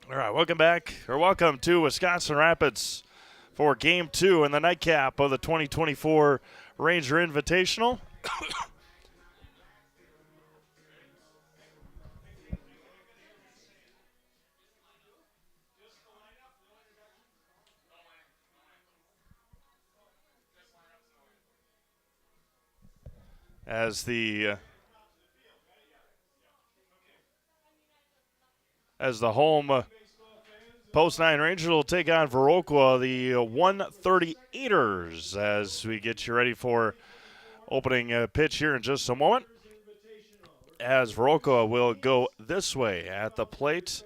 All right, welcome to Wisconsin Rapids for Game 2 in the nightcap of the 2024 Ranger Invitational. As the home Post 9 Rangers will take on Viroqua, the 138ers, as we get you ready for opening pitch here in just a moment. As Viroqua will go this way at the plate.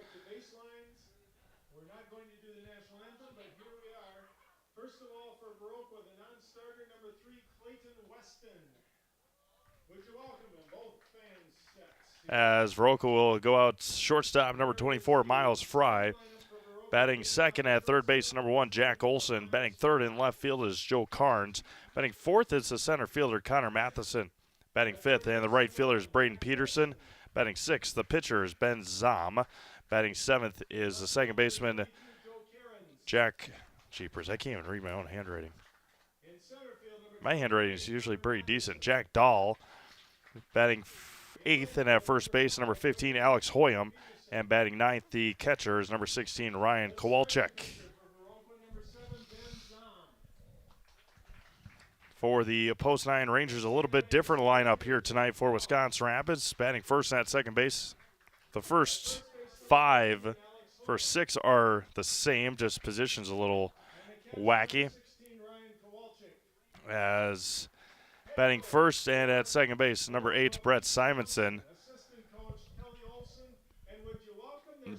As Viroqua will go out shortstop, number 24, Miles Fry. Batting second at third base, number 1, Jack Olson. Batting third in left field is Joe Carnes. Batting fourth is the center fielder, Connor Matheson. Batting fifth, and the right fielder is Braden Peterson. Batting sixth, the pitcher is Ben Zom. Batting seventh is the second baseman, Jack. Jeepers, I can't even read my own handwriting. My handwriting is usually pretty decent. Jack Dahl. Batting eighth, and at first base, number 15, Alex Hoyam. And batting ninth, the catcher is number 16, Ryan Kowalczyk. For the Post 9 Rangers, a little bit different lineup here tonight for Wisconsin Rapids. Batting first at second base. The first six are the same, just positions a little wacky. As batting first and at second base, number 8, Brett Simonson.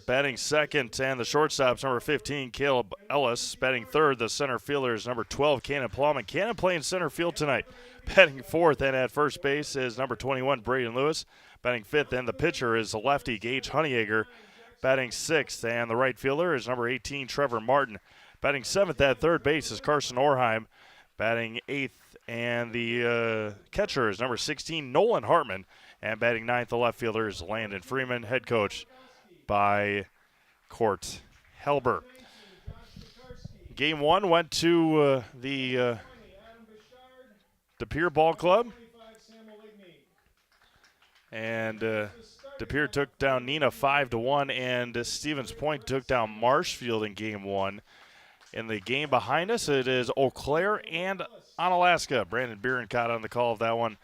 Batting second and the shortstop's number 15, Caleb Ellis. Batting third, the center fielder is number 12, Cannon Plowman. Cannon playing center field tonight. Batting fourth and at first base is number 21, Braden Lewis. Batting fifth and the pitcher is the lefty, Gage Honeyegger. Batting sixth and the right fielder is number 18, Trevor Martin. Batting seventh at third base is Carson Orheim. Batting eighth and the catcher is number 16, Nolan Hartman. And batting ninth, the left fielder is Landon Freeman, head coach by Court Helber. Game 1 went to the De Pere Ball Club. And De Pere took down Neenah 5-1, and Stevens Point took down Marshfield in Game 1. In the game behind us, it is Eau Claire and Onalaska. Brandon Beeren caught on the call of that one,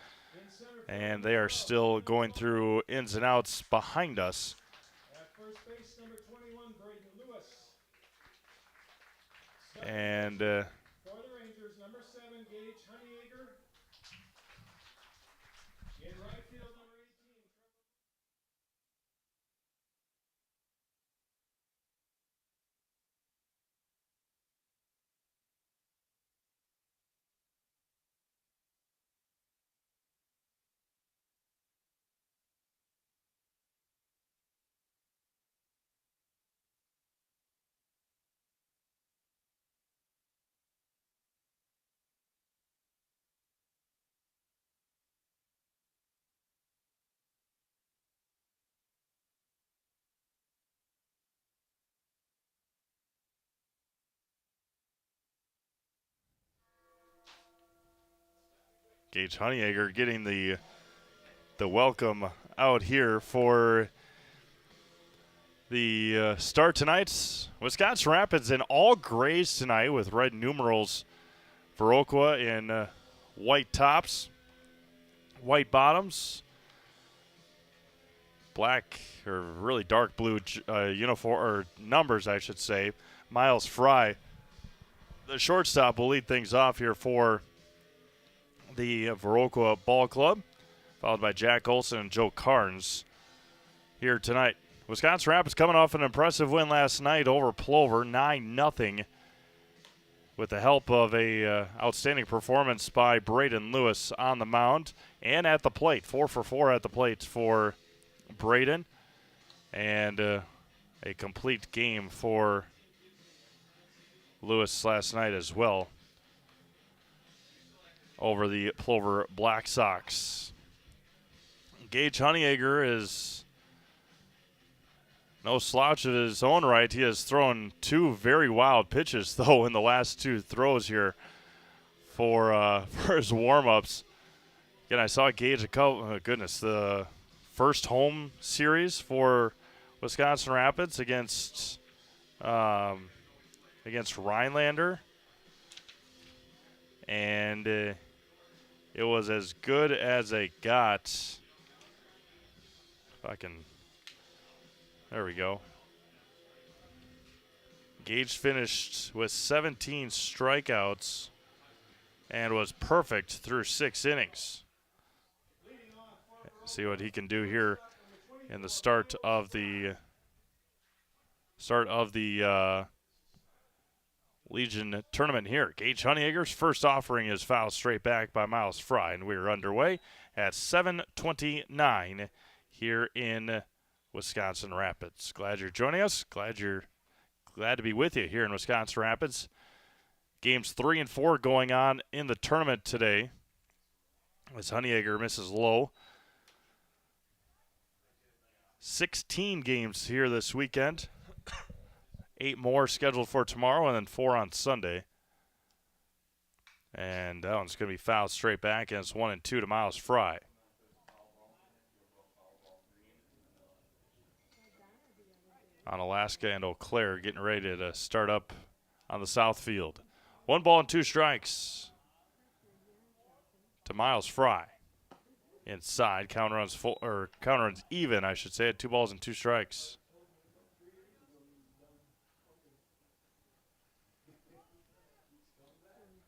and they are still going through ins and outs behind us. And Gage Honeyegger getting the welcome out here for the start tonight. Wisconsin Rapids in all grays tonight with red numerals. Viroqua in white tops, white bottoms, black or really dark blue uniform or numbers, I should say. Miles Fry, the shortstop, will lead things off here for the Viroqua Ball Club, followed by Jack Olson and Joe Carnes here tonight. Wisconsin Rapids coming off an impressive win last night over Plover, 9-0, with the help of a outstanding performance by Braden Lewis on the mound and at the plate. 4 for 4 at the plate for Braden, and a complete game for Lewis last night as well over the Plover Black Sox. Gage Honeyegger is No slouch of his own right. He has thrown 2 very wild pitches, though, in the last 2 throws here for his warm-ups. Again, I saw Gage a couple. The first home series for Wisconsin Rapids against Rhinelander, and it was as good as they got. If I can. There we go. Gage finished with 17 strikeouts and was perfect through 6 innings. See what he can do here in the start of the Legion tournament here. Gage Honeyegger's first offering is fouled straight back by Miles Fry, and we're underway at 7:29 here in Wisconsin Rapids. Glad you're joining us. Glad to be with you here in Wisconsin Rapids. Games 3 and 4 going on in the tournament today as Honeyegger misses low. 16 games here this weekend. 8 more scheduled for tomorrow and then 4 on Sunday. And that one's going to be fouled straight back, and it's 1-2 to Miles Fry. On Alaska and Eau Claire getting ready to start up on the south field. 1 ball and 2 strikes to Miles Fry. Inside, count runs even, I should say, at 2 balls and 2 strikes.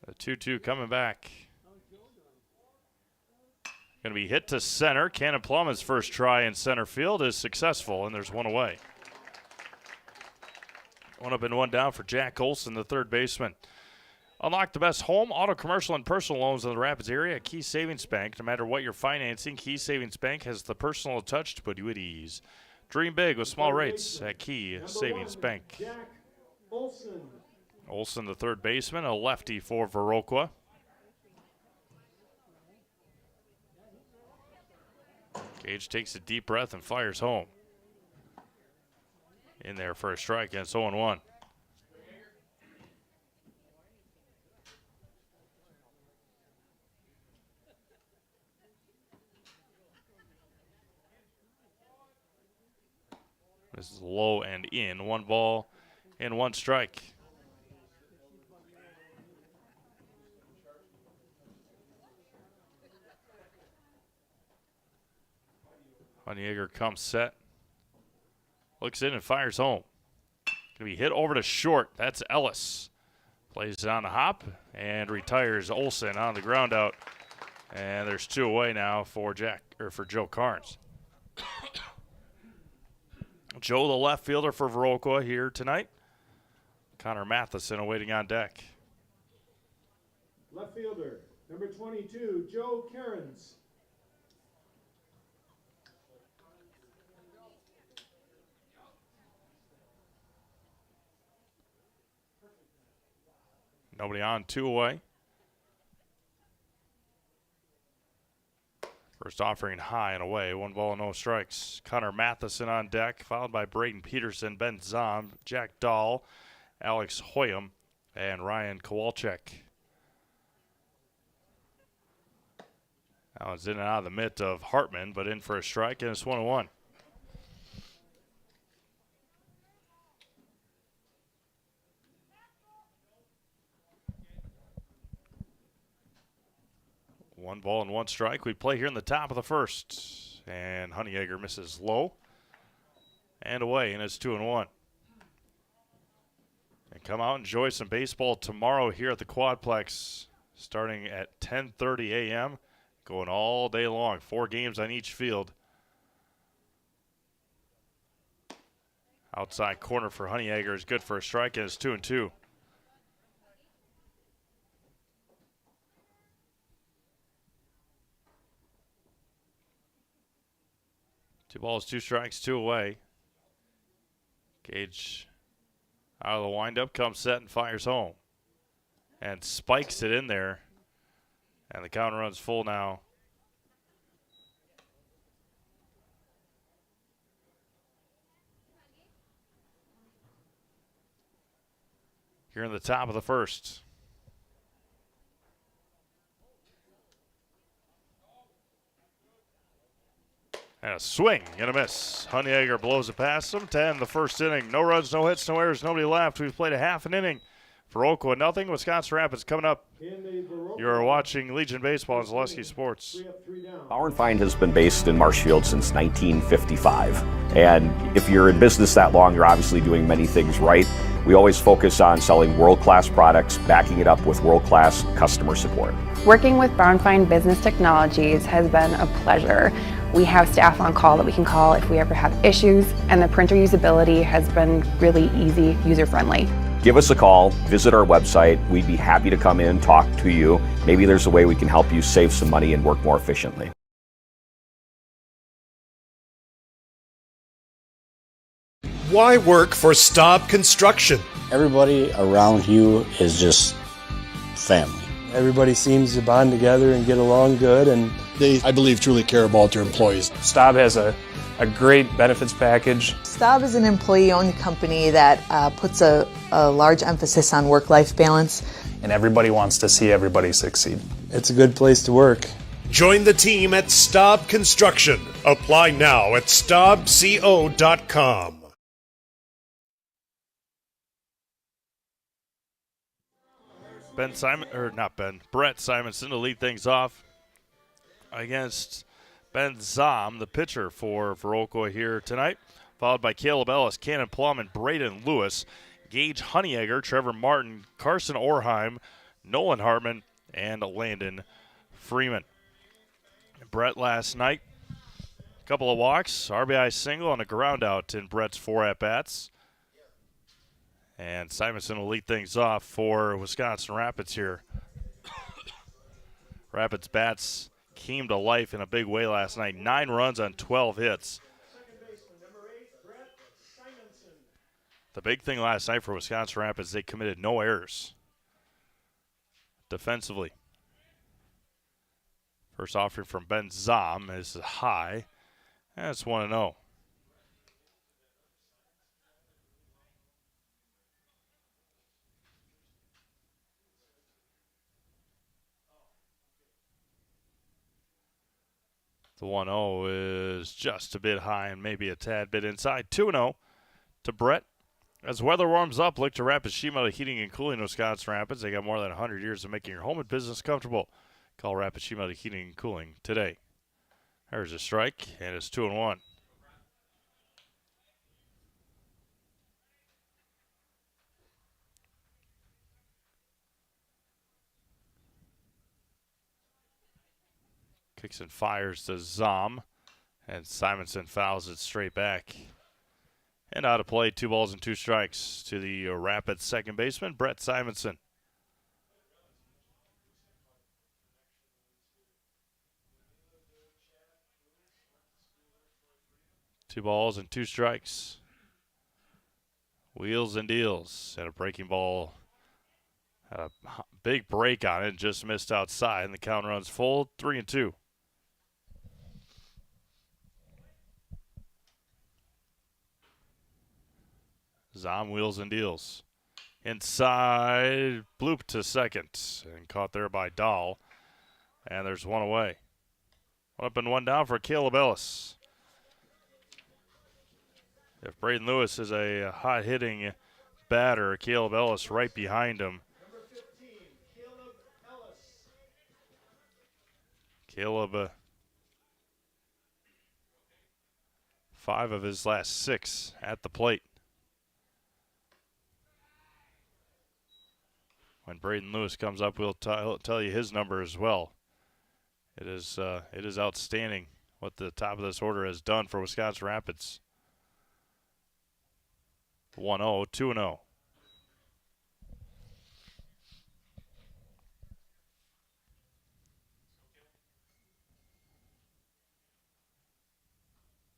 The 2-2 coming back. Going to be hit to center. Cannon Plumman's first try in center field is successful, and there's 1 away. 1 up and 1 down for Jack Olson, the third baseman. Unlock the best home, auto, commercial, and personal loans in the Rapids area at Key Savings Bank. No matter what you're financing, Key Savings Bank has the personal touch to put you at ease. Dream big with small rates at Key Savings Bank. Jack Olson. Olson, the third baseman, a lefty for Viroqua. Gage takes a deep breath and fires home. In there for a strike, and it's 0-1. This is low and in. 1 ball and 1 strike. Honeyegger comes set. Looks in and fires home. Going to be hit over to short. That's Ellis. Plays it on the hop and retires Olson on the ground out. And there's 2 away now for Joe Carnes. Joe, the left fielder for Viroqua here tonight. Connor Matheson awaiting on deck. Left fielder, number 22, Joe Cairns. Nobody on, 2 away. First offering high and away, 1 ball and no strikes. Connor Matheson on deck, followed by Braden Peterson, Ben Zom, Jack Dahl, Alex Hoyam, and Ryan Kowalczyk. That one's in and out of the mitt of Hartman, but in for a strike, and it's 1-1. One ball and 1 strike. We play here in the top of the first. And Honeyegger misses low. And away, and it's 2-1. And come out and enjoy some baseball tomorrow here at the Quadplex, starting at 10:30 a.m., going all day long. 4 games on each field. Outside corner for Honeyegger is good for a strike, and it's 2-2. Two balls, 2 strikes, 2 away. Gage out of the windup, comes set and fires home. And spikes it in there. And the count runs full now. here in the top of the first. And a swing and a miss. Honeyegger blows it past him to end the first inning. No runs, no hits, no errors, nobody left. We've played a half an inning. Viroqua nothing. Wisconsin Rapids coming up. You're watching Legion Baseball on Zaleski Sports. Power & Find has been based in Marshfield since 1955. And if you're in business that long, you're obviously doing many things right. We always focus on selling world-class products, backing it up with world-class customer support. Working with Power & Find Business Technologies has been a pleasure. We have staff on call that we can call if we ever have issues, and the printer usability has been really easy, user-friendly. Give us a call, visit our website. We'd be happy to come in, talk to you. Maybe there's a way we can help you save some money and work more efficiently. Why work for Staub Construction? Everybody around you is just family. Everybody seems to bond together and get along good, and They, I believe, truly care about their employees. Staub has a great benefits package. Staub is an employee-owned company that puts a large emphasis on work-life balance. And everybody wants to see everybody succeed. It's a good place to work. Join the team at Staub Construction. Apply now at staubco.com. Brett Simonson to lead things off against Ben Zom, the pitcher for Viroqua here tonight, followed by Caleb Ellis, Cannon Plum, and Braden Lewis, Gage Honeyegger, Trevor Martin, Carson Orheim, Nolan Hartman, and Landon Freeman. Brett last night, a couple of walks, RBI single, and a ground out in Brett's 4 at-bats. And Simonson will lead things off for Wisconsin Rapids here. Rapids bats came to life in a big way last night. 9 runs on 12 hits. The big thing last night for Wisconsin Rapids, they committed no errors defensively. First offering from Ben Zom is high. That's 1-0. The 1-0 is just a bit high and maybe a tad bit inside. 2-0 to Brett. As weather warms up, look to Rapid Shimada Heating and Cooling in Wisconsin Rapids. They got more than 100 years of making your home and business comfortable. Call Rapid Shimada Heating and Cooling today. There's a strike, and it's 2-1. Kicks and fires to Zom, and Simonson fouls it straight back. And out of play, 2 balls and 2 strikes to the Rapids second baseman, Brett Simonson. Two balls and 2 strikes. Wheels and deals. And a breaking ball. Had a big break on it and just missed outside. And the count runs full, 3-2. Zom wheels and deals. Inside, bloop to second. And caught there by Dahl. And there's 1 away. 1 up and 1 down for Caleb Ellis. If Braden Lewis is a hot-hitting batter, Caleb Ellis right behind him. Number 15, Caleb Ellis. Caleb, 5 of his last 6 at the plate. When Braden Lewis comes up, we'll tell you his number as well. It is outstanding what the top of this order has done for Wisconsin Rapids. 1-0, 2-0.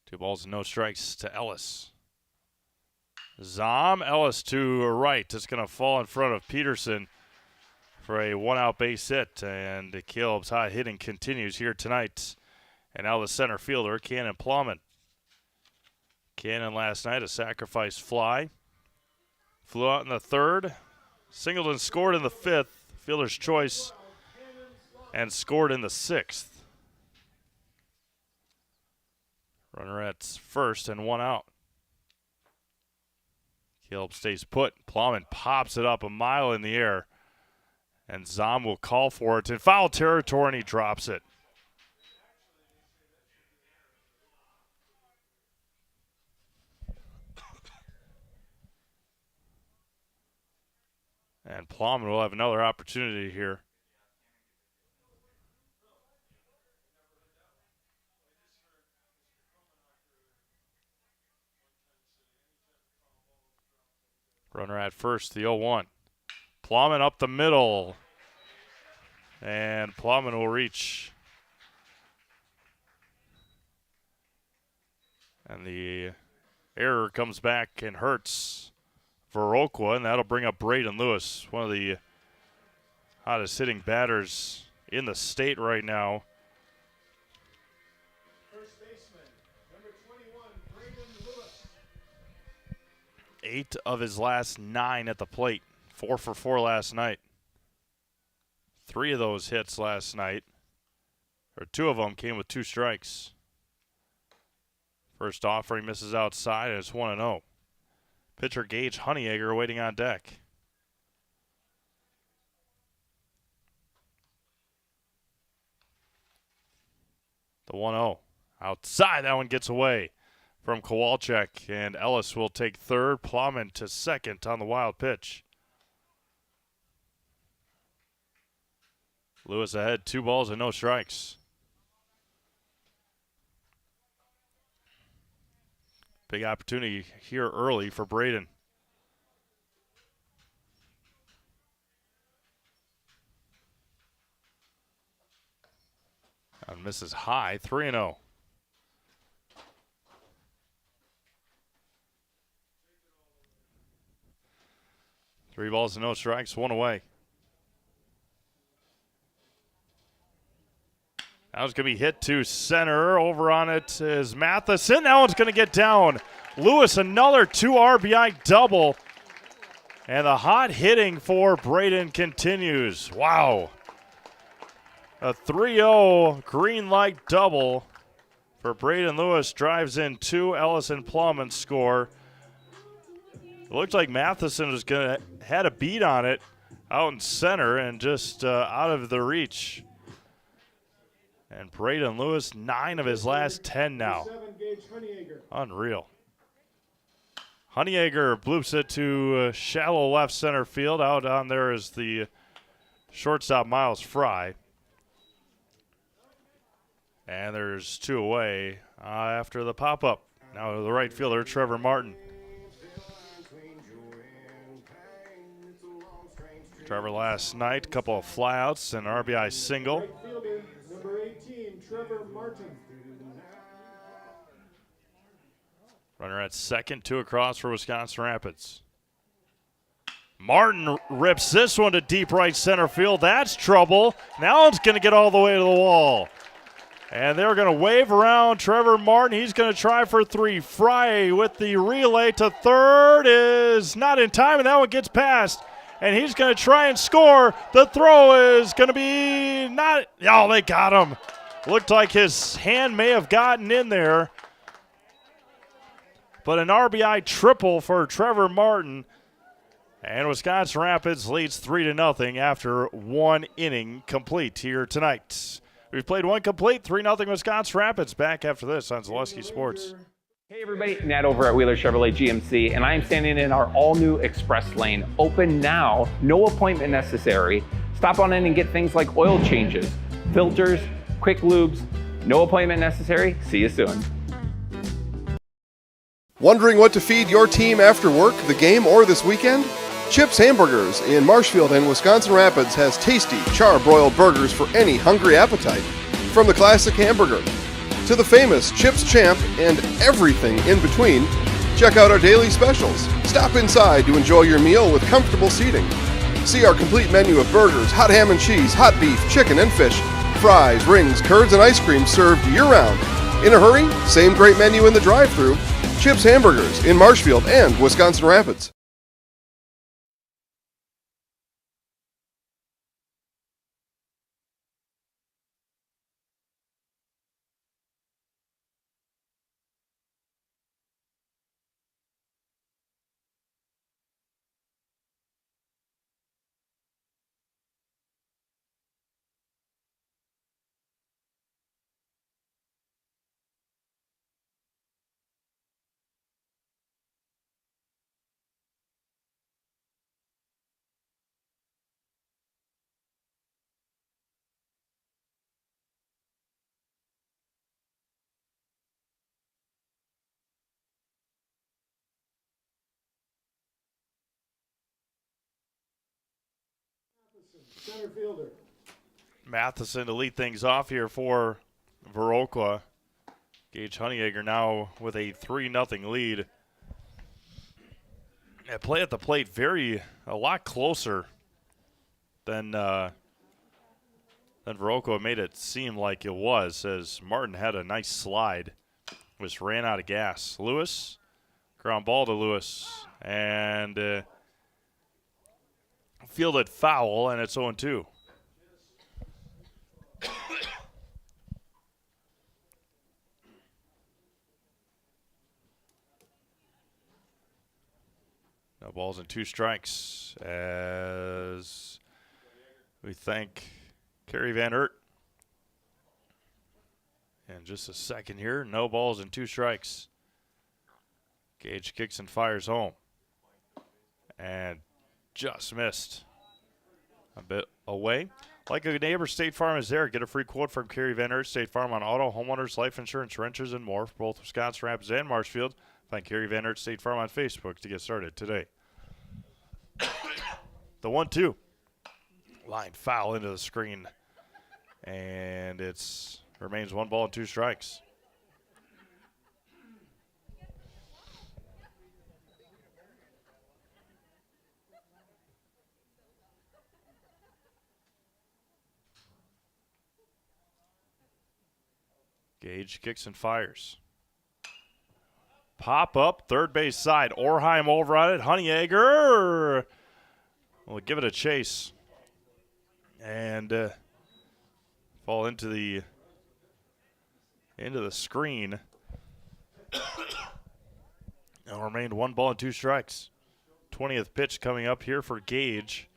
Two balls and no strikes to Ellis. Zom, Ellis to right. It's going to fall in front of Peterson for a 1-out base hit. And Caleb's hot hitting continues here tonight. And now the center fielder, Cannon Plowman. Cannon last night, a sacrifice fly. Flew out in the third. Singleton scored in the 5th, fielder's choice, and scored in the 6th. Runner at first and 1 out. Caleb stays put. Plowman pops it up a mile in the air. And Zom will call for it in foul territory, and he drops it. And Plowman will have another opportunity here. Runner at first, the 0-1. Plowman up the middle. And Plowman will reach. And the error comes back and hurts Viroqua, and that'll bring up Braden Lewis, one of the hottest hitting batters in the state right now. First baseman, number 21, Braden Lewis. 8 of his last 9 at the plate. 4 for 4 last night. 3 of those hits last night, or 2 of them came with 2 strikes. First offering misses outside, and it's 1-0. Pitcher Gage Honeyegger waiting on deck. The 1-0. Outside, that one gets away from Kowalczyk, and Ellis will take third. Plowman to second on the wild pitch. Lewis ahead, 2 balls and no strikes. Big opportunity here early for Braden. And misses high, 3-0. Three balls and no strikes, 1 away. That was going to be hit to center. Over on it is Matheson. That one's going to get down. Lewis, another 2 RBI double. And the hot hitting for Braden continues. Wow. A 3-0 green light double for Braden Lewis. Drives in 2. Ellis and Plowman score. It looked like Matheson was going to had a beat on it out in center and just out of the reach. And Braden Lewis, 9 of his last 10 now. Unreal. Honeyegger bloops it to shallow left center field. Out on there is the shortstop Miles Fry. And there's 2 away after the pop-up. Now to the right fielder, Trevor Martin. Trevor last night, a couple of flyouts and RBI single. Right fielder, number 18, Trevor Martin. Runner at second, 2 across for Wisconsin Rapids. Martin rips this one to deep right center field. That's trouble. Now it's going to get all the way to the wall. And they're going to wave around Trevor Martin. He's going to try for 3. Fry with the relay to third is not in time, and that one gets past. And he's going to try and score. The throw is going to be not. Oh, they got him. Looked like his hand may have gotten in there. But an RBI triple for Trevor Martin. And Wisconsin Rapids leads 3-0 after 1 inning complete here tonight. We've played 1 complete, 3-0 Wisconsin Rapids. Back after this on Zaleski Sports. Hey everybody, Nat over at Wheeler Chevrolet GMC, and I am standing in our all-new Express Lane. Open now, no appointment necessary. Stop on in and get things like oil changes, filters, quick lubes. No appointment necessary. See you soon. Wondering what to feed your team after work, the game, or this weekend? Chips Hamburgers in Marshfield and Wisconsin Rapids has tasty char-broiled burgers for any hungry appetite. From the classic hamburger to the famous Chips Champ and everything in between, check out our daily specials. Stop inside to enjoy your meal with comfortable seating. See our complete menu of burgers, hot ham and cheese, hot beef, chicken and fish, fries, rings, curds, and ice cream served year-round. In a hurry? Same great menu in the drive-thru. Chips Hamburgers in Marshfield and Wisconsin Rapids. Center fielder. Matheson to lead things off here for Viroqua. Gage Honeyegger now with a 3-0 lead. Yeah, play at the plate a lot closer than Viroqua made it seem like it was, as Martin had a nice slide, just ran out of gas. Lewis, ground ball to Lewis, and fielded foul, and it's 0-2. No balls and 2 strikes as we thank Kerry Van Aert. And just a second here, no balls and 2 strikes. Gage kicks and fires home. And just missed. A bit away. Like a neighbor, State Farm is there. Get a free quote from Kerry Van Aert, State Farm on auto, homeowners, life insurance, renters, and more for both Wisconsin Rapids and Marshfield. Find Kerry Van Aert, State Farm on Facebook to get started today. The 1-2. Line foul into the screen. And it's remains 1 ball and 2 strikes. Gage kicks and fires. Pop up, third base side. Orheim over on it. Honeyegger will give it a chase. And fall into the screen. And remained 1 ball and 2 strikes. 20th pitch coming up here for Gage.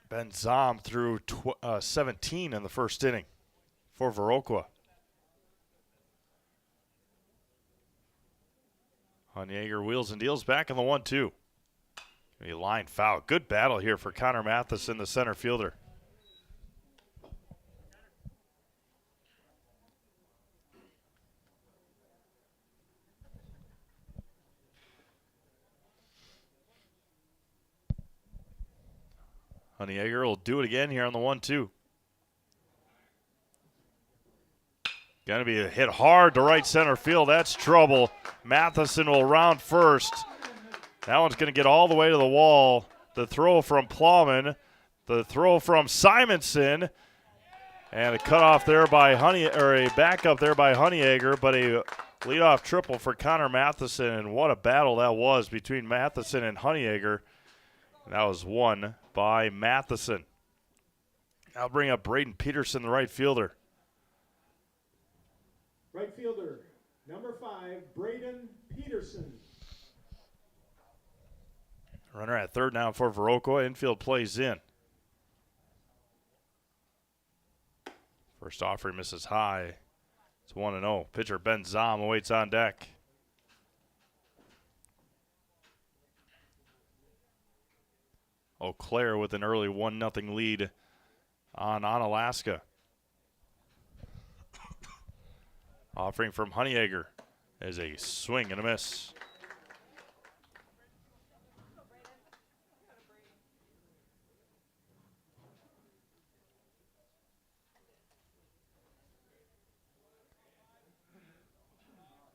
Ben Zom threw 17 in the first inning for Viroqua. Honeyegger wheels and deals back in the 1-2. A line foul. Good battle here for Connor Matheson, the center fielder. Honeyegger will do it again here on the 1-2. Going to be a hit hard to right center field. That's trouble. Matheson will round first. That one's going to get all the way to the wall. The throw from Plowman. The throw from Simonson. And a cutoff there by a backup there by Honeyegger, but a leadoff triple for Connor Matheson. And what a battle that was between Matheson and Honeyegger. And that was won by Matheson. I'll bring up Braden Peterson, the right fielder. Right fielder, number 5, Braden Peterson. Runner at third now for Viroqua. Infield plays in. First offering misses high. It's 1-0. Pitcher Ben Zom awaits on deck. Eau Claire with an early 1-0 lead on Onalaska. Offering from Honeyegger is a swing and a miss.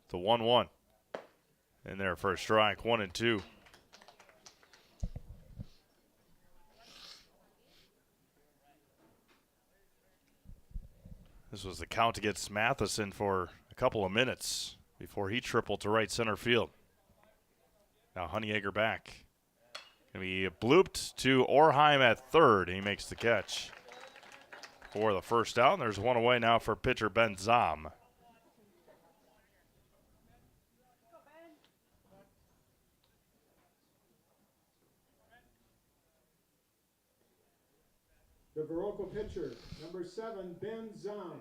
The 1-1. In there for a strike, 1-2. This was the count against Matheson for a couple of minutes before he tripled to right center field. Now Honeyegger back. Going to be blooped to Orheim at third. He makes the catch for the first out. And there's one away now for pitcher Ben Zom. The Viroqua pitcher, number 7, Ben Zom.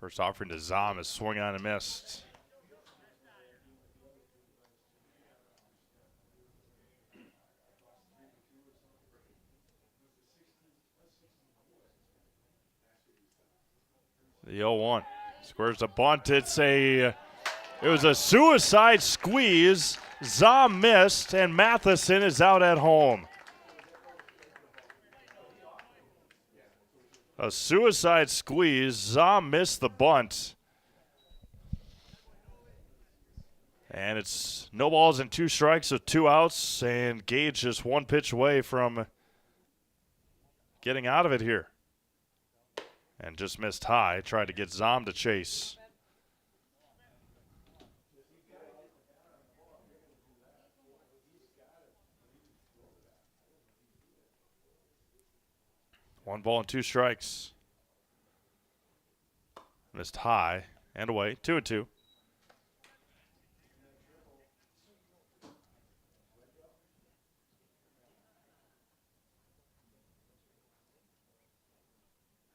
First offering to Zom is swung on and missed. The 0-1. Squares the bunt. It was a suicide squeeze. Zom missed, and Matheson is out at home. A suicide squeeze. Zom missed the bunt. And it's no balls and 2 strikes with 2 outs, and Gage just 1 pitch away from getting out of it here. And just missed high. Tried to get Zom to chase. One ball and 2 strikes. Missed high and away. 2-2.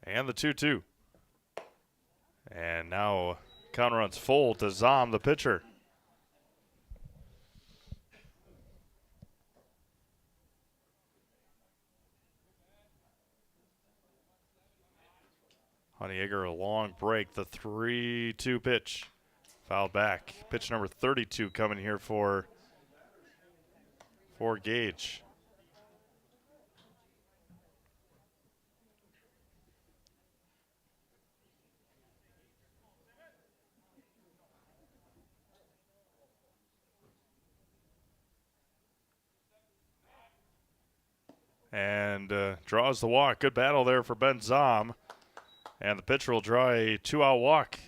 And the 2-2. And now counter runs full to Zom, the pitcher. Honeyegger, a long break. The 3-2 pitch. Fouled back. Pitch number 32 coming here for Gage. And draws the walk. Good battle there for Ben Zom. And the pitcher will draw a 2-out walk.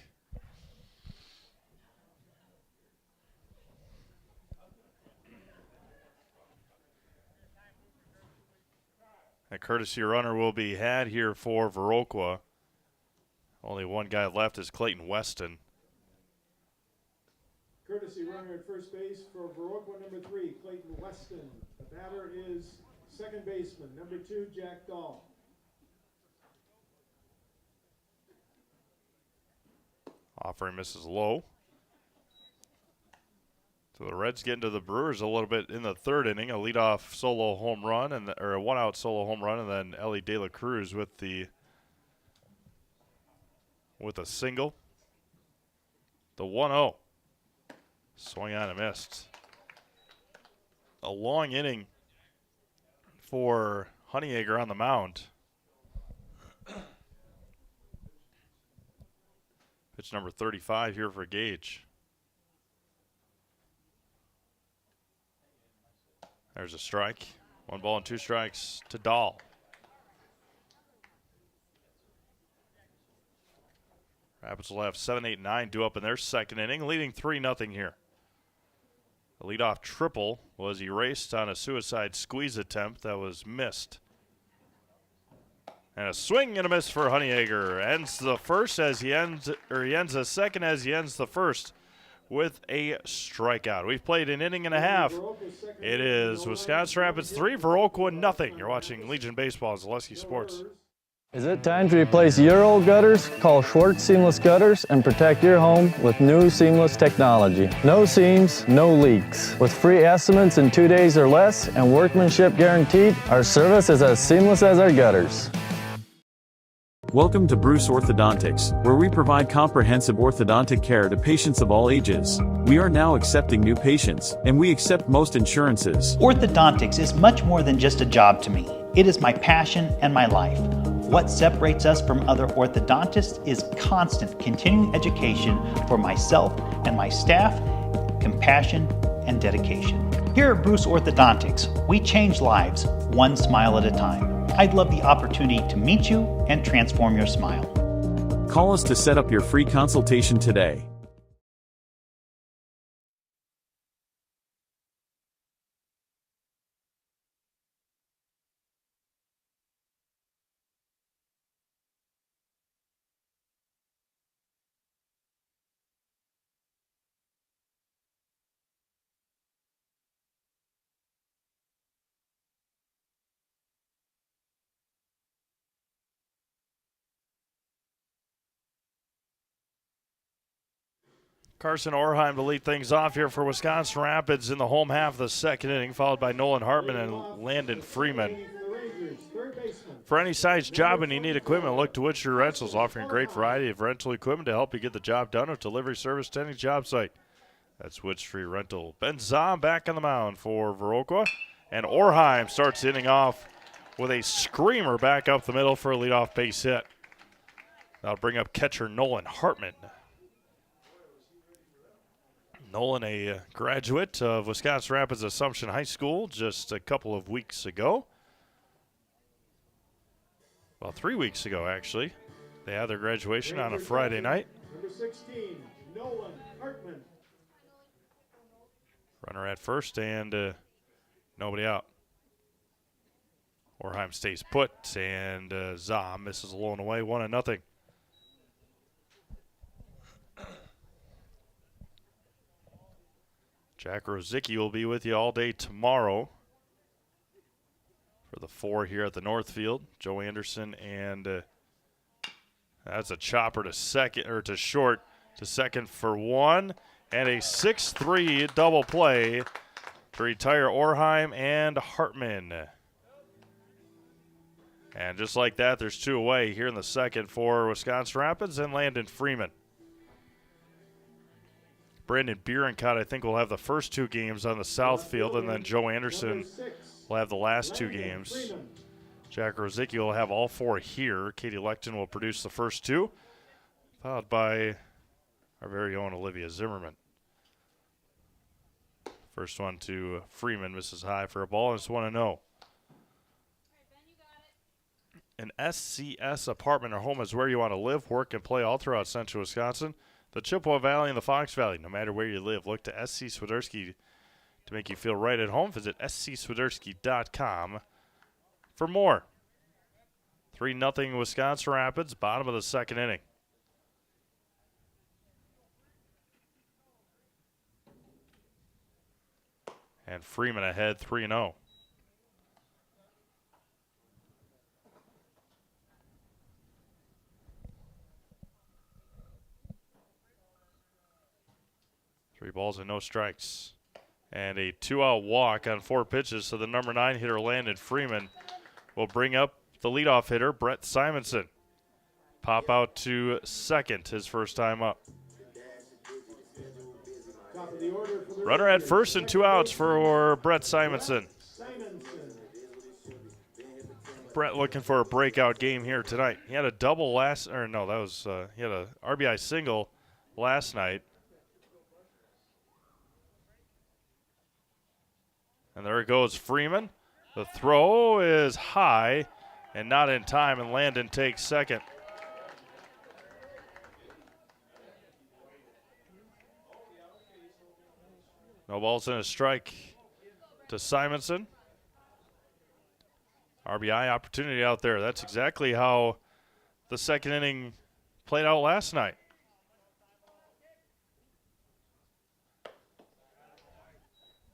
A courtesy runner will be had here for Viroqua. Only one guy left is Clayton Weston. Courtesy runner at first base for Viroqua, number 3, Clayton Weston. The batter is second baseman, number 2, Jack Dahl. Offering misses low. So the Reds get into the Brewers a little bit in the 3rd inning. A leadoff solo home run, or a 1-out solo home run, and then Ellie De La Cruz with a single. The 1-0. Swung on and missed. A long inning for Honeyegger on the mound. Pitch number 35 here for Gage. There's a strike. 1 ball and 2 strikes to Dahl. Rapids will have 7, 8, 9 due up in their 2nd inning, leading 3-0 here. The leadoff triple was erased on a suicide squeeze attempt that was missed. And a swing and a miss for Honeyegger. Ends the first as he ends the second as he ends the first with a strikeout. We've played an inning and a half. It is Wisconsin Rapids 3, Viroqua 0. You're watching Legion Baseball on Zaleski Sports. Is it time to replace your old gutters? Call Schwartz Seamless Gutters and protect your home with new seamless technology. No seams, no leaks. With free estimates in 2 days or less and workmanship guaranteed, our service is as seamless as our gutters. Welcome to Bruce Orthodontics, where we provide comprehensive orthodontic care to patients of all ages. We are now accepting new patients, and we accept most insurances. Orthodontics is much more than just a job to me. It is my passion and my life. What separates us from other orthodontists is constant continuing education for myself and my staff, compassion, and dedication. Here at Bruce Orthodontics, we change lives one smile at a time. I'd love the opportunity to meet you and transform your smile. Call us to set up your free consultation today. Carson Orheim to lead things off here for Wisconsin Rapids in the home half of the 2nd inning, followed by Nolan Hartman and Landon Freeman. For any size job and you need equipment, look to Woodshire Rentals, offering a great variety of rental equipment to help you get the job done with delivery service to any job site. That's Wood Street Rental. Ben Zahn back on the mound for Viroqua. And Orheim starts hitting off with a screamer back up the middle for a leadoff base hit. That'll bring up catcher Nolan Hartman. Nolan, a graduate of Wisconsin Rapids Assumption High School just a couple of weeks ago. Well, 3 weeks ago, actually. They had their graduation on a Friday night. Number 16, Nolan Hartman. Runner at first and nobody out. Orheim stays put, and Zah misses a low and away, 1-0. Jack Rosicki will be with you all day tomorrow for the 4 here at the Northfield. Joe Anderson, and that's a chopper to second, or to short, to second for 1, and a 6-3 double play to retire Orheim and Hartman. And just like that, there's 2 away here in the second for Wisconsin Rapids and Landon Freeman. Brandon Bierenkott, I think, will have the first 2 games on the south field, and then Joe Anderson will have the last 2 games. Jack Rosicki will have all 4 here. Katie Lecton will produce the first 2, followed by our very own Olivia Zimmerman. First one to Freeman, misses high for a ball, and it's 1-0. An SCS apartment or home is where you want to live, work, and play all throughout central Wisconsin, the Chippewa Valley, and the Fox Valley. No matter where you live, look to SC Swiderski to make you feel right at home. Visit scswiderski.com for more. 3-0 Wisconsin Rapids, bottom of the second inning. And Freeman ahead 3-0. Three balls and no strikes. And a 2-out walk on 4 pitches, so the number 9 hitter, Landon Freeman, will bring up the leadoff hitter, Brett Simonson. Pop out to second, his first time up. Runner at first and 2 outs for Brett Simonson. Brett looking for a breakout game here tonight. He had a double last, or no, that was, he had a RBI single last night. And there it goes, Freeman. The throw is high and not in time, and Landon takes second. No balls and a strike to Simonson. RBI opportunity out there. That's exactly how the second inning played out last night.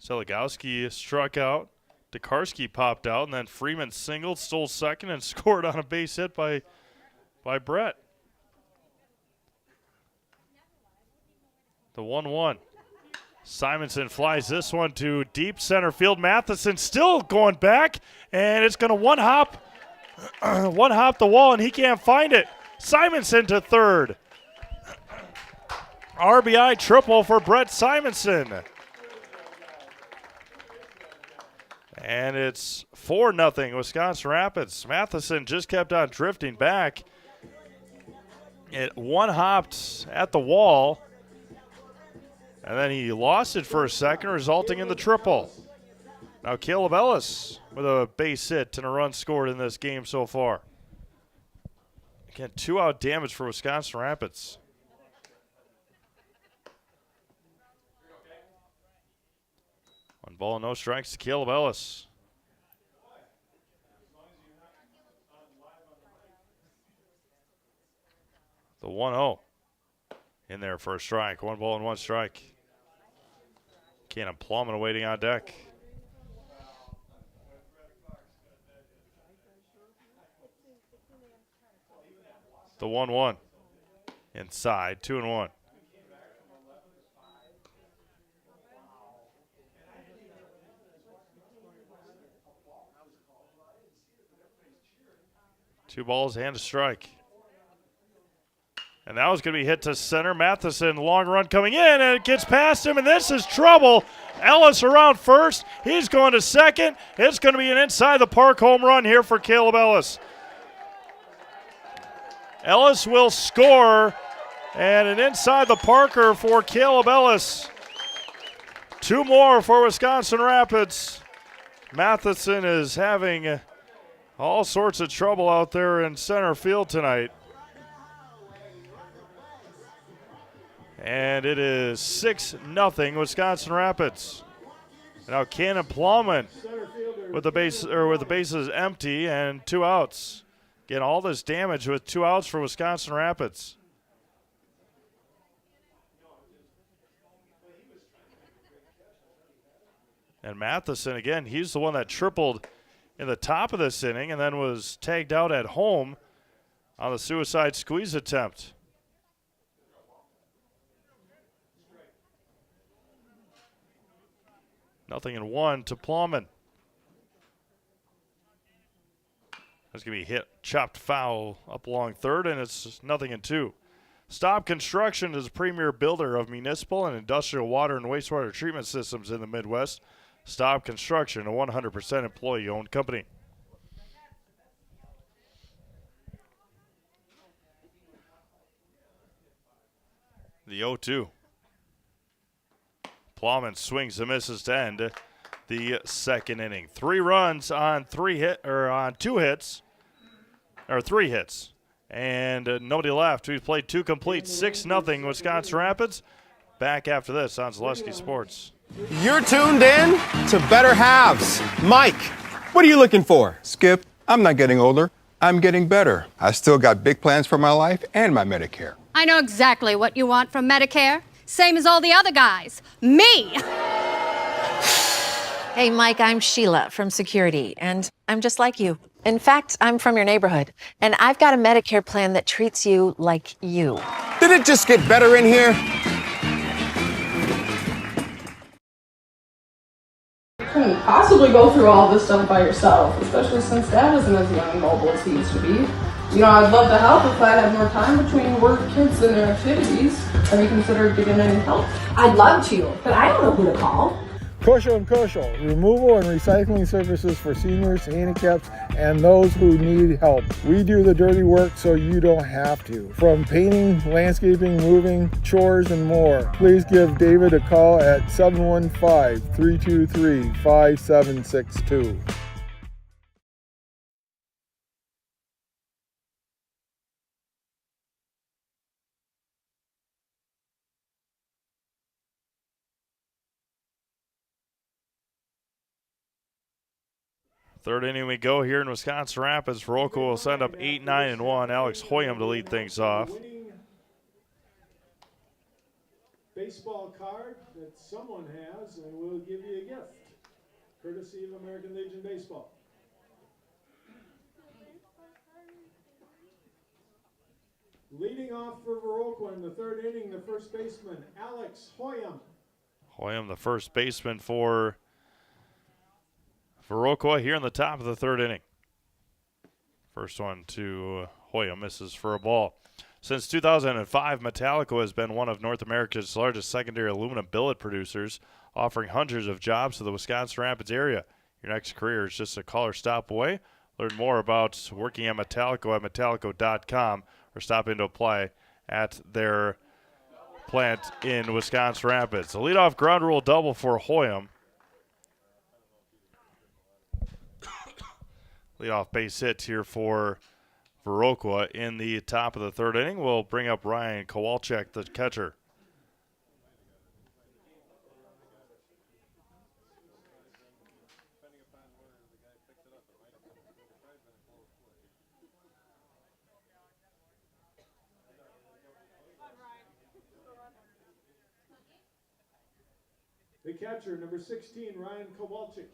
Seligowski struck out. Tokarski popped out, and then Freeman singled, stole second, and scored on a base hit by Brett. The 1-1. Simonson flies this one to deep center field. Matheson still going back, and it's going to one-hop the wall, and he can't find it. Simonson to third. RBI triple for Brett Simonson. And it's 4-0 Wisconsin Rapids. Matheson just kept on drifting back. It one-hopped at the wall, and then he lost it for a second, resulting in the triple. Now Caleb Ellis with a base hit and a run scored in this game so far. Again, 2-out damage for Wisconsin Rapids. One ball, no strikes to Caleb Ellis. The 1-0 in there for a strike. 1 ball and 1 strike. Cannon Plumman waiting on deck. The 1-1 inside, 2-1. 2 balls and a strike. And that was going to be hit to center. Matheson, long run coming in, and it gets past him, and this is trouble. Ellis around first. He's going to second. It's going to be an inside the park home run here for Caleb Ellis. Ellis will score, and an inside the parker for Caleb Ellis. 2 more for Wisconsin Rapids. Matheson is having all sorts of trouble out there in center field tonight. And it is 6-0 Wisconsin Rapids. Now Cannon Plowman with the bases empty and 2 outs. Getting all this damage with 2 outs for Wisconsin Rapids. And Matheson, again, he's the one that tripled in the top of this inning and then was tagged out at home on the suicide squeeze attempt. Nothing in 1 to Plowman. That's going to be hit, chopped foul up along third, and it's 0-2. Stop Construction is a premier builder of municipal and industrial water and wastewater treatment systems in the Midwest. Stop Construction, a 100% employee-owned company. The 0-2. Plowman swings and misses to end the second inning. 3 runs on 3 hits, and nobody left. We've played 2 complete, 6-0 Wisconsin Rapids. Back after this on Zaleski Sports. You're tuned in to Better Halves. Mike, what are you looking for? Skip, I'm not getting older. I'm getting better. I still got big plans for my life and my Medicare. I know exactly what you want from Medicare. Same as all the other guys. Me! Hey, Mike, I'm Sheila from Security, and I'm just like you. In fact, I'm from your neighborhood, and I've got a Medicare plan that treats you like you. Did it just get better in here? You couldn't possibly go through all this stuff by yourself, especially since Dad isn't as young and mobile as he used to be. You know, I'd love to help if I had more time between work, kids, and their activities. Have you considered getting any help? I'd love to, but I don't know who to call. Kushel & Kushel, removal and recycling services for seniors, handicaps, and those who need help. We do the dirty work so you don't have to. From painting, landscaping, moving, chores, and more. Please give David a call at 715-323-5762. Third inning we go here in Wisconsin Rapids. Viroqua will send up 8-9-1. Alex Hoyam to lead things off. Baseball card that someone has, and we'll give you a gift, courtesy of American Legion Baseball. Leading off for Viroqua in the third inning, the first baseman, Alex Hoyam. Hoyam, the first baseman for Viroqua here in the top of the third inning. First one to Hoyam, misses for a ball. Since 2005, Metallico has been one of North America's largest secondary aluminum billet producers, offering hundreds of jobs to the Wisconsin Rapids area. Your next career is just a call or stop away. Learn more about working at Metallico at metallico.com or stop in to apply at their plant in Wisconsin Rapids. The leadoff ground rule double for Hoyam. Leadoff base hit here for Viroqua in the top of the third inning. We'll bring up Ryan Kowalczyk, the catcher. The catcher, number 16, Ryan Kowalczyk.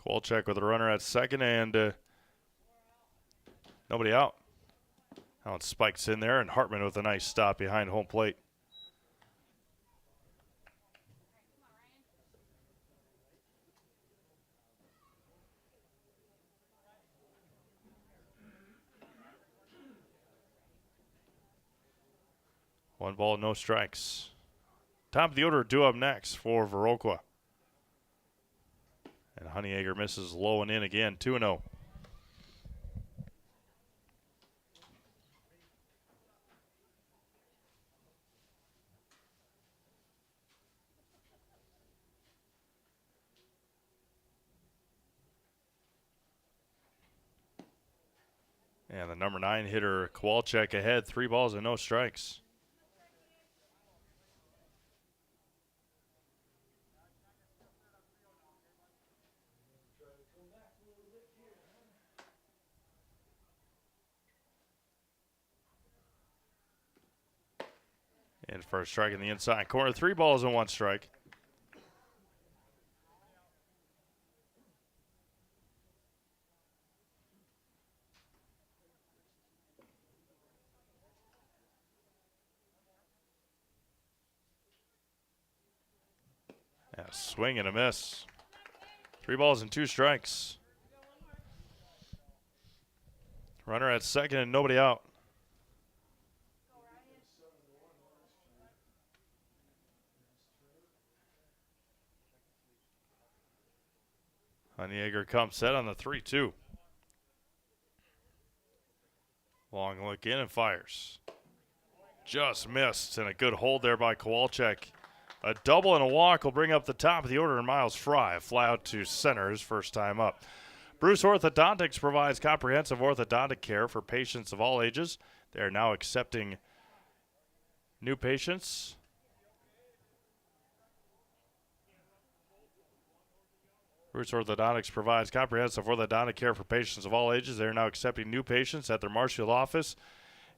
Kowalczyk with a runner at second and nobody out. Allen spikes in there, and Hartman with a nice stop behind home plate. 1 ball, no strikes. Top of the order due up next for Viroqua. And Honeyegger misses low and in again, 2-0. And the number 9 hitter, Kowalczyk, ahead, 3 balls and no strikes. And for a strike in the inside corner, 3 balls and 1 strike. Yeah, swing and a miss. 3 balls and 2 strikes. Runner at second and nobody out. Honeyegger comes set on the 3-2. Long look in and fires. Just missed, and a good hold there by Kowalczyk. A double and a walk will bring up the top of the order, and Miles Fry, a fly out to center, his first time up. Bruce Orthodontics provides comprehensive orthodontic care for patients of all ages. They are now accepting new patients. Bruce Orthodontics provides comprehensive orthodontic care for patients of all ages. They are now accepting new patients at their Marshfield office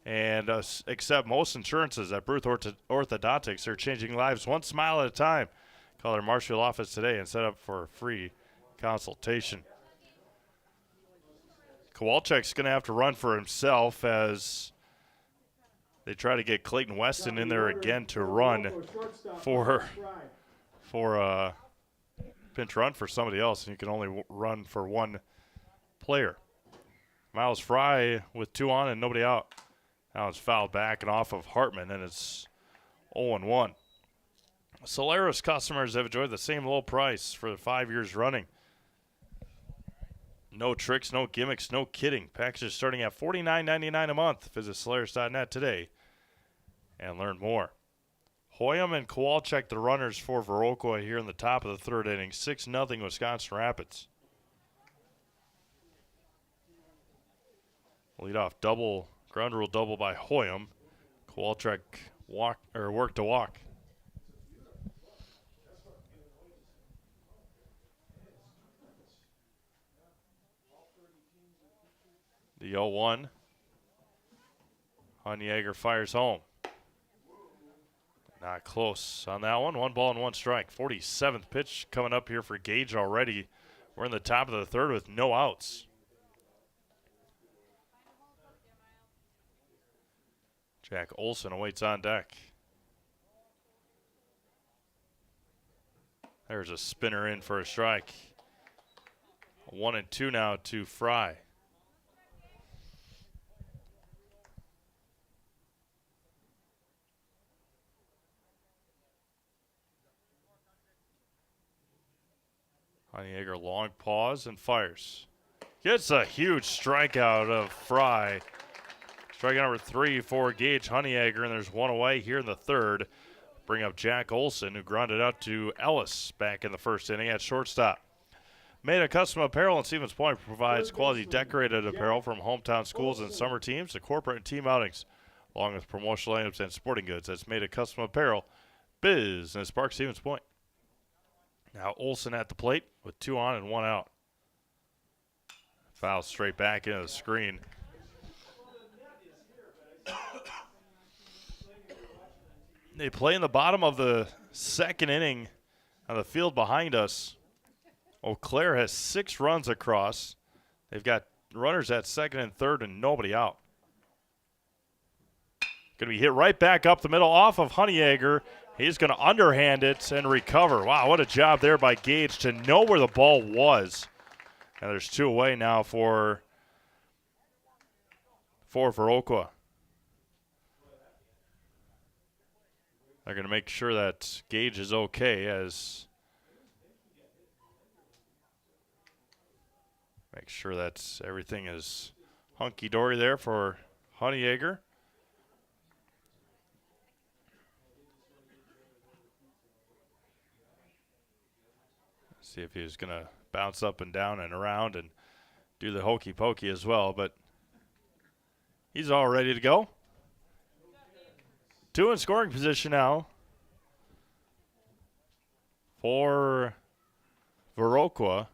and accept most insurances at Bruce Orthodontics. They're changing lives one smile at a time. Call their Marshfield office today and set up for a free consultation. Kowalczyk's going to have to run for himself as they try to get Clayton Weston in there again to run for a pinch run for somebody else, and you can only run for one player. Miles Fry with 2 on and nobody out. Now it's fouled back and off of Hartman, and it's 0-1. Solaris customers have enjoyed the same low price for 5 years running. No tricks, no gimmicks, no kidding. Packages starting at $49.99 a month. Visit Solaris.net today and learn more. Hoyam and Kowalczyk, the runners for Viroqua here in the top of the 3rd inning. 6-0 Wisconsin Rapids. Leadoff double, ground rule double by Hoyam. Kowalczyk work to walk. The 0-1. Honeyegger fires home. Not close on that one. 1 ball and 1 strike. 47th pitch coming up here for Gage already. We're in the top of the 3rd with no outs. Jack Olson awaits on deck. There's a spinner in for a strike. 1-2 now to Fry. Honeyegger long pause and fires. Gets a huge strikeout of Fry. Strikeout number 3 for Gage Honeyegger, and there's 1 away here in the 3rd. Bring up Jack Olson, who grounded out to Ellis back in the 1st inning at shortstop. Made a Custom Apparel in Stevens Point provides quality decorated apparel from hometown schools and summer teams to corporate and team outings, along with promotional items and sporting goods. That's Made a Custom Apparel, Business Park, Stevens Point. Now Olson at the plate with 2 on and 1 out. Foul straight back into the screen. They play in the bottom of the 2nd inning on the field behind us. Eau Claire has 6 runs across. They've got runners at 2nd and 3rd and nobody out. Going to be hit right back up the middle off of Honeyegger. He's going to underhand it and recover. Wow, what a job there by Gage to know where the ball was. And there's 2 away now for Viroqua. They're going to make sure that Gage is okay as make sure that everything is hunky-dory there for Honeyegger. See if he's going to bounce up and down and around and do the hokey pokey as well, but he's all ready to go. 2 in scoring position now for Viroqua.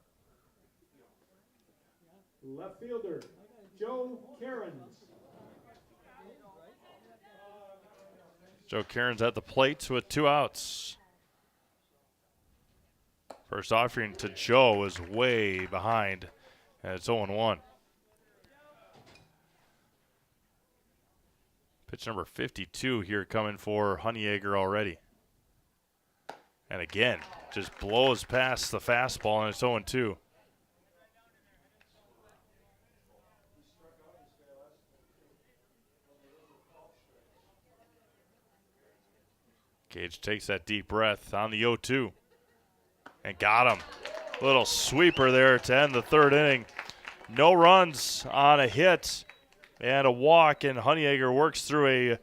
Left fielder, Joe Cairns. Joe Cairns at the plate with 2 outs. First offering to Joe is way behind, and it's 0-1. Pitch number 52 here coming for Honeyegger already. And again, just blows past the fastball, and it's 0-2. Gage takes that deep breath on the 0-2. And got him. Little sweeper there to end the 3rd inning. No runs on a hit and a walk, and Honeyegger works through a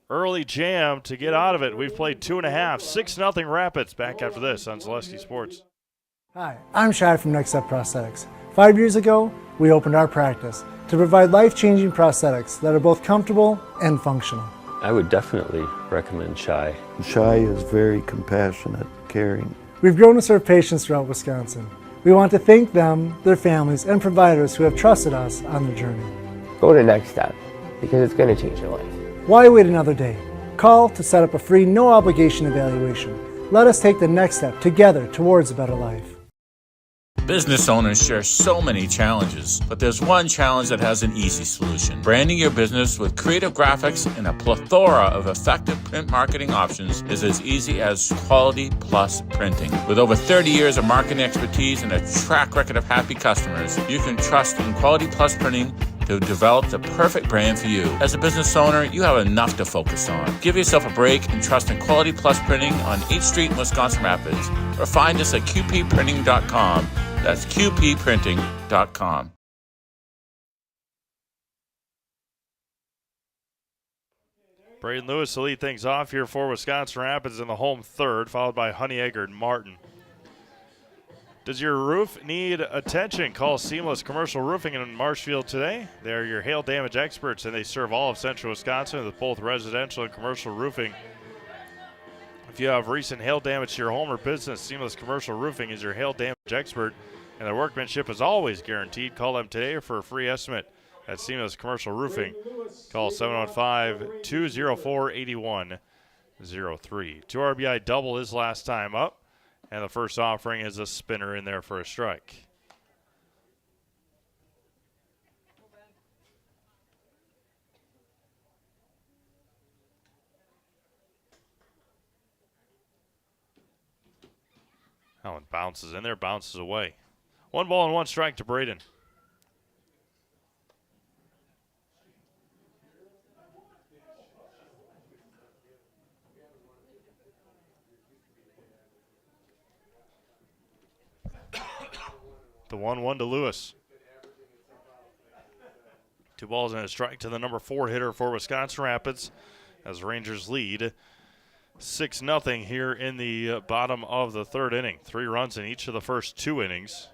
early jam to get out of it. We've played 2.5, 6-0 Rapids. Back after this on Zaleski Sports. Hi, I'm Shai from Next Step Prosthetics. 5 years ago, we opened our practice to provide life-changing prosthetics that are both comfortable and functional. I would definitely recommend Shai. Shai is very compassionate, caring. We've grown to serve patients throughout Wisconsin. We want to thank them, their families, and providers who have trusted us on their journey. Go to Next Step, because it's going to change your life. Why wait another day? Call to set up a free, no-obligation evaluation. Let us take the next step together towards a better life. Business owners share so many challenges, but there's one challenge that has an easy solution. Branding your business with creative graphics and a plethora of effective print marketing options is as easy as Quality Plus Printing. With over 30 years of marketing expertise and a track record of happy customers, you can trust in Quality Plus Printing to develop the perfect brand for you. As a business owner, you have enough to focus on. Give yourself a break and trust in Quality Plus Printing on 8th Street in Wisconsin Rapids, or find us at qpprinting.com. That's qpprinting.com. Braden Lewis will lead things off here for Wisconsin Rapids in the home 3rd, followed by Honeyegger and Martin. Does your roof need attention? Call Seamless Commercial Roofing in Marshfield today. They're your hail damage experts, and they serve all of central Wisconsin with both residential and commercial roofing. If you have recent hail damage to your home or business, Seamless Commercial Roofing is your hail damage expert, and their workmanship is always guaranteed. Call them today for a free estimate at Seamless Commercial Roofing. Call 715-204-8103. 2 RBI double his last time up. And the first offering is a spinner in there for a strike. That one bounces in there, bounces away. 1 ball and 1 strike to Braden. The 1-1 to Lewis. 2 balls and a strike to the number 4 hitter for Wisconsin Rapids as Rangers lead 6-0 here in the bottom of the 3rd inning. 3 runs in each of the first 2 innings.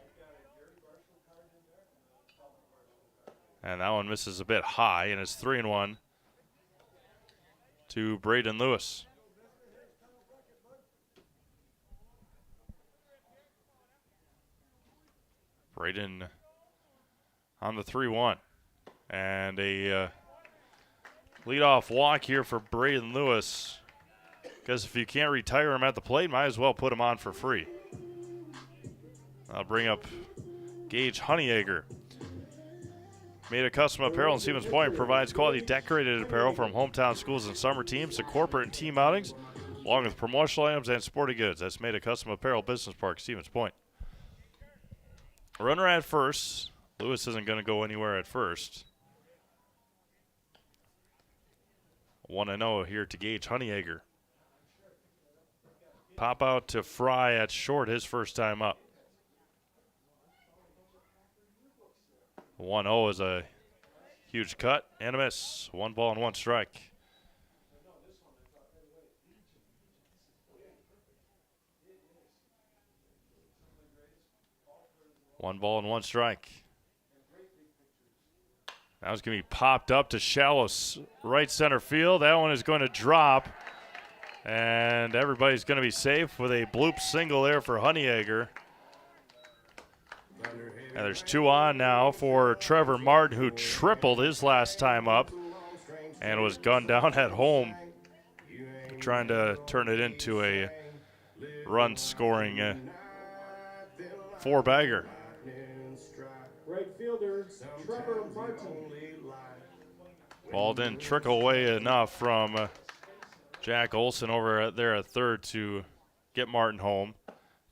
And that one misses a bit high, and it's 3-1 to Braden Lewis. Braden on the 3-1. And a leadoff walk here for Braden Lewis. Because if you can't retire him at the plate, might as well put him on for free. I'll bring up Gage Honeyegger. Made a Custom Apparel in Stevens Point provides quality decorated apparel from hometown schools and summer teams to corporate and team outings, along with promotional items and sporting goods. That's Made a Custom Apparel Business Park, Stevens Point. Runner at first. Lewis isn't going to go anywhere at first. 1-0 here to Gage Honeyegger. Pop out to Fry at short, his first time up. 1-0 is a huge cut and a miss. 1 ball and 1 strike. One ball and 1 strike. That was going to be popped up to shallow right center field. That one is going to drop. And everybody's going to be safe with a bloop single there for Honeyegger. And there's 2 on now for Trevor Martin, who tripled his last time up and was gunned down at home, trying to turn it into a run-scoring 4-bagger. Right fielder, Trevor Martin. Ball didn't trickle away enough from Jack Olson over there at third to get Martin home.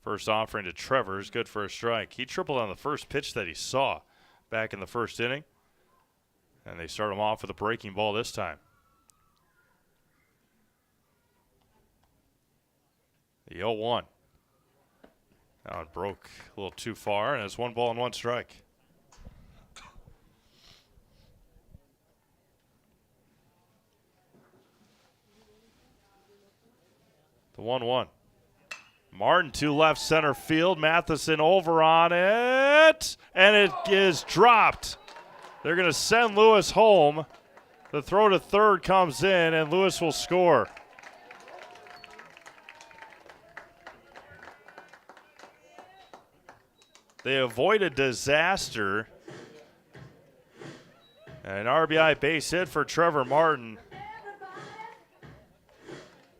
First offering to Trevor is good for a strike. He tripled on the first pitch that he saw back in the first inning. And they start him off with a breaking ball this time. The 0-1. Now it broke a little too far, and it's 1 ball and 1 strike. The 1-1. Martin to left center field. Matheson over on it, and it is dropped. They're going to send Lewis home. The throw to third comes in, and Lewis will score. They avoided disaster. An RBI base hit for Trevor Martin.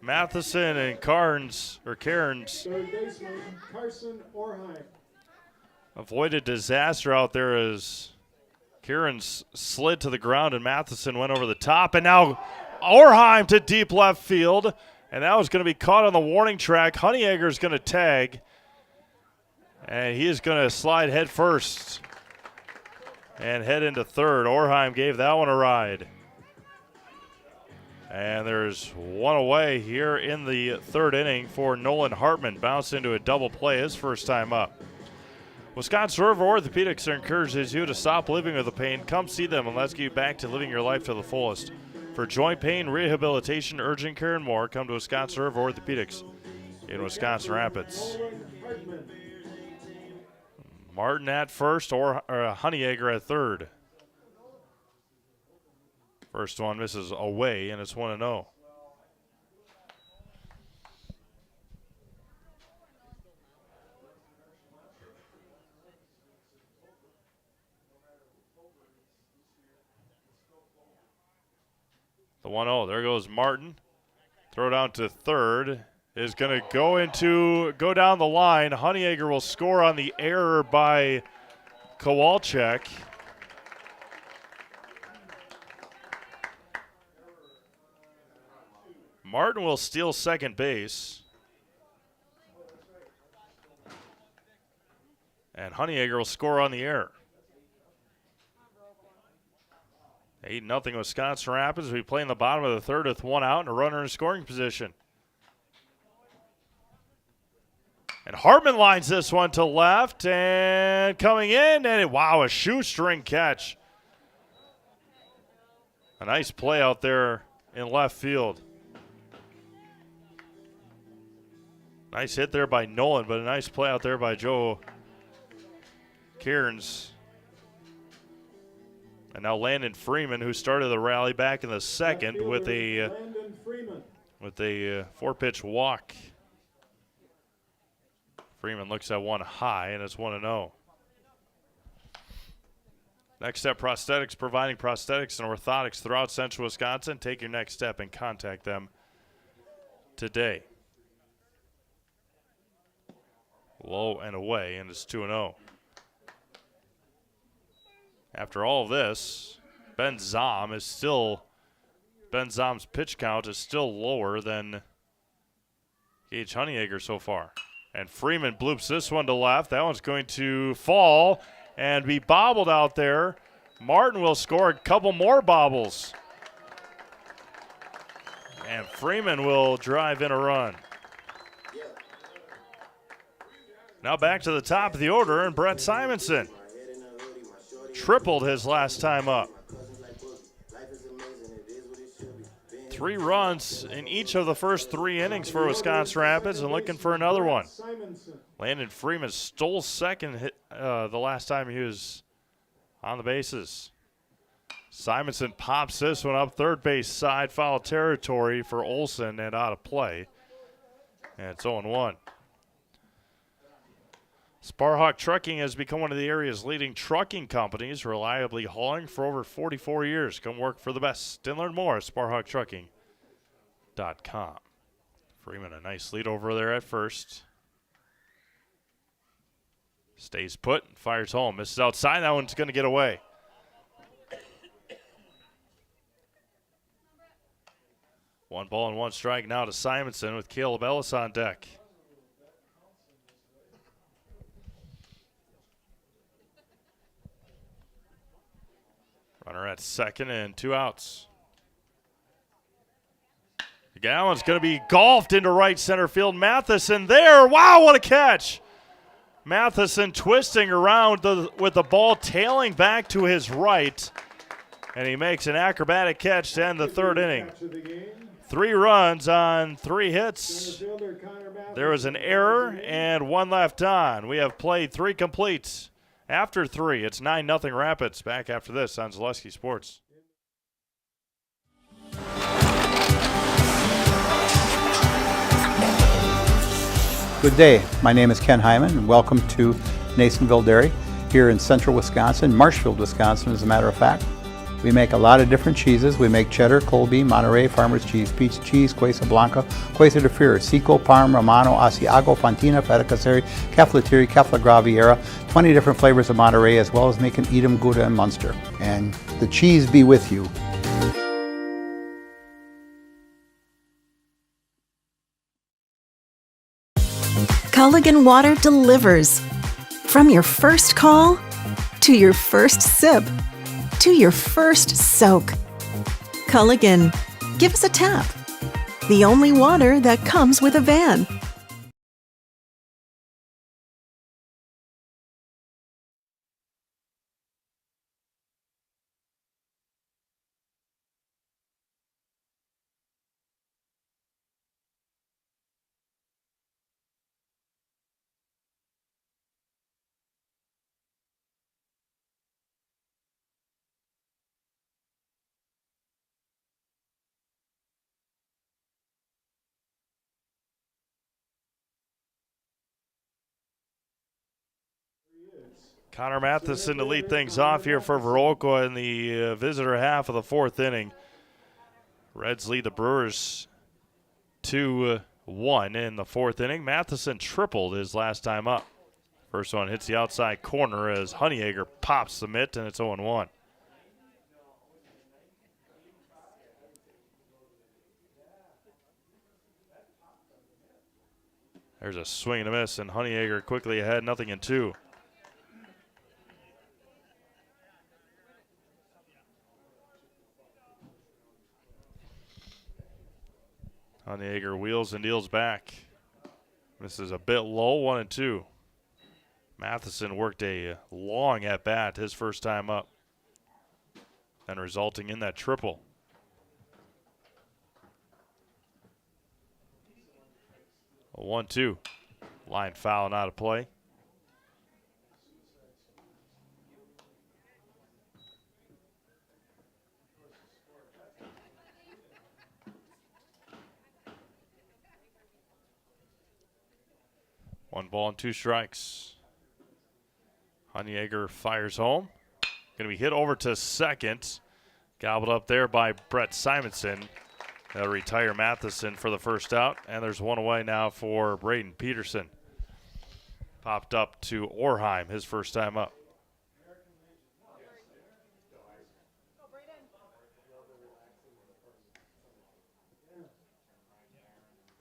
Matheson and Cairns Third baseman, Carson Orheim. avoided disaster out there as Cairns slid to the ground and Matheson went over the top. And now Orheim to deep left field. And that was going to be caught on the warning track. Honeyegger is going to tag. And he is going to slide head first and head into third. Orheim gave that one a ride. And there's 1 away here in the third inning for Nolan Hartman. Bounced into a double play his first time up. Wisconsin River Orthopedics encourages you to stop living with the pain. Come see them and let's get you back to living your life to the fullest. For joint pain, rehabilitation, urgent care, and more, come to Wisconsin River Orthopedics in Wisconsin Rapids. Martin at first or Honeyegger at third. First one misses away, and it's 1-0. The 1-0. There goes Martin. Throw down to third. Is going to go down the line. Honeyegger will score on the error by Kowalczyk. Martin will steal second base. And Honeyegger will score on the error. 8-0 Wisconsin Rapids. We play in the bottom of the third with 1 out and a runner in scoring position. And Hartman lines this one to left and coming in. And wow, a shoestring catch. A nice play out there in left field. Nice hit there by Nolan, but a nice play out there by Joe Cairns. And now Landon Freeman, who started the rally back in the second with a 4-pitch walk. Freeman looks at one high, and it's 1-0. Next Step Prosthetics, providing prosthetics and orthotics throughout central Wisconsin. Take your next step and contact them today. Low and away, and it's 2-0. After all of this, Ben Zom's pitch count is still lower than Gage Honeyegger so far. And Freeman bloops this one to left. That one's going to fall and be bobbled out there. Martin will score a couple more bobbles. And Freeman will drive in a run. Now back to the top of the order, and Brett Simonson tripled his last time up. 3 runs in each of the first 3 innings for Wisconsin Rapids, and looking for another one. Landon Freeman stole second hit, the last time he was on the bases. Simonson pops this one up third base side, foul territory for Olsen and out of play. And it's 0-1. Sparhawk Trucking has become one of the area's leading trucking companies, reliably hauling for over 44 years. Come work for the best and learn more at sparhawktrucking.com. Freeman, a nice lead over there at first. Stays put, fires home, misses outside. That one's going to get away. One ball and 1 strike now to Simonson with Caleb Ellis on deck. Runner at second and 2 outs. That one's going to be golfed into right center field. Matheson there. Wow, what a catch. Matheson twisting around with the ball tailing back to his right. And he makes an acrobatic catch to end the 3rd inning. 3 runs on 3 hits. There was an error and 1 left on. We have played 3 completes. After 3, it's 9-0 Rapids. Back after this on Zaleski Sports. Good day. My name is Ken Hyman, and welcome to Nasonville Dairy here in central Wisconsin, Marshfield, Wisconsin, as a matter of fact. We make a lot of different cheeses. We make cheddar, Colby, Monterey, Farmer's Cheese, Peach Cheese, Quesa Blanca, Quesa de Fear, Seco, Parm, Romano, Asiago, Fontina, Feta Caseri, Caflatiri, Cafla Graviera, 20 different flavors of Monterey, as well as making Edam, Gouda, and Munster. And the cheese be with you. Culligan Water delivers. From your first call, to your first sip, to your first soak. Culligan, give us a tap. The only water that comes with a van. Connor Matheson to lead things off here for Viroqua in the visitor half of the 4th inning. Reds lead the Brewers 2-1 in the 4th inning. Matheson tripled his last time up. First one hits the outside corner as Honeyegger pops the mitt, and it's 0-1. There's a swing and a miss, and Honeyegger quickly ahead, 0-2. Honeyegger wheels and deals back. This is a bit low, 1-2. Matheson worked a long at-bat his first time up, and resulting in that triple. A 1-2. Line foul and out of play. One ball and 2 strikes. Honeyegger fires home. Going to be hit over to second. Gobbled up there by Brett Simonson. They'll retire Matheson for the first out. And there's one away now for Braden Peterson. Popped up to Orheim, his first time up.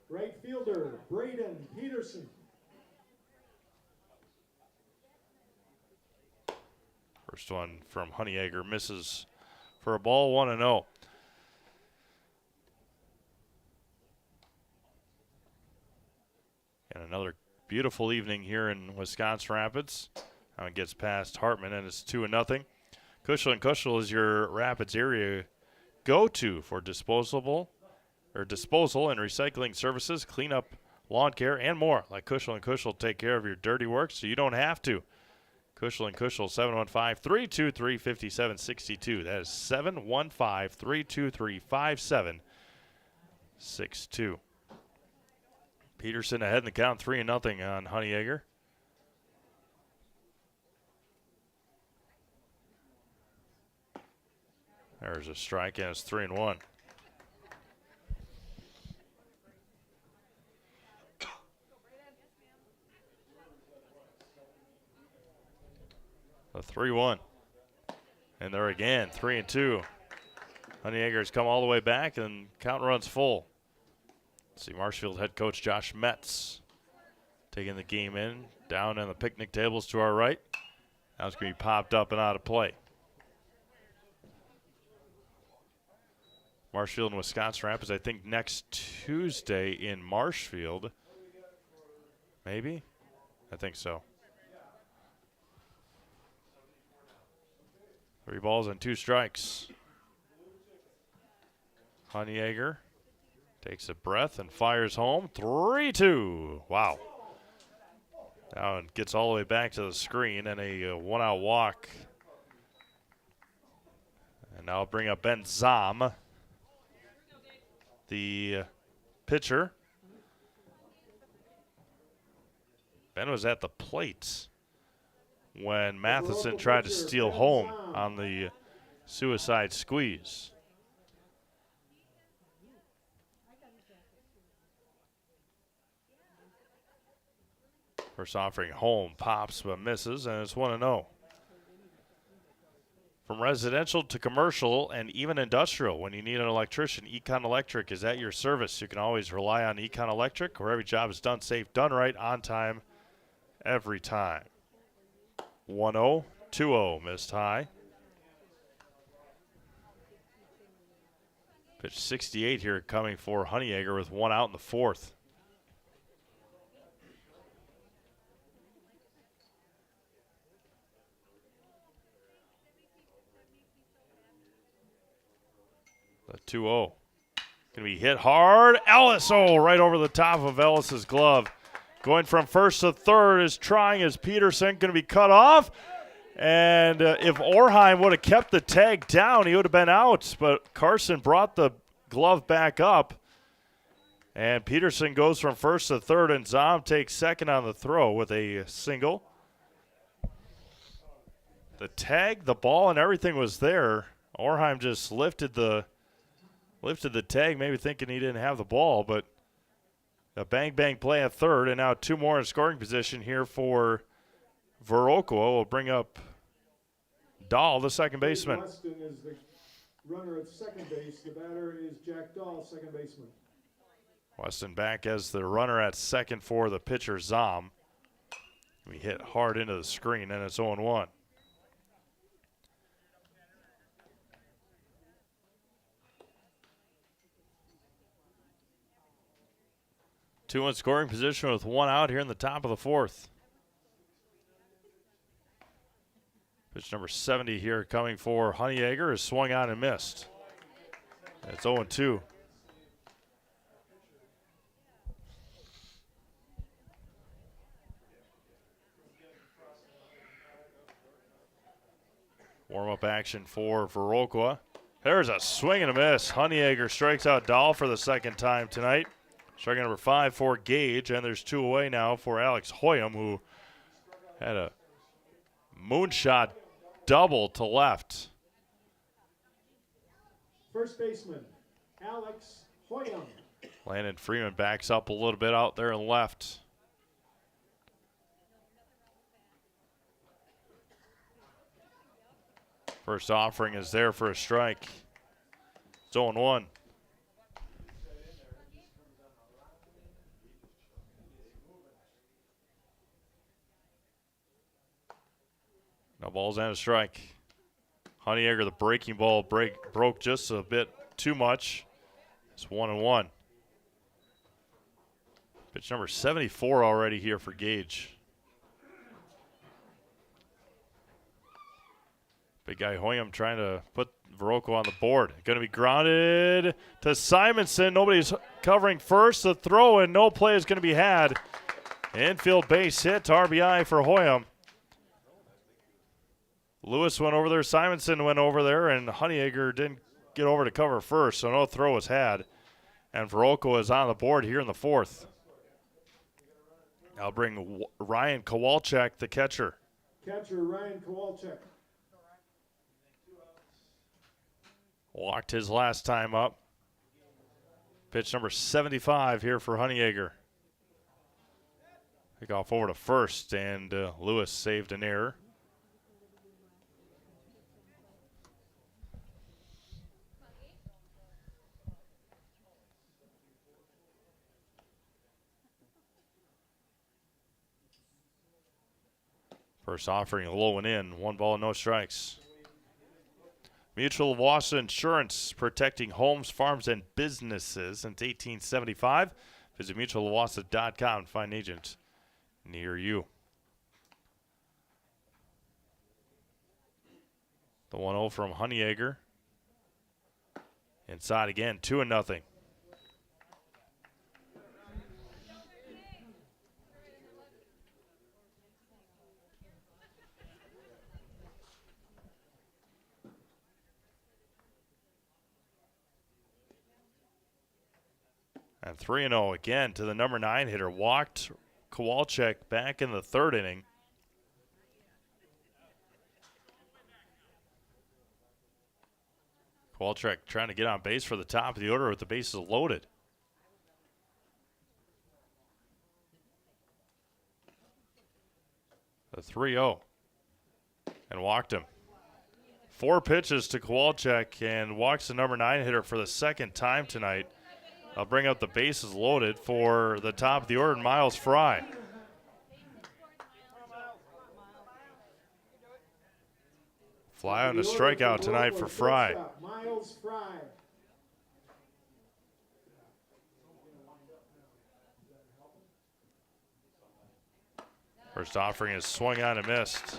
Right fielder, Braden Peterson. First one from Honeyegger misses for a ball, 1-0. Another beautiful evening here in Wisconsin Rapids. Now it gets past Hartman, and it's 2-0. Cushel & Cushel is your Rapids area go-to for disposal and recycling services, cleanup, lawn care, and more. Let Cushel & Cushel take care of your dirty work so you don't have to. Cushel & Cushel, 715-323-5762. That is 715-323-5762. Peterson ahead in the count, 3-0 on Honeyegger. There's a strike, and it's 3-1. A 3-1. And there again, 3-2. Honeyegger's come all the way back, and count runs full. See Marshfield head coach Josh Metz taking the game in, down on the picnic tables to our right. Now it's going to be popped up and out of play. Marshfield and Wisconsin Rapids, I think next Tuesday in Marshfield. Maybe? I think so. 3 balls and 2 strikes. Honeyegger takes a breath and fires home. 3-2. Wow. Now it gets all the way back to the screen, and a one-out walk. And now I'll bring up Ben Zom, the pitcher. Ben was at the plate when Matheson tried to steal home on the suicide squeeze. First offering home, pops but misses, and it's 1-0. From residential to commercial and even industrial, when you need an electrician, Econ Electric is at your service. You can always rely on Econ Electric, where every job is done safe, done right, on time, every time. 1-0, 2-0, missed high. Pitch 68 here coming for Honeyegger with 1 out in the 4th. The 2-0. Going to be hit hard. Ellis, right over the top of Ellis's glove. Going from first to third is trying as Peterson, going to be cut off. And if Orheim would have kept the tag down, he would have been out. But Carson brought the glove back up. And Peterson goes from first to third, and Zom takes second on the throw with a single. The tag, the ball, and everything was there. Orheim just lifted the tag, maybe thinking he didn't have the ball, but a bang-bang play at third, and now 2 more in scoring position here for Viroqua. Will bring up Dahl, the second baseman. Weston is the runner at second base. The batter is Jack Dahl, second baseman. Weston back as the runner at second for the pitcher, Zom. We hit hard into the screen, and it's 0-1. Two in scoring position with 1 out here in the top of the 4th. Pitch number 70 here coming for Honeyegger is swung on and missed. It's 0-2. Warm-up action for Viroqua. There's a swing and a miss. Honeyegger strikes out Dahl for the second time tonight. Striker number 5 for Gage, and there's 2 away now for Alex Hoyam, who had a moonshot double to left. First baseman, Alex Hoyam. Landon Freeman backs up a little bit out there and left. First offering is there for a strike. It's 0-1. No balls and a strike. Honeyegger, the breaking ball broke just a bit too much. It's 1-1. Pitch number 74 already here for Gage. Big guy Hoyam trying to put Viroqua on the board. Going to be grounded to Simonson. Nobody's covering first. The throw and no play is going to be had. Infield base hit, RBI for Hoyam. Lewis went over there, Simonson went over there, and Honeyegger didn't get over to cover first, so no throw was had. And Viroqua is on the board here in the fourth. I'll bring Ryan Kowalczyk, the catcher. Catcher Ryan Kowalczyk. Walked his last time up. Pitch number 75 here for Honeyegger. Pick off over to first, and Lewis saved an error. First offering low and in, 1 ball, no strikes. Mutual of Wausau Insurance, protecting homes, farms, and businesses since 1875. Visit mutualofwausau.com and find an agent near you. The 1-0 from Honeyegger. Inside again, 2-0. And 3-0 again to the number 9 hitter. Walked Kowalczyk back in the third inning. Kowalczyk trying to get on base for the top of the order with the bases loaded. The 3-0. And walked him. 4 pitches to Kowalczyk and walks the number 9 hitter for the second time tonight. I'll bring up the bases loaded for the top of the order, Miles Fry. Fly on the strikeout tonight for Fry. Miles Fry. First offering is swung on and missed.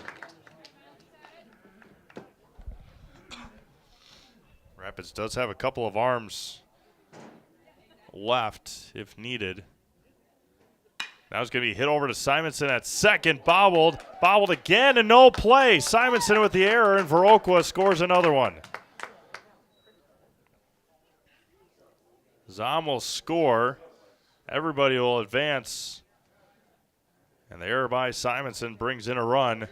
Rapids does have a couple of arms left if needed. Now it's going to be hit over to Simonson at second. Bobbled again, and no play. Simonson with the error, and Viroqua scores another one. Zom will score. Everybody will advance. And the error by Simonson brings in a run.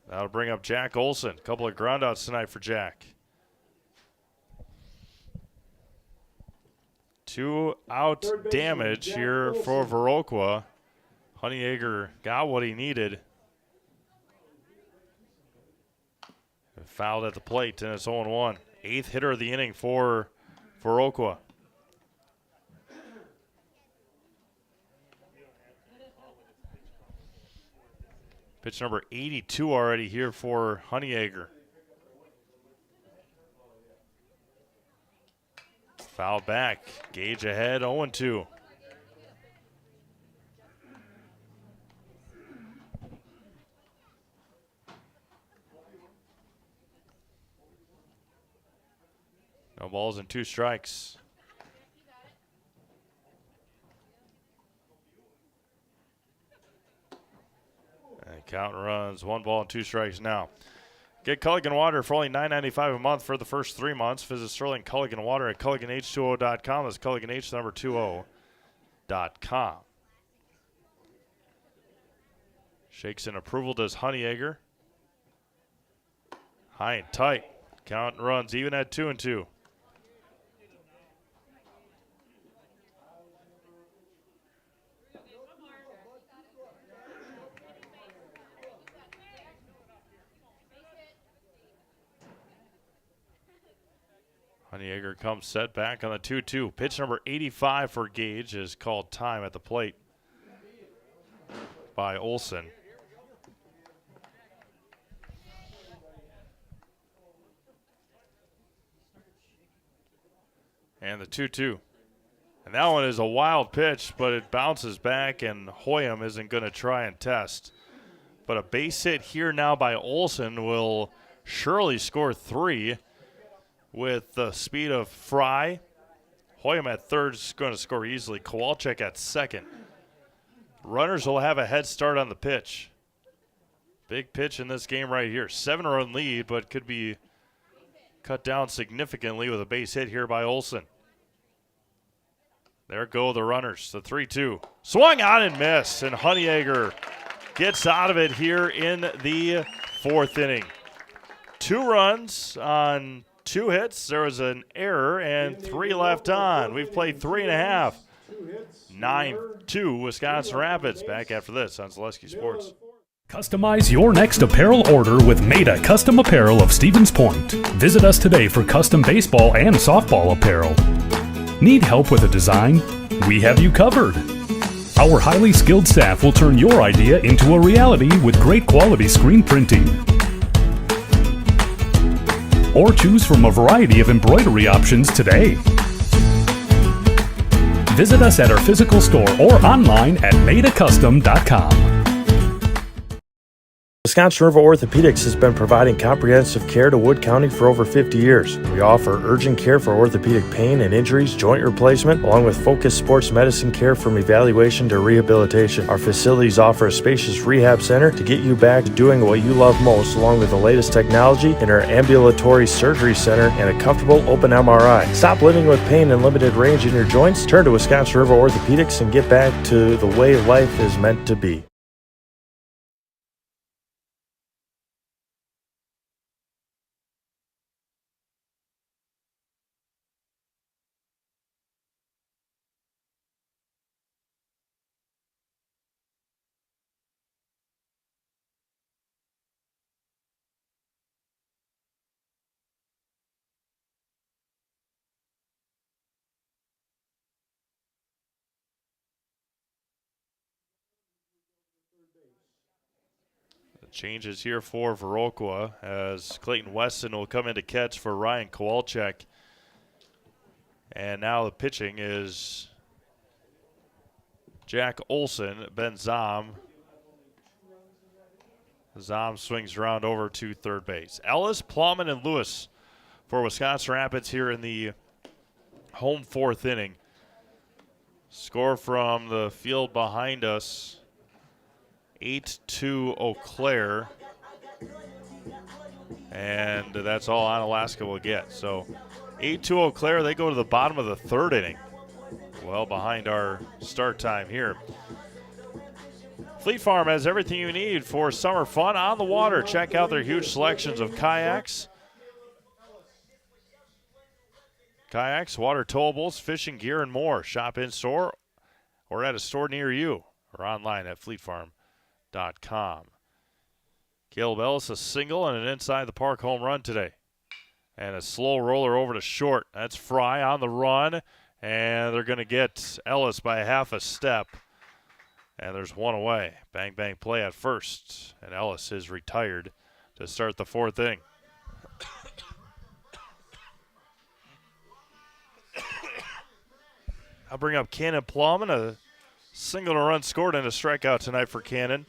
That'll bring up Jack Olson. A couple of groundouts tonight for Jack. 2-out damage here for Viroqua. Honeyegger got what he needed. Fouled at the plate, and it's 0-1. 8th hitter of the inning for Viroqua. Pitch number 82 already here for Honeyegger. Foul back. Gage ahead, 0-2. No balls and 2 strikes. And count runs, 1 ball and 2 strikes now. Get Culligan Water for only $9.95 a month for the first 3 months. Visit Sterling Culligan Water at CulliganH20.com. That's CulliganH20.com. Shakes in approval does Honeyegger. High and tight. Count runs even at 2-2. Honeyegger comes set back on the 2-2. Pitch number 85 for Gage is called time at the plate by Olson. And the 2-2. And that one is a wild pitch, but it bounces back, and Hoyam isn't going to try and test. But a base hit here now by Olson will surely score 3 with the speed of Fry. Hoyam at third is going to score easily. Kowalczyk at second. Runners will have a head start on the pitch. Big pitch in this game right here. 7-run lead, but could be cut down significantly with a base hit here by Olson. There go the runners. The 3-2. Swung on and missed, and Honeyegger gets out of it here in the 4th inning. 2 runs on 2 hits. There was an error and 3 left on. We've played 3.5. 9-2 Wisconsin Rapids. Back after this on Zaleski Sports. Customize your next apparel order with Maida Custom Apparel of Stevens Point. Visit us today for custom baseball and softball apparel. Need help with a design? We have you covered. Our highly skilled staff will turn your idea into a reality with great quality screen printing. Or choose from a variety of embroidery options today. Visit us at our physical store or online at maidacustom.com. Wisconsin River Orthopedics has been providing comprehensive care to Wood County for over 50 years. We offer urgent care for orthopedic pain and injuries, joint replacement, along with focused sports medicine care from evaluation to rehabilitation. Our facilities offer a spacious rehab center to get you back to doing what you love most, along with the latest technology in our ambulatory surgery center and a comfortable open MRI. Stop living with pain and limited range in your joints. Turn to Wisconsin River Orthopedics and get back to the way life is meant to be. Changes here for Viroqua as Clayton Weston will come in to catch for Ryan Kowalczyk. And now the pitching is Jack Olson, Ben Zom. Zom swings around over to third base. Ellis, Plowman, and Lewis for Wisconsin Rapids here in the home 4th inning. Score from the field behind us. 8-2 Eau Claire, and that's all Onalaska will get. So 8-2 Eau Claire, they go to the bottom of the 3rd inning, well behind our start time here. Fleet Farm has everything you need for summer fun on the water. Check out their huge selections of kayaks, water towables, fishing gear, and more. Shop in-store or at a store near you or online at fleetfarm.com. Caleb Ellis a single and an inside the park home run today. And a slow roller over to short. That's Fry on the run, and they're going to get Ellis by half a step. And there's one away. Bang, bang play at first. And Ellis is retired to start the 4th inning. I'll bring up Cannon Plowman, a single run scored and a strikeout tonight for Cannon.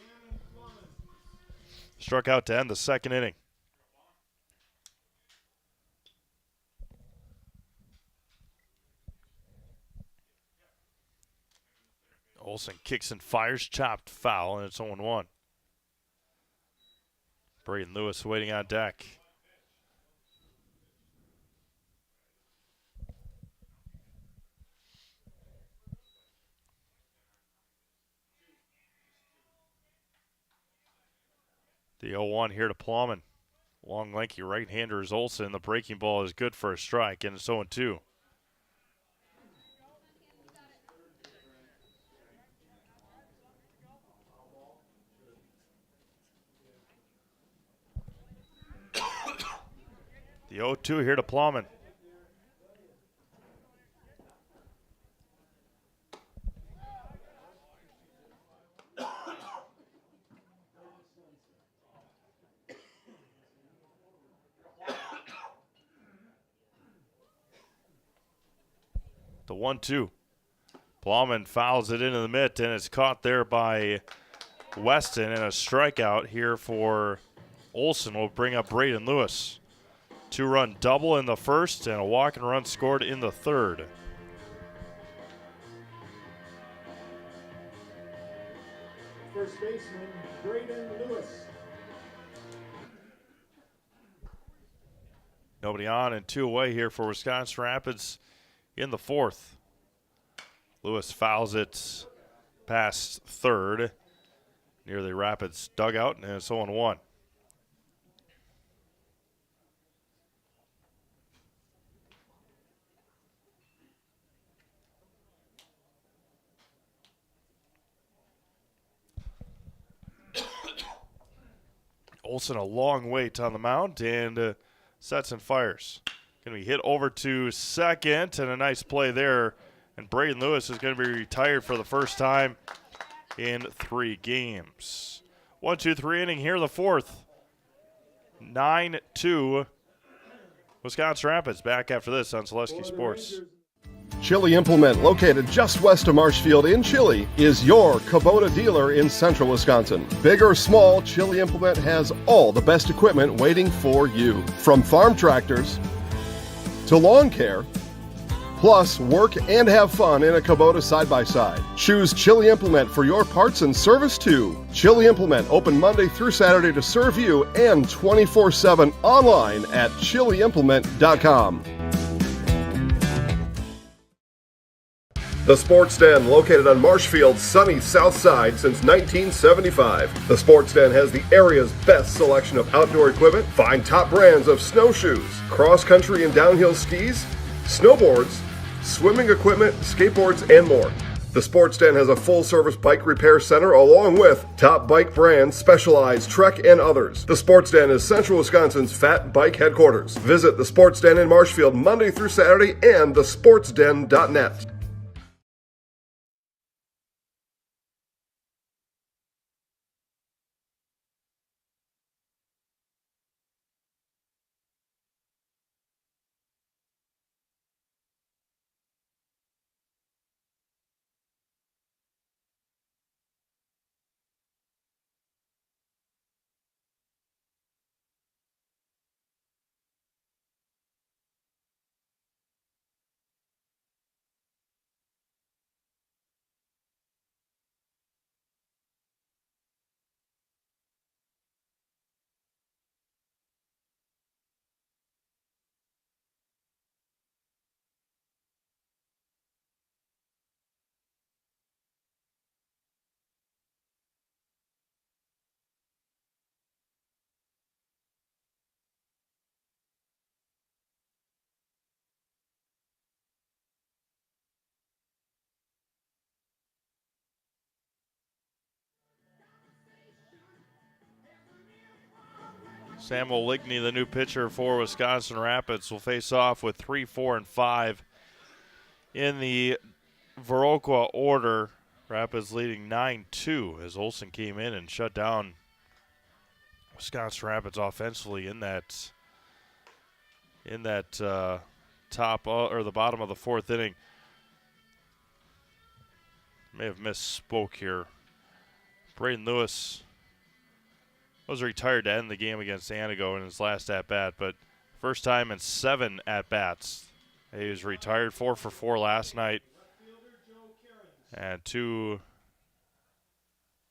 Struck out to end the 2nd inning. Olson kicks and fires, chopped foul, and it's 0-1. Braden Lewis waiting on deck. The 0-1 here to Plowman. Long, lanky right-hander is Olson. The breaking ball is good for a strike, and it's 0-2. The 0-2 here to Plowman. The 1-2. Plowman fouls it into the mitt, and it's caught there by Weston, and a strikeout here for Olson will bring up Braden Lewis. 2-run double in the first and a walking run scored in the third. First baseman, Braden Lewis. Nobody on and 2 away here for Wisconsin Rapids in the fourth. Lewis fouls it past third near the Rapids dugout, and it's 0-1. Olson a long wait on the mound and sets and fires. Going to be hit over to second, and a nice play there. And Braden Lewis is going to be retired for the first time in 3 games. 1-2-3 inning here, the fourth. 9-2. Wisconsin Rapids back after this on Selesky Sports. Chili Implement, located just west of Marshfield in Chili, is your Kubota dealer in central Wisconsin. Big or small, Chili Implement has all the best equipment waiting for you. From farm tractors to lawn care, plus work and have fun in a Kubota side-by-side. Choose Chili Implement for your parts and service too. Chili Implement, open Monday through Saturday to serve you and 24/7 online at chiliimplement.com. The Sports Den, located on Marshfield's sunny south side since 1975. The Sports Den has the area's best selection of outdoor equipment. Find top brands of snowshoes, cross-country and downhill skis, snowboards, swimming equipment, skateboards, and more. The Sports Den has a full-service bike repair center along with top bike brands, Specialized, Trek, and others. The Sports Den is Central Wisconsin's fat bike headquarters. Visit the Sports Den in Marshfield Monday through Saturday and thesportsden.net. Samuel Ligney, the new pitcher for Wisconsin Rapids, will face off with 3, 4, and 5 in the Viroqua order. Rapids leading 9-2 as Olson came in and shut down Wisconsin Rapids offensively in that top or the bottom of the fourth inning. May have misspoke here. Braden Lewis was retired to end the game against Antigo in his last at-bat, but first time in 7 at-bats. He was retired 4 for 4 last night, and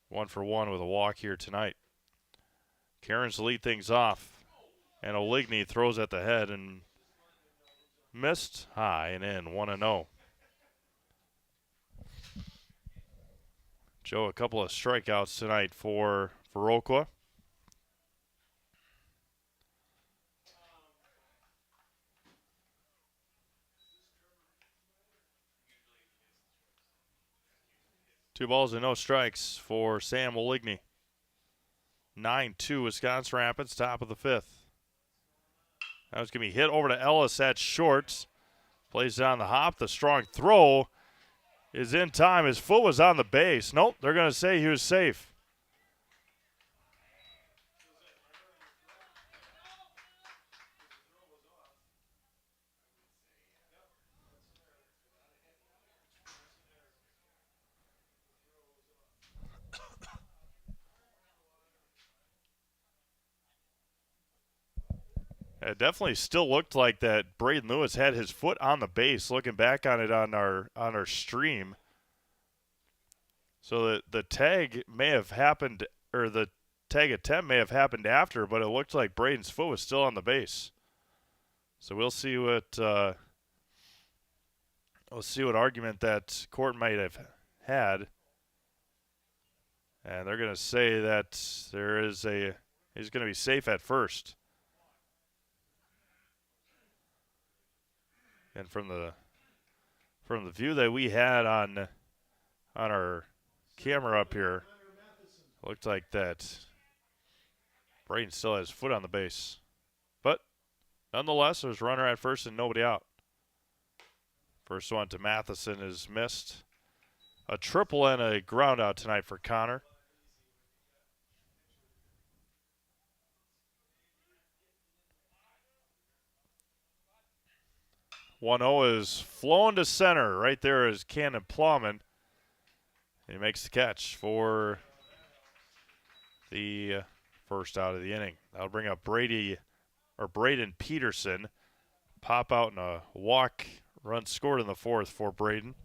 1 for 1 with a walk here tonight. Cairns to lead things off, and Oligny throws at the head and missed high and in, 1-0. Joe, a couple of strikeouts tonight for Viroqua. Two balls and no strikes for Sam Oligny. 9-2 Wisconsin Rapids, top of the fifth. That was going to be hit over to Ellis at short. Plays it on the hop. The strong throw is in time. His foot was on the base. Nope, they're going to say he was safe. It definitely still looked like that Braden Lewis had his foot on the base, looking back on it on our stream. So the tag may have happened, or the tag attempt may have happened after, but it looked like Braden's foot was still on the base. So we'll see what argument that court might have had. And they're going to say that he's going to be safe at first. And from the view that we had on our camera up here, looked like that Braden still has his foot on the base. But nonetheless, there's a runner at first and nobody out. First one to Matheson is missed. A triple and a ground out tonight for Connor. .1-0 is flown to center. Right there is Cannon Plowman. He makes the catch for the first out of the inning. That'll bring up Braden Peterson. Pop out in a walk. Run scored in the fourth for Braden.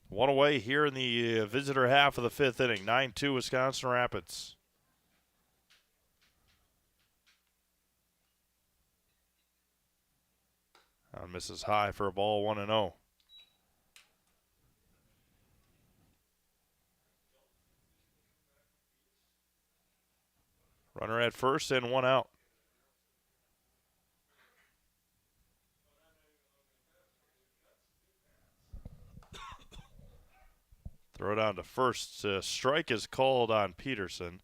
One away here in the visitor half of the fifth inning. 9-2 Wisconsin Rapids. Misses high for a ball, 1-0. Runner at first and one out. Throw down to first. Strike is called on Peterson.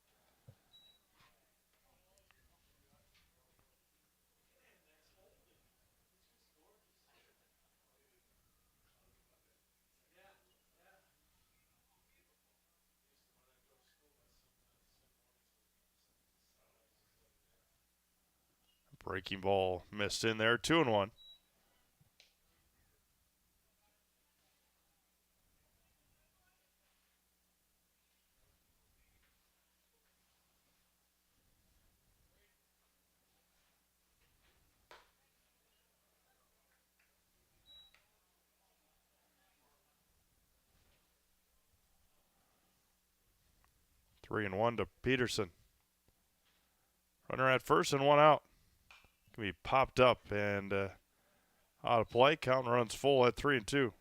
Breaking ball missed in there, 2-1. Three and one to Peterson. Runner at first and one out. Can be popped up and out of play. Count runs full at 3-2. Going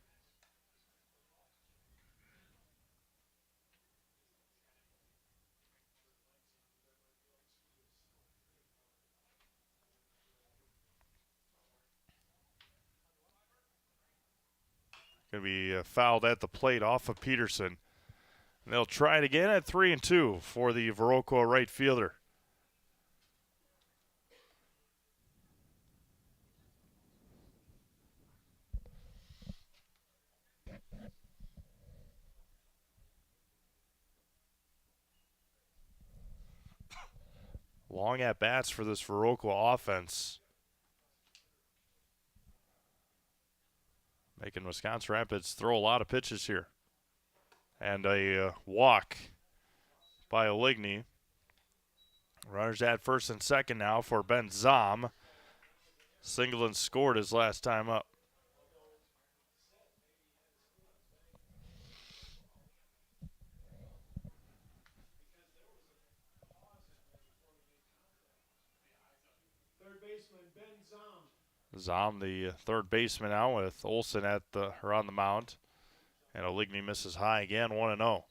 to be fouled at the plate off of Peterson. And they'll try it again at 3-2 for the Viroqua right fielder. Long at bats for this Viroqua offense. Making Wisconsin Rapids throw a lot of pitches here. And a walk by Oligny. Runners at first and second now for Ben Zom. Singleton scored his last time up. Zom, the third baseman, now with Olsen on the mound. And Oligny misses high again, 1-0.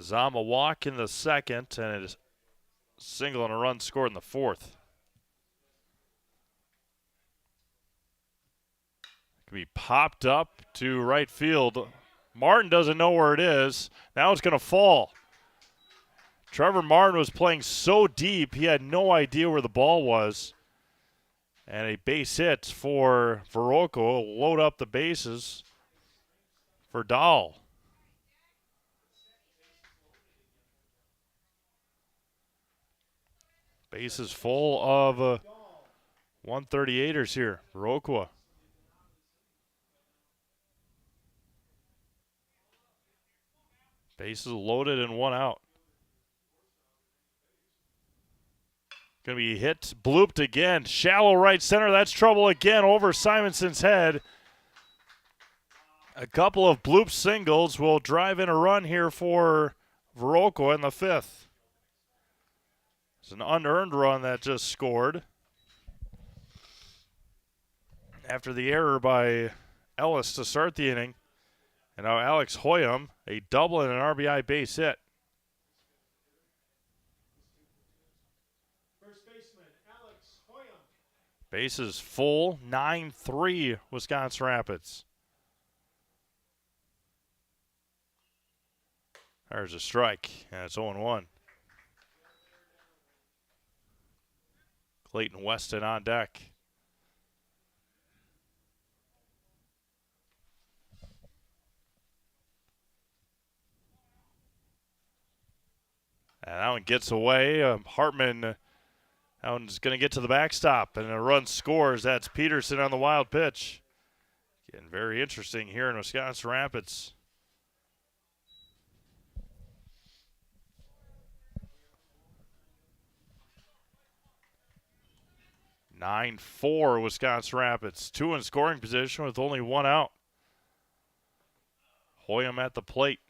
Zom a walk in the second, and it is single and a run scored in the fourth. Can be popped up to right field. Martin doesn't know where it is. Now it's going to fall. Trevor Martin was playing so deep, he had no idea where the ball was. And a base hit for Viroqua will load up the bases for Dahl. Bases full of 138ers here, Viroqua. Bases loaded and one out. Going to be hit, blooped again. Shallow right center. That's trouble again over Simonson's head. A couple of bloop singles will drive in a run here for Viroqua in the fifth. It's an unearned run that just scored after the error by Ellis to start the inning. And now Alex Hoyam, a double and an RBI base hit. First baseman, Alex Hoyam. Bases full, 9-3 Wisconsin Rapids. There's a strike, and it's 0-1. Clayton Weston on deck. And that one gets away. Hartman, that one's going to get to the backstop, and a run scores. That's Peterson on the wild pitch. Getting very interesting here in Wisconsin Rapids. Nine 4 Wisconsin Rapids. 2 in scoring position with only 1 out. Hoyam at the plate.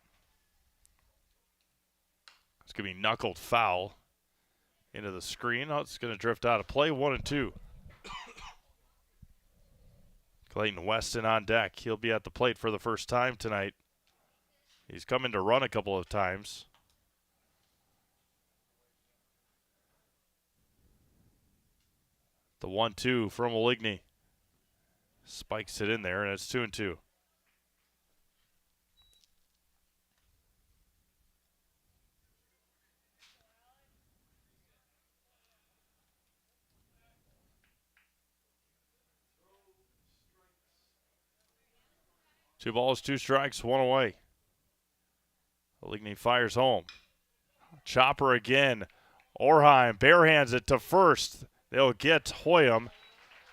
It's going to be knuckled foul into the screen. Oh, it's going to drift out of play. 1-2. Clayton Weston on deck. He'll be at the plate for the first time tonight. He's come in to run a couple of times. The 1-2 from Oligny. Spikes it in there, and it's 2-2. Two balls, 2 strikes, 1 away. Oligny fires home. Chopper again. Orheim barehands it to first. They'll get Hoyam.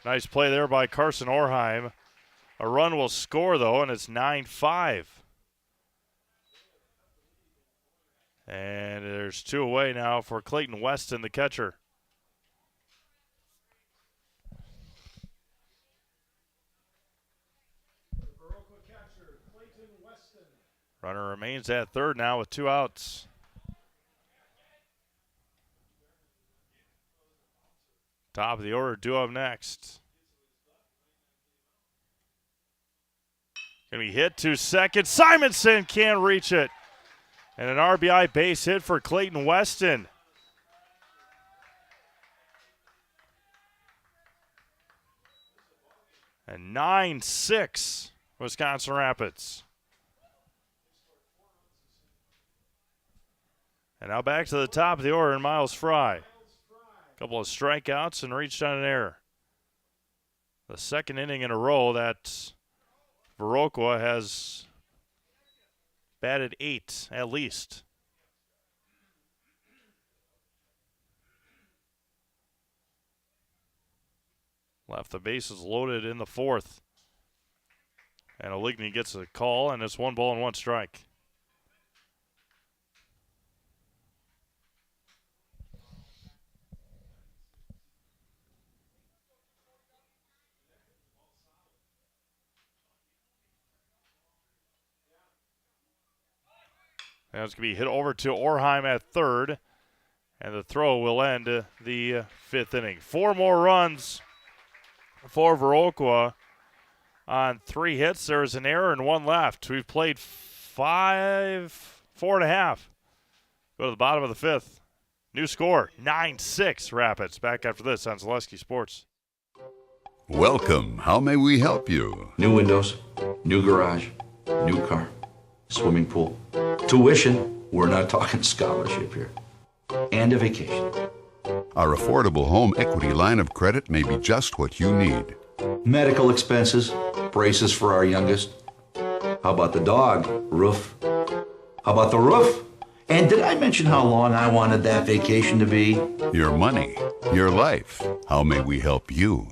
Nice play there by Carson Orheim. A run will score, though, and it's 9-5. And there's 2 away now for Clayton Weston, the catcher. Runner remains at third now with 2 outs. Top of the order, due up next. Gonna be hit to second. Simonson can't reach it. And an RBI base hit for Clayton Weston. And 9-6 Wisconsin Rapids. And now back to the top of the order, Miles Fry. Couple of strikeouts and reached on an error. The second inning in a row that Viroqua has batted 8 at least. Left the bases loaded in the fourth. And Oligny gets a call, and it's 1 ball and 1 strike. Now it's going to be hit over to Orheim at third, and the throw will end the 5th inning. 4 more runs for Viroqua on 3 hits. There is an error and 1 left. We've played 4.5. Go to the bottom of the 5th. New score, 9-6 Rapids. Back after this on Zaleski Sports. Welcome. How may we help you? New windows, new garage, new car, swimming pool. Tuition, we're not talking scholarship here. And a vacation. Our affordable home equity line of credit may be just what you need. Medical expenses, braces for our youngest. How about the dog? Roof. How about the roof? And did I mention how long I wanted that vacation to be? Your money, your life. How may we help you?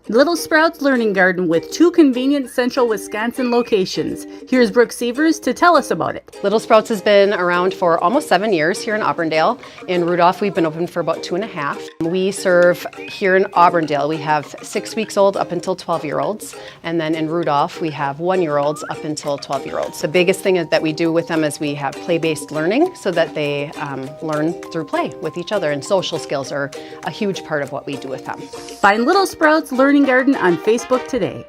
Little Sprouts Learning Garden with 2 convenient central Wisconsin locations. Here's Brooke Sievers to tell us about it. Little Sprouts has been around for almost 7 years here in Auburndale. In Rudolph, we've been open for about 2.5. We serve here in Auburndale, we have 6 weeks old up until 12-year-olds. And then in Rudolph, we have 1-year-olds up until 12-year-olds. The biggest thing that we do with them is we have play-based learning so that they learn through play with each other. And social skills are a huge part of what we do with them. Find Little Sprouts Learning Garden on Facebook today.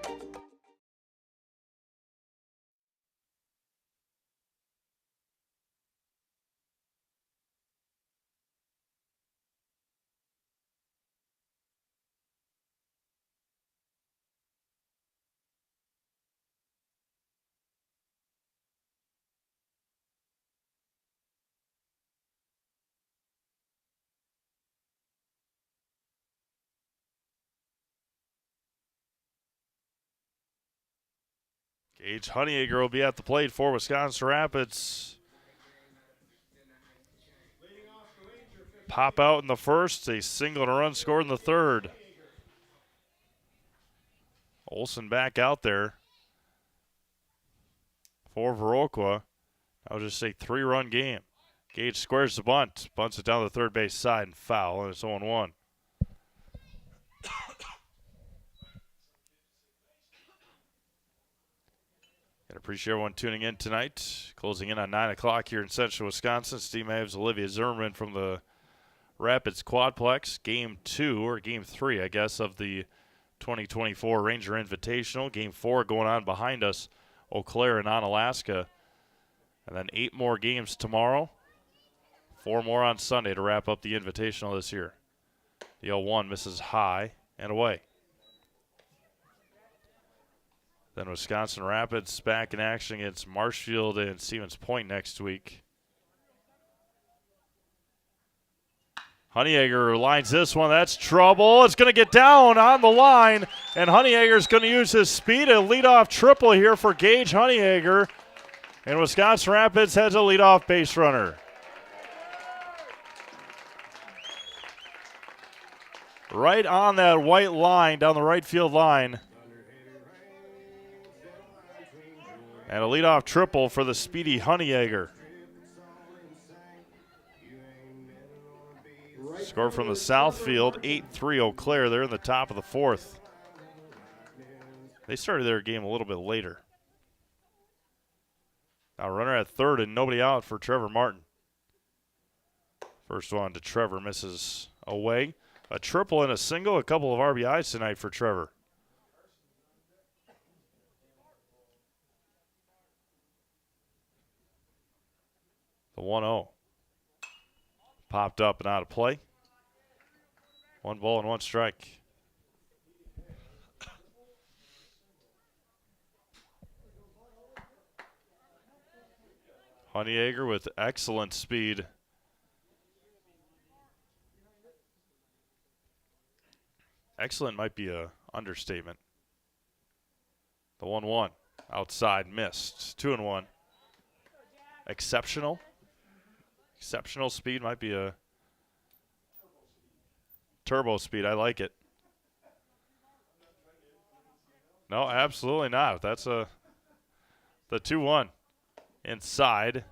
Gage Honeyacre will be at the plate for Wisconsin Rapids. Pop out in the first, a single and a run scored in the third. Olsen back out there for Viroqua. That was just a 3-run game. Gage squares the bunt, bunts it down the third base side and foul, and it's 0-1. I appreciate everyone tuning in tonight. Closing in on 9 o'clock here in Central Wisconsin. Steve Mavs, Olivia Zimmerman from the Rapids Quadplex. Game 2, or Game 3, I guess, of the 2024 Ranger Invitational. Game 4 going on behind us, Eau Claire and Onalaska. And then 8 more games tomorrow. 4 more on Sunday to wrap up the Invitational this year. The 0-1 misses high and away. Then Wisconsin Rapids back in action against Marshfield and Stevens Point next week. Honeyacre lines this one. That's trouble. It's going to get down on the line, and Honeyacre's going to use his speed. A leadoff triple here for Gage Honeyacre. And Wisconsin Rapids has a leadoff base runner. Right on that white line, down the right field line. And a leadoff triple for the speedy Honeyacre. Score from the south field, 8-3 Eau Claire. They're in the top of the 4th. They started their game a little bit later. Now runner at third and nobody out for Trevor Martin. First one to Trevor, misses away. A triple and a single, a couple of RBIs tonight for Trevor. The 1-0. Popped up and out of play. 1 ball and 1 strike. Honeyacre with excellent speed. Excellent might be an understatement. The 1-1. Outside, missed. 2-1. Exceptional. Exceptional speed might be a turbo speed. I like it. No, absolutely not. That's the 2-1. Inside,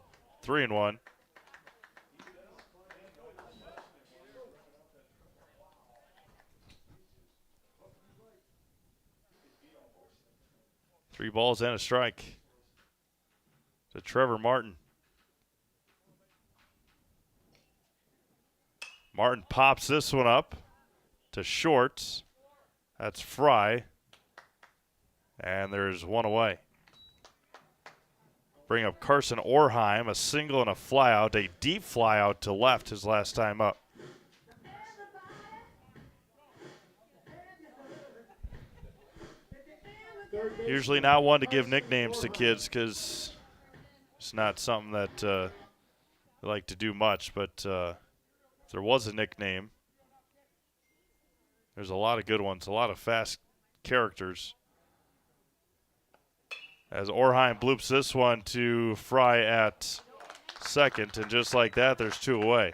3-1. Three balls and a strike to Trevor Martin. Martin pops this one up to short. That's Fry. And there's one away. Bring up Carson Orheim, a single and a flyout, a deep flyout to left his last time up. Usually not one to give nicknames to kids because it's not something that they like to do much, but if there was a nickname, there's a lot of good ones, a lot of fast characters. As Orheim bloops this one to Fry at second, and just like that, there's two away.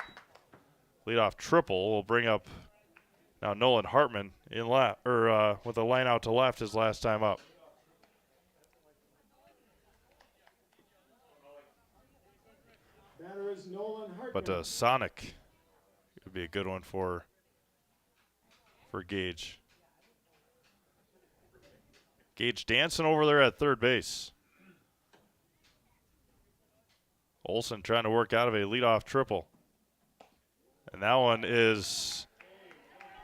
Leadoff triple will bring up Now Nolan Hartman in left, or with a line out to left his last time up. Batter is Nolan Hartman. But Sonic would be a good one for Gage. Gage dancing over there at third base. Olson trying to work out of a leadoff triple. And that one is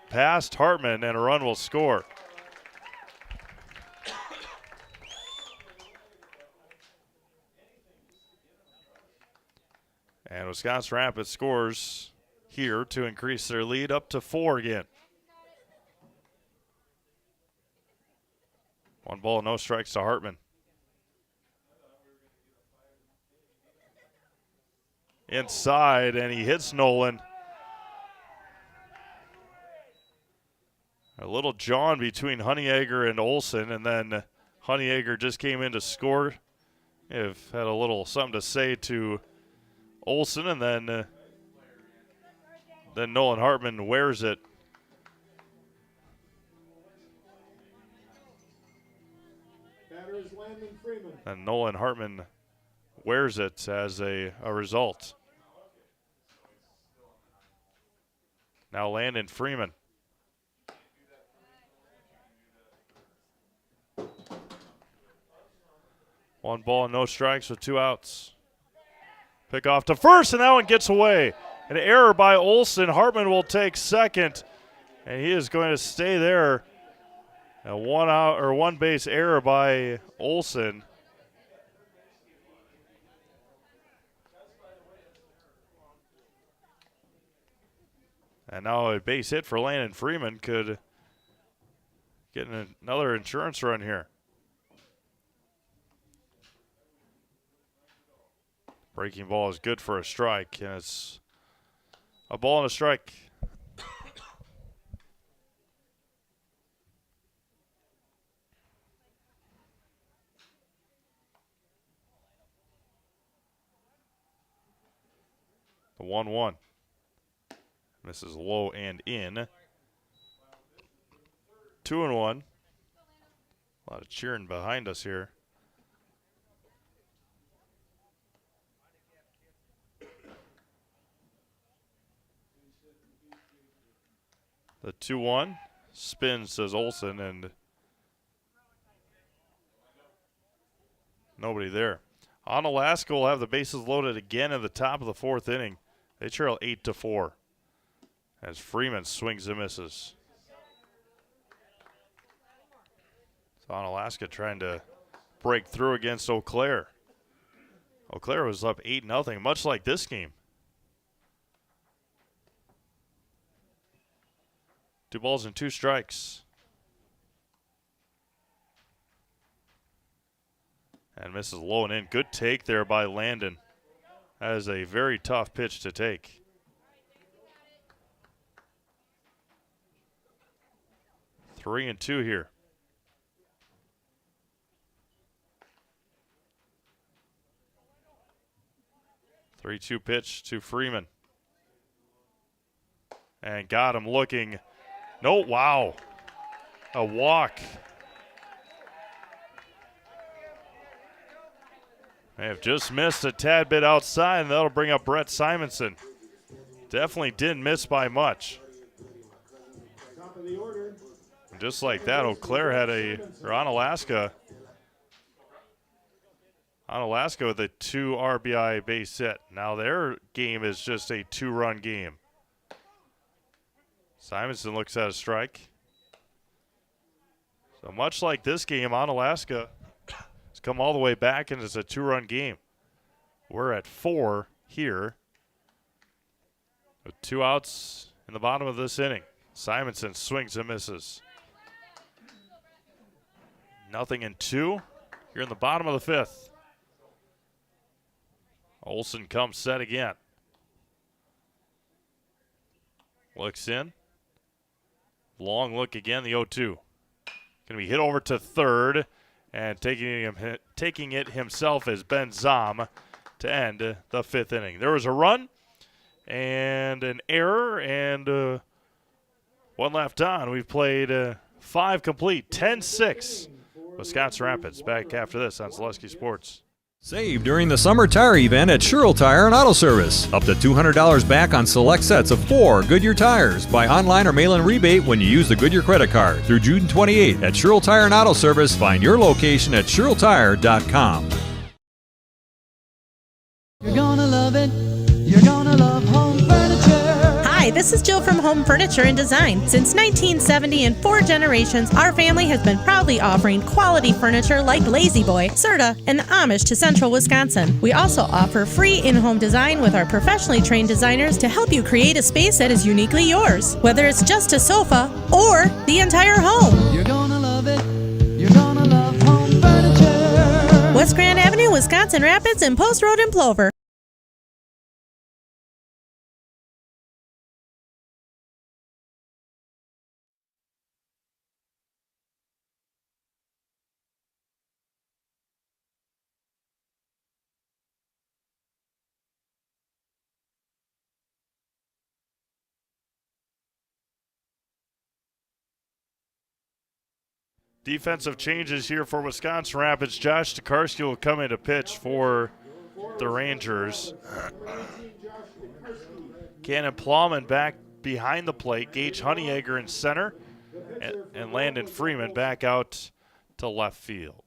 past Hartman, and a run will score. And Wisconsin Rapids scores here to increase their lead up to 4 again. 1 ball, no strikes to Hartman. Inside, and he hits Nolan. A little jawn between Honeyegger and Olson, and then Honeyegger just came in to score. If had a little something to say to Olson, and then Nolan Hartman wears it. Batter is Landon Freeman. And Nolan Hartman wears it as a result. Now Landon Freeman. One ball, no strikes with 2 outs. Pick off to first, and that one gets away. An error by Olson. Hartman will take second, and he is going to stay there. A 1 out or 1 base error by Olson. And now a base hit for Landon Freeman could get another insurance run here. Breaking ball is good for a strike, and it's a ball and a strike. The 1-1. Misses low and in. 2-1. A lot of cheering behind us here. The 2-1 spins, says Olson, and nobody there. Onalaska will have the bases loaded again at the top of the 4th inning. They trail 8-4 as Freeman swings and misses. So Onalaska trying to break through against Eau Claire. Eau Claire was up 8-0, much like this game. 2 balls and 2 strikes. And misses low and in. Good take there by Landon. That is a very tough pitch to take. Three and 2 here. Three 2 pitch to Freeman. And got him looking. No, wow. A walk. May have just missed a tad bit outside, and that'll bring up Brett Simonson. Definitely didn't miss by much. Top of the order. And just like that, Eau Claire had Onalaska with a 2 RBI base hit. Now their game is just a 2-run game. Simonson looks at a strike. So much like this game, Onalaska has come all the way back, and it's a 2-run game. We're at 4 here with 2 outs in the bottom of this inning. Simonson swings and misses. 0-2 here in the bottom of the 5th. Olson comes set again. Looks in. Long look again, the 0-2. Going to be hit over to third, and taking it himself is Ben Zom to end the 5th inning. There was a run and an error, and One left on. We've played 5 complete, 10-6. Wisconsin Rapids back after this on Zaleski Sports. Save during the summer tire event at Sherrill Tire and Auto Service. Up to $200 back on select sets of 4 Goodyear tires. Buy online or mail-in rebate when you use the Goodyear credit card. Through June 28 at Sherrill Tire and Auto Service. Find your location at SherrillTire.com. You're gonna love it. You're gonna love home furniture. Hi, this is Jill from Home Furniture and Design. Since 1970 and 4 generations, our family has been proudly offering quality furniture like Lazy Boy, Serta, and Amish to Central Wisconsin. We also offer free in-home design with our professionally trained designers to help you create a space that is uniquely yours, whether it's just a sofa or the entire home. You're gonna love it. You're gonna love home furniture. West Grand Avenue, Wisconsin Rapids, and Post Road in Plover. Defensive changes here for Wisconsin Rapids. Josh Tokarski will come in to pitch for the Rangers. Cannon Plowman back behind the plate. Gage Honeyegger in center. And Landon Freeman back out to left field.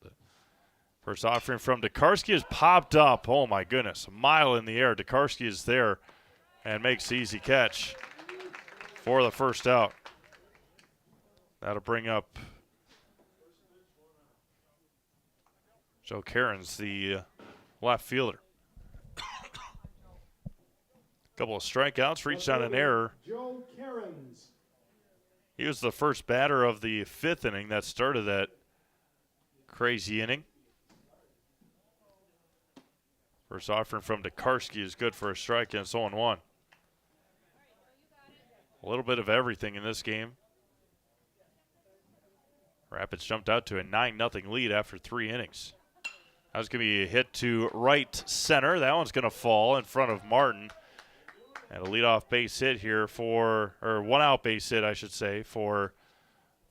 First offering from Tokarski is popped up. Oh, my goodness. A mile in the air. Tokarski is there and makes the easy catch for the first out. That'll bring up Joe Cairns, the left fielder. Couple of strikeouts, reached on an error. Joe Cairns. He was the first batter of the 5th inning that started that crazy inning. First offering from Tokarski is good for a strike, and it's 0-1. A little bit of everything in this game. Rapids jumped out to a 9-0 lead after 3 innings. That was going to be a hit to right center. That one's going to fall in front of Martin. And a leadoff base hit here for, or one out base hit, I should say, for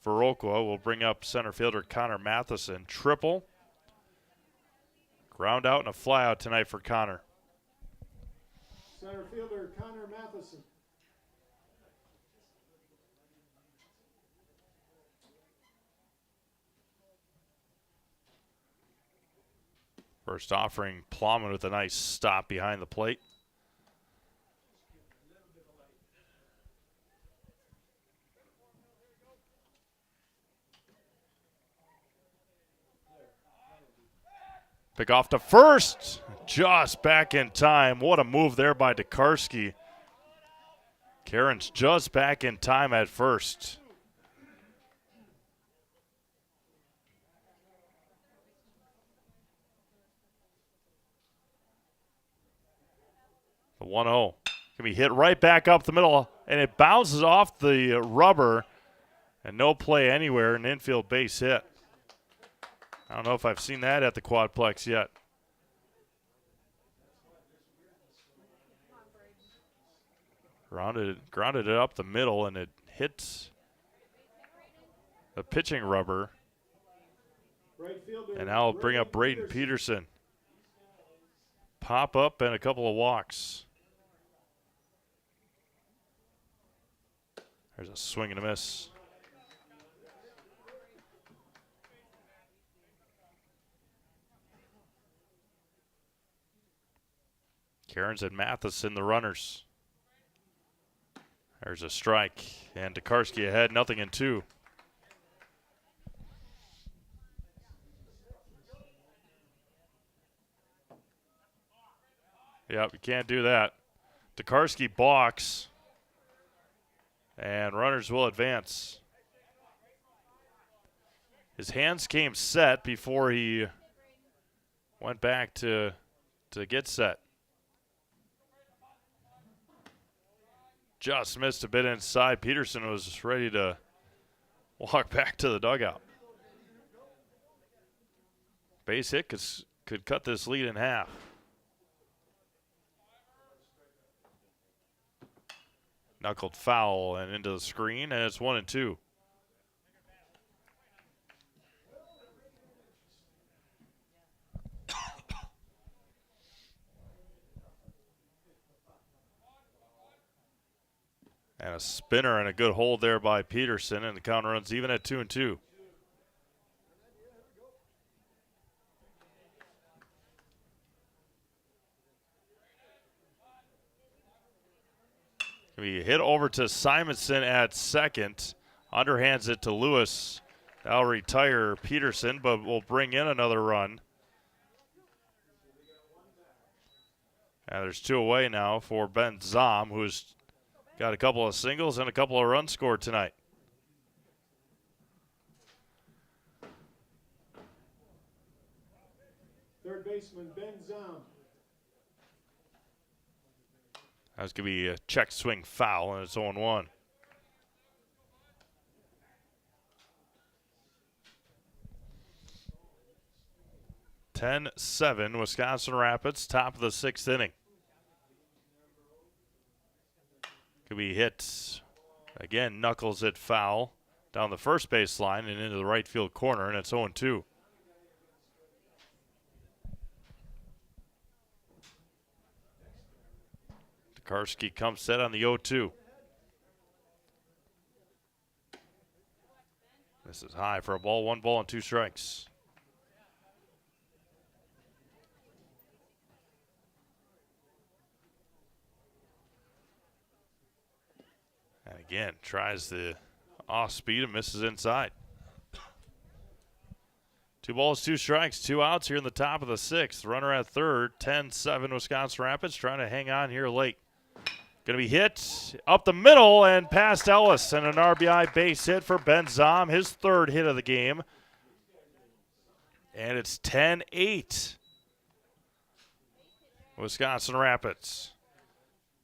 Viroqua. Will bring up center fielder Connor Matheson. Triple. Ground out and a fly out tonight for Connor. Center fielder Connor Matheson. First offering, Plowman with a nice stop behind the plate. Pick off to first. Just back in time. What a move there by Tokarski. Cairns just back in time at first. The 1-0 can be hit right back up the middle, and it bounces off the rubber, and no play anywhere, an infield base hit. I don't know if I've seen that at the Quadplex yet. Grounded it up the middle, and it hits the pitching rubber. And now I'll bring up Braden Peterson. Pop up and a couple of walks. There's a swing and a miss. Cairns and Matheson, the runners. There's a strike, and Tokarski ahead, 0-2. Yep, you can't do that. Tokarski balks, and runners will advance. His hands came set before he went back to get set. Just missed a bit inside. Peterson was ready to walk back to the dugout. Base hit could cut this lead in half. Knuckled foul and into the screen, and it's 1-2. And a spinner and a good hold there by Peterson, and the count runs even at 2-2. We hit over to Simonson at second. Underhands it to Lewis. That'll retire Peterson, but will bring in another run. And there's 2 away now for Ben Zom, who's got a couple of singles and a couple of runs scored tonight. Third baseman Ben Zom. That's going to be a check swing foul, and it's 0-1. (10-7) Wisconsin Rapids, top of the 6th inning. Could be hit again, knuckles it foul down the first base line and into the right field corner, and it's 0-2. Karski comes set on the 0-2. This is high for a ball, 1 ball and 2 strikes. And again, tries the off speed and misses inside. 2 balls, 2 strikes, 2 outs here in the top of the 6th. Runner at third, 10-7 Wisconsin Rapids trying to hang on here late. Going to be hit up the middle and past Ellis, and an RBI base hit for Ben Zom, his 3rd hit of the game. And it's 10-8. Wisconsin Rapids.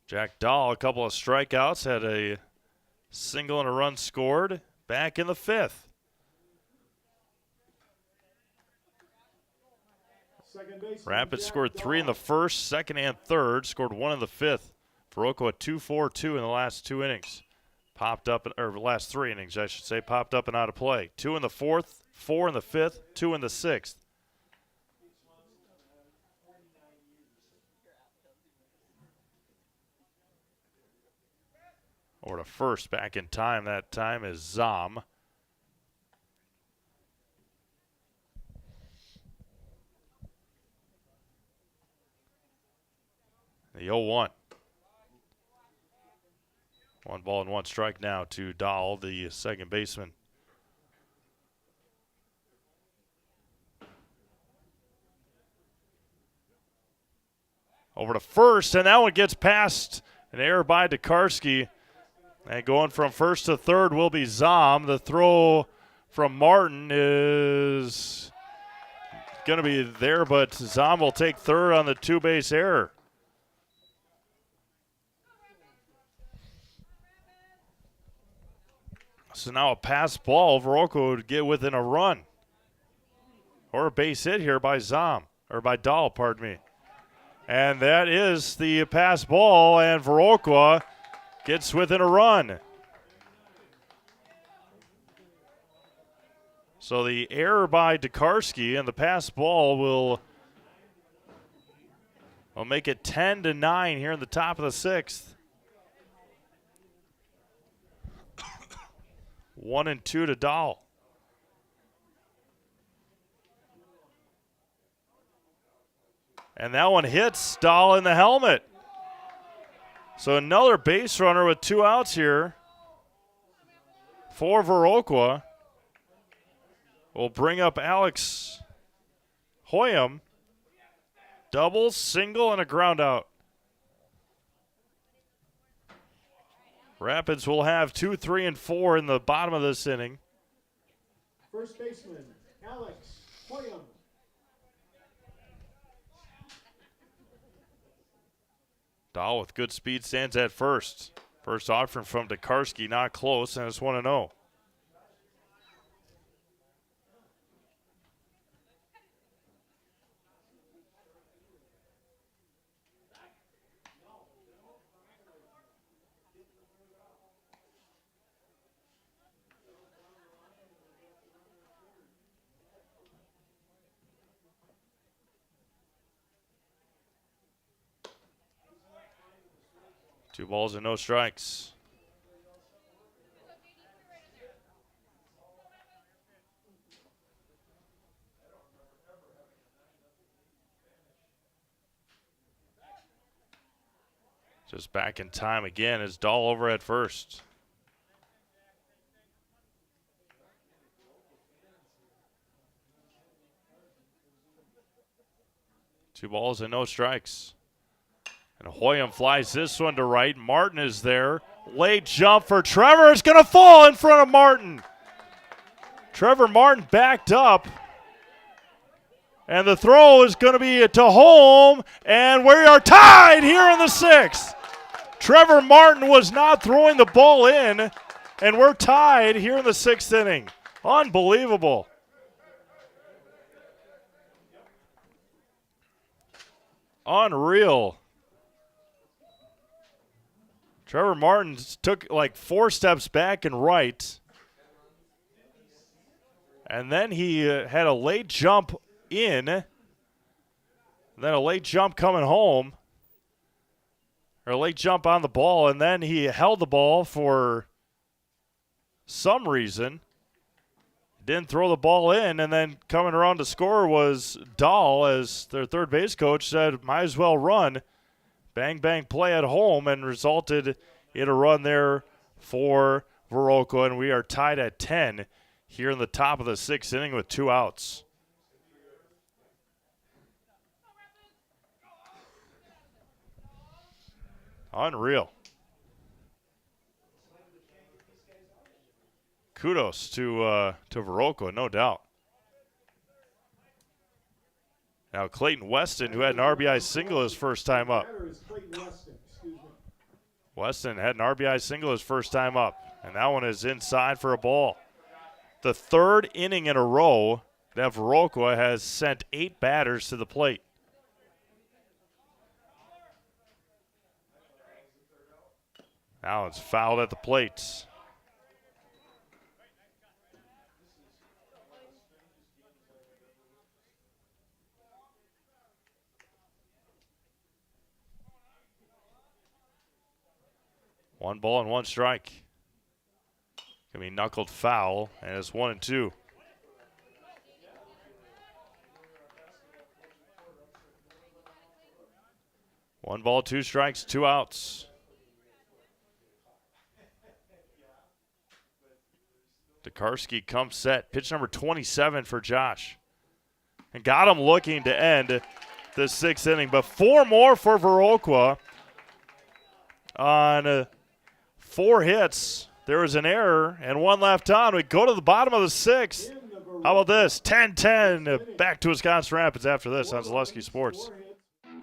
Jack Dahl, a couple of strikeouts, had a single and a run scored back in the 5th. Rapids scored 3 in the 1st, 2nd, and 3rd. Scored 1 in the 5th. Viroqua 2-4-2 in the last 2 innings. Popped up, or last 3 innings, I should say, popped up and out of play. 2 in the 4th, 4 in the 5th, 2 in the 6th. Over to first, back in time. That time is Zom. The 0-1. 1 ball and 1 strike now to Dahl, the second baseman. Over to first, and that one gets past an error by Tokarski. And going from first to third will be Zom. The throw from Martin is going to be there, but Zom will take third on the 2-base error. So now a pass ball, Viroqua would get within a run. Or a base hit here by Zom, or by Dahl, pardon me. And that is the pass ball, and Viroqua gets within a run. So the error by Tokarski and the pass ball will make it 10-9 here in the top of the 6th. 1-2 to Dahl. And that one hits Dahl in the helmet. So another base runner with 2 outs here for Viroqua. Will bring up Alex Hoyam. Double, single, and a ground out. Rapids will have 2, 3, and 4 in the bottom of this inning. First baseman, Alex Hoyam. Dahl with good speed stands at first. First offering from Tokarski, not close, and it's 1-0. 2 balls and no strikes. Just back in time again as Dahl over at first. Two balls and no strikes. And Hoyam flies this one to right. Martin is there. Late jump for Trevor. It's going to fall in front of Martin. Trevor Martin backed up. And the throw is going to be to home. And we are tied here in the 6th. Trevor Martin was not throwing the ball in. And we're tied here in the 6th inning. Unbelievable. Unreal. Trevor Martin took like 4 steps back and right. And then he had a late jump in. And then a late jump coming home. Or a late jump on the ball. And then he held the ball for some reason. Didn't throw the ball in. And then coming around to score was Dahl, as their third base coach said, might as well run. Bang, bang play at home, and resulted in a run there for Viroqua. And we are tied at 10 here in the top of the 6th inning with 2 outs. Unreal. Kudos to Viroqua, no doubt. Now Clayton Weston, who had an RBI single his first time up. Weston had an RBI single his first time up, and that one is inside for a ball. The 3rd inning in a row that Viroqua has sent 8 batters to the plate. Now it's fouled at the plate. One ball and 1 strike. Gonna be knuckled foul, and it's 1-2. One ball, 2 strikes, 2 outs. Tokarski comes set. Pitch number 27 for Josh. And got him looking to end the 6th inning. But 4 more for Viroqua on 4 hits. There was an error and 1 left on. We go to the bottom of the 6th. How about this? 10-10 back to Wisconsin Rapids after this on Zaleski Sports.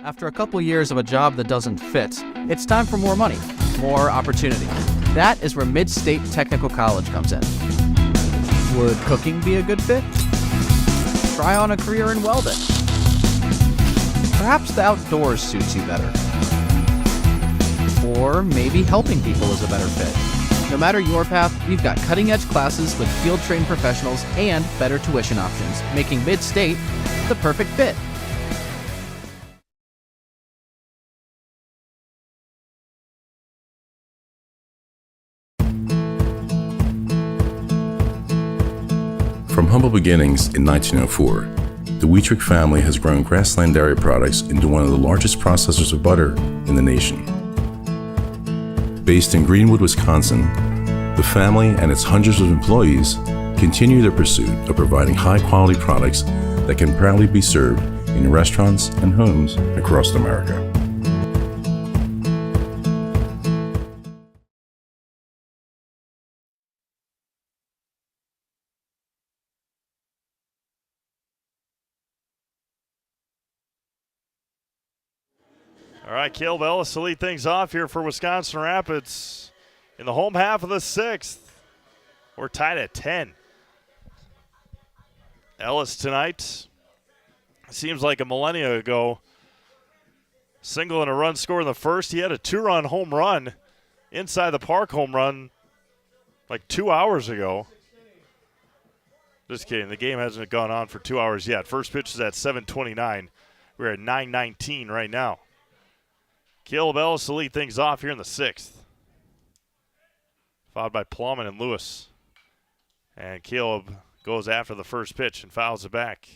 After a couple years of a job that doesn't fit, it's time for more money, more opportunity. That is where Mid-State Technical College comes in. Would cooking be a good fit? Try on a career in welding. Perhaps the outdoors suits you better. Or maybe helping people is a better fit. No matter your path, we've got cutting-edge classes with field-trained professionals and better tuition options, making Mid-State the perfect fit. From humble beginnings in 1904, the Wheatrick family has grown Grassland Dairy Products into one of the largest processors of butter in the nation. Based in Greenwood, Wisconsin, the family and its hundreds of employees continue their pursuit of providing high-quality products that can proudly be served in restaurants and homes across America. All right, Caleb Ellis to lead things off here for Wisconsin Rapids in the home half of the 6th. We're tied at 10. Ellis tonight, seems like a millennia ago, single and a run scored in the first. He had a 2-run home run, inside the park home run, like 2 hours ago. Just kidding. The game hasn't gone on for 2 hours yet. First pitch is at 7:29. We're at 9:19 right now. Caleb Ellis to lead things off here in the 6th. Fouled by Plumman and Lewis. And Caleb goes after the first pitch and fouls it back.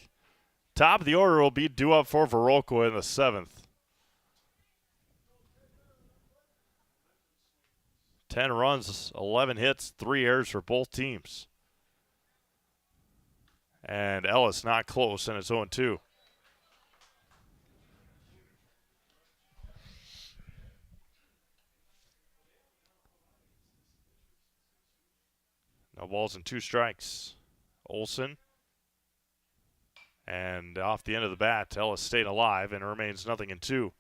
Top of the order will be due up for Viroqua in the 7th. 10 runs, 11 hits, 3 errors for both teams. And Ellis not close, and it's 0-2. No balls and 2 strikes. Olson. And off the end of the bat, Ellis stayed alive and remains 0-2.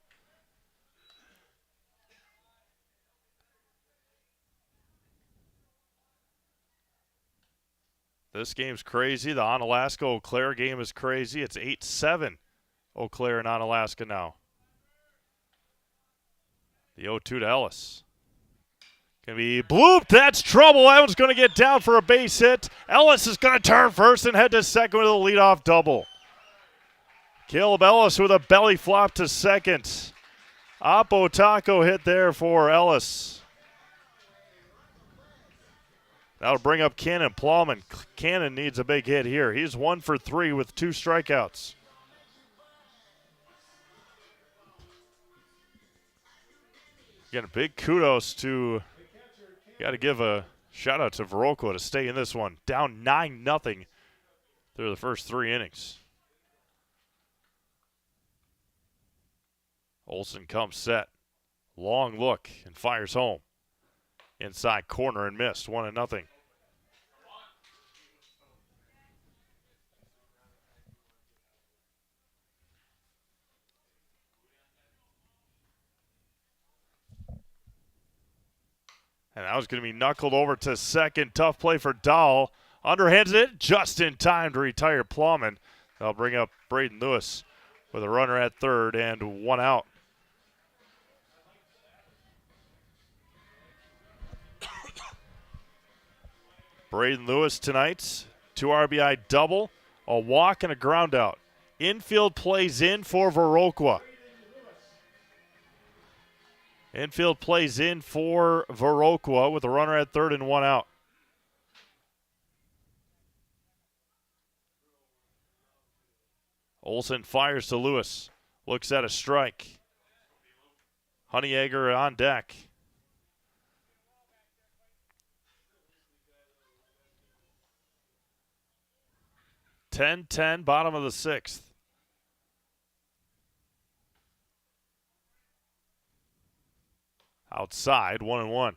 This game's crazy. The Onalaska-Eau Claire game is crazy. It's 8-7 Eau Claire and Onalaska now. The 0-2 to Ellis. Going to be blooped. That's trouble. Evans going to get down for a base hit. Ellis is going to turn first and head to second with a leadoff double. Caleb Ellis with a belly flop to second. Oppo Taco hit there for Ellis. That'll bring up Cannon Plowman. Cannon needs a big hit here. He's 1 for 3 with 2 strikeouts. Again, big kudos to, got to give a shout out to Viroqua to stay in this one. Down 9-0 through the first 3 innings. Olson comes set. Long look and fires home. Inside corner and missed. 1-0. And that was going to be knuckled over to second. Tough play for Dahl. Underhands it just in time to retire Plowman. They'll bring up Braden Lewis with a runner at third and 1 out. Braden Lewis tonight, 2 RBI double, a walk and a ground out. Infield plays in for Viroqua. Infield plays in for Viroqua with a runner at third and 1 out. Olson fires to Lewis. Looks at a strike. Honeyegger on deck. 10-10, bottom of the 6th. Outside, 1-1.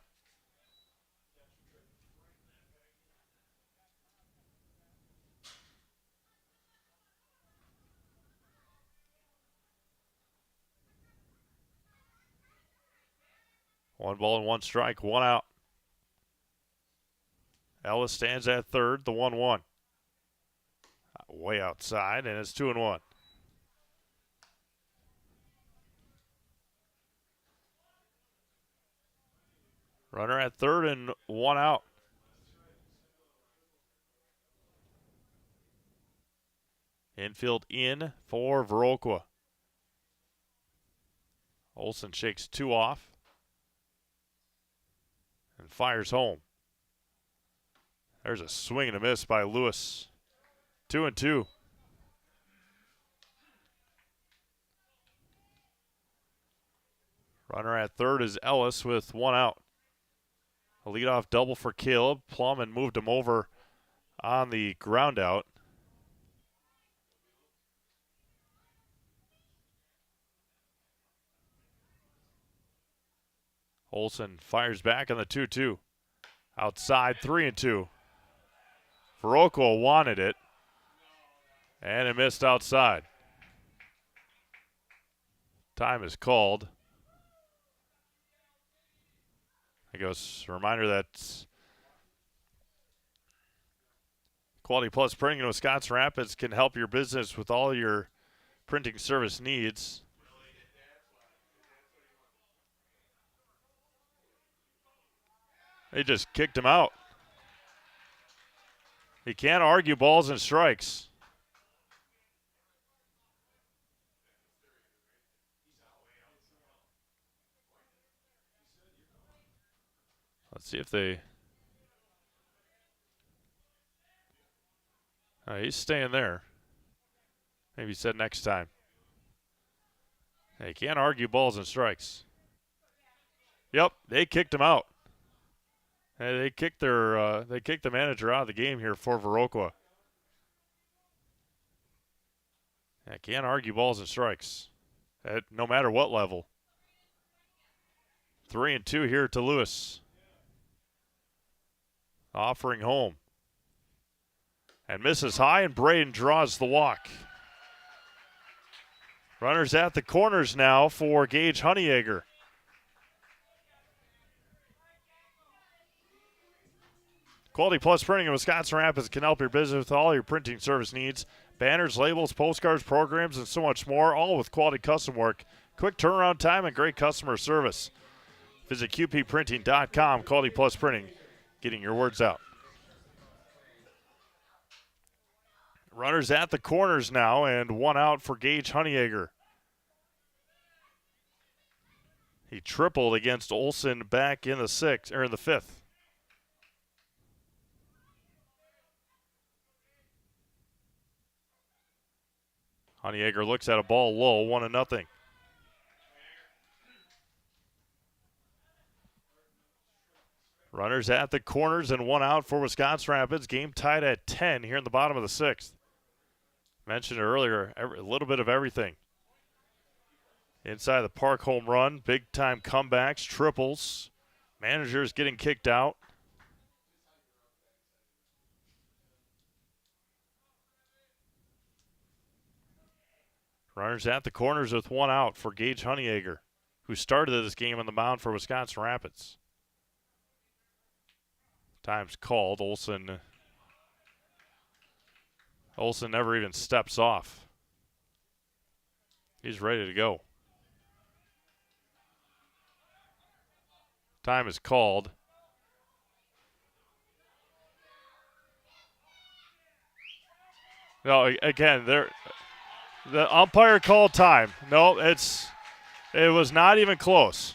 One ball and 1 strike, 1 out. Ellis stands at third, the 1-1. Way outside, and it's 2-1. Runner at third and 1 out. Infield in for Viroqua. Olson shakes 2 off and fires home. There's a swing and a miss by Lewis. 2-2. Runner at third is Ellis with 1 out. A leadoff double for Caleb. Plumman moved him over on the ground out. Olson fires back on the 2-2. Outside, 3-2. Viroqua wanted it. And it missed outside. Time is called. I guess a reminder that Quality Plus Printing in Wisconsin Rapids can help your business with all your printing service needs. They just kicked him out. He can't argue balls and strikes. Let's see if they. He's staying there. Maybe he said next time. Hey, can't argue balls and strikes. Yep, they kicked him out. Hey, they kicked the manager out of the game here for Viroqua. I can't argue balls and strikes, no matter what level. 3-2 here to Lewis. Offering home. And misses high, and Braden draws the walk. Runners at the corners now for Gage Honeyegger. Quality Plus Printing in Wisconsin Rapids can help your business with all your printing service needs. Banners, labels, postcards, programs, and so much more, all with quality custom work, quick turnaround time, and great customer service. Visit qpprinting.com. Quality Plus Printing, getting your words out. Runners at the corners now, and one out for Gage Honeyegger. He tripled against Olson back in the fifth. Honeyegger looks at a ball low, 1-0. Runners at the corners and one out for Wisconsin Rapids. Game tied at 10 here in the bottom of the sixth. Mentioned earlier, a little bit of everything. Inside the park home run, big-time comebacks, triples. Managers getting kicked out. Runners at the corners with one out for Gage Honeyegger, who started this game on the mound for Wisconsin Rapids. Time's called. Olson never even steps off. He's ready to go. Time is called. No, again, the umpire called time. No, it was not even close.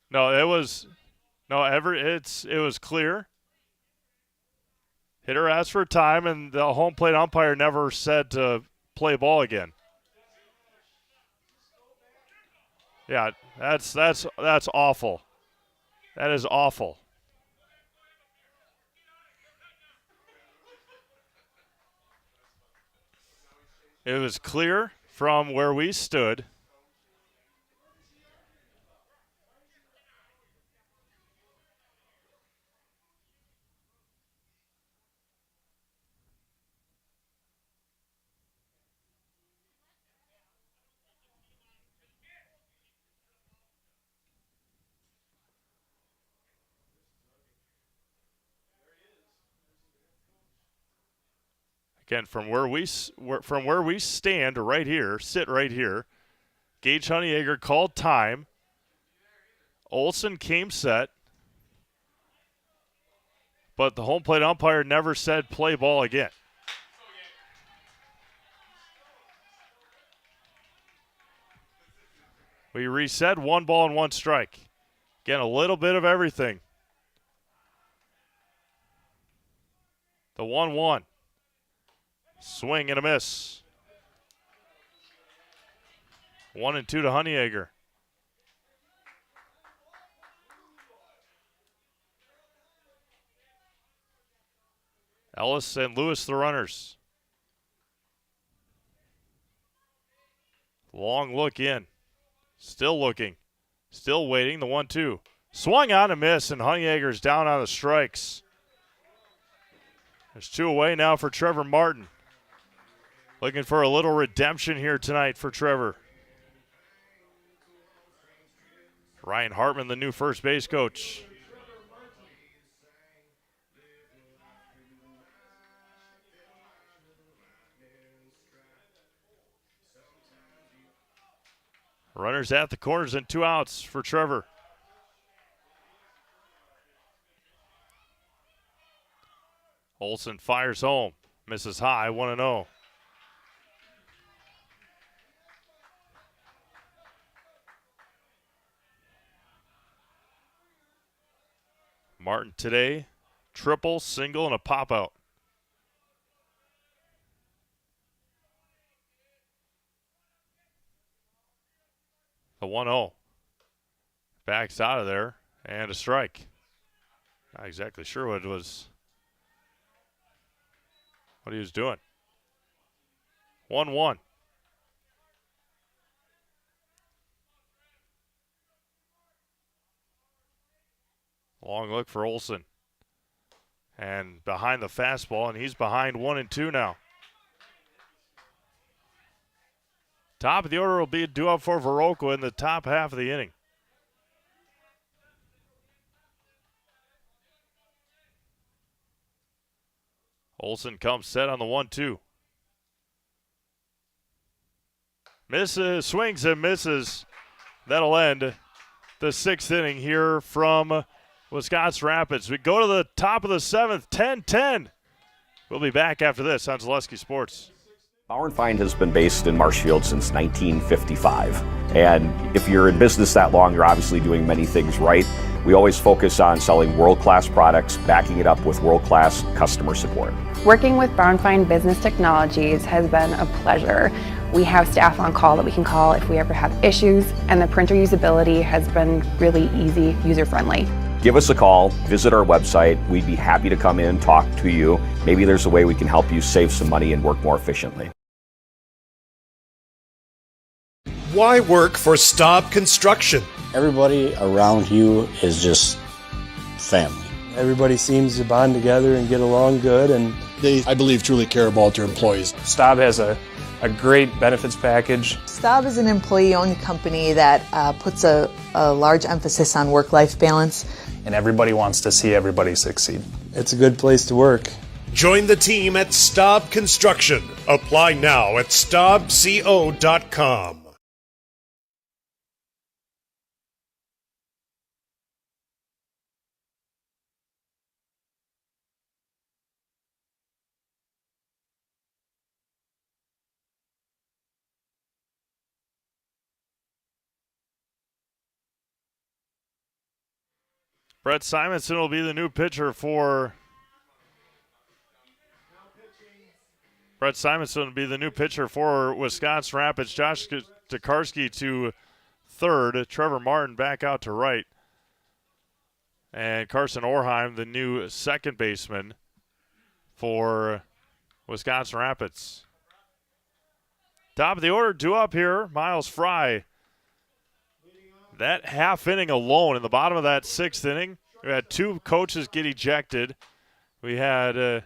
No, it was clear. Hitter asked for time, and the home plate umpire never said to play ball again. Yeah, that's awful. That is awful. It was clear from where we stood. Again, from where we stand right here, sit right here, Gage Honeyegger called time. Olson came set, but the home plate umpire never said play ball again. We reset, 1 ball and 1 strike. Again, a little bit of everything. The 1-1. Swing and a miss. 1-2 to Honeyegger. Ellis and Lewis, the runners. Long look in. Still looking. Still waiting. The 1-2. Swung on a miss, and Honeyegger's down on the strikes. There's 2 away now for Trevor Martin. Looking for a little redemption here tonight for Trevor. Ryan Hartman, the new first base coach. Runners at the corners and 2 outs for Trevor. Olson fires home. Misses high, 1-0. Martin today, triple, single, and a pop-out. The 1-0. Backs out of there, and a strike. Not exactly sure what he was doing. 1-1. Long look for Olsen. And behind the fastball, and he's behind 1-2 now. Top of the order will be a due up for Viroqua in the top half of the inning. Olsen comes set on the 1-2. Misses, swings and misses. That'll end the 6th inning here from Wisconsin Rapids. We go to the top of the 7th, 10-10. We'll be back after this on Zaleski Sports. Bauer & Fine has been based in Marshfield since 1955. And if you're in business that long, you're obviously doing many things right. We always focus on selling world-class products, backing it up with world-class customer support. Working with Bauer & Fine Business Technologies has been a pleasure. We have staff on call that we can call if we ever have issues, and the printer usability has been really easy, user-friendly. Give us a call, visit our website. We'd be happy to come in, talk to you. Maybe there's a way we can help you save some money and work more efficiently. Why work for Staub Construction? Everybody around you is just family. Everybody seems to bond together and get along good, and they, I believe, truly care about their employees. Staub has a great benefits package. Staub is an employee-owned company that puts a large emphasis on work-life balance. And everybody wants to see everybody succeed. It's a good place to work. Join the team at Staub Construction. Apply now at staubco.com. Brett Simonson will be the new pitcher for Wisconsin Rapids. Josh Tokarski to third. Trevor Martin back out to right. And Carson Orheim, the new second baseman for Wisconsin Rapids. Top of the order, due up here, Miles Fry. That half inning alone, in the bottom of that 6th inning, we had 2 coaches get ejected. We had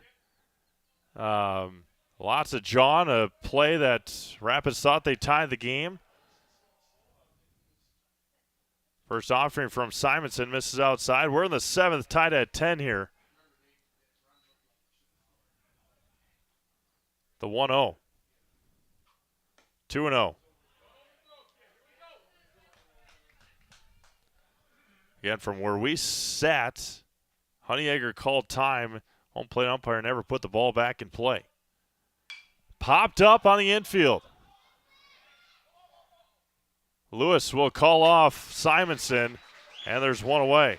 lots of John, a play that Rapids thought they tied the game. First offering from Simonson misses outside. We're in the 7th, tied at 10 here. The 1-0. 2-0. Again, from where we sat, Honeyegger called time. Home plate umpire never put the ball back in play. Popped up on the infield. Lewis will call off Simonson, and there's one away.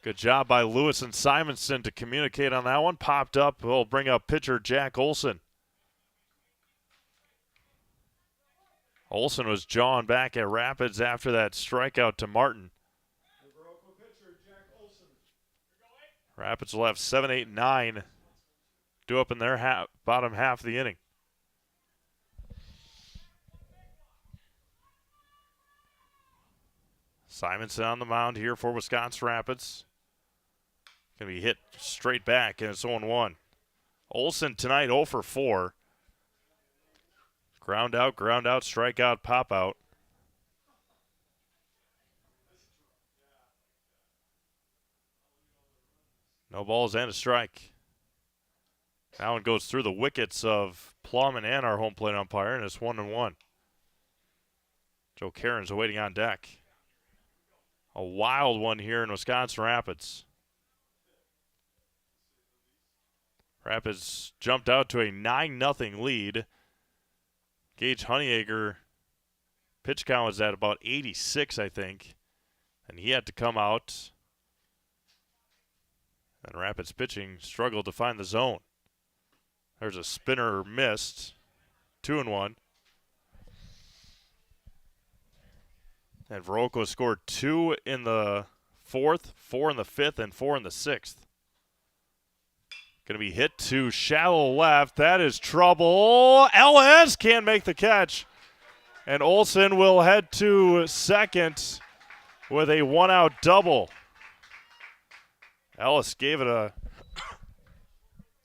Good job by Lewis and Simonson to communicate on that one. Popped up. We'll bring up pitcher Jack Olson. Olson was jawing back at Rapids after that strikeout to Martin. Rapids will have 7, 8, 9 due up in their bottom half of the inning. Simonson on the mound here for Wisconsin Rapids. Going to be hit straight back, and it's 0-1. Olson tonight 0 for 4. Ground out, strikeout, pop out. No balls and a strike. That one goes through the wickets of Plum and our home plate umpire, and it's 1-1. Joe Cairns waiting on deck. A wild one here in Wisconsin Rapids. Rapids jumped out to a 9-0 lead. Gage Honeyegger, pitch count was at about 86, I think. And he had to come out. And Rapids pitching struggled to find the zone. There's a spinner missed. 2-1. And Viroqua scored 2 in the 4th, 4 in the 5th, and 4 in the 6th. Going to be hit to shallow left. That is trouble. Ellis can't make the catch. And Olsen will head to second with a one-out double. Ellis gave it a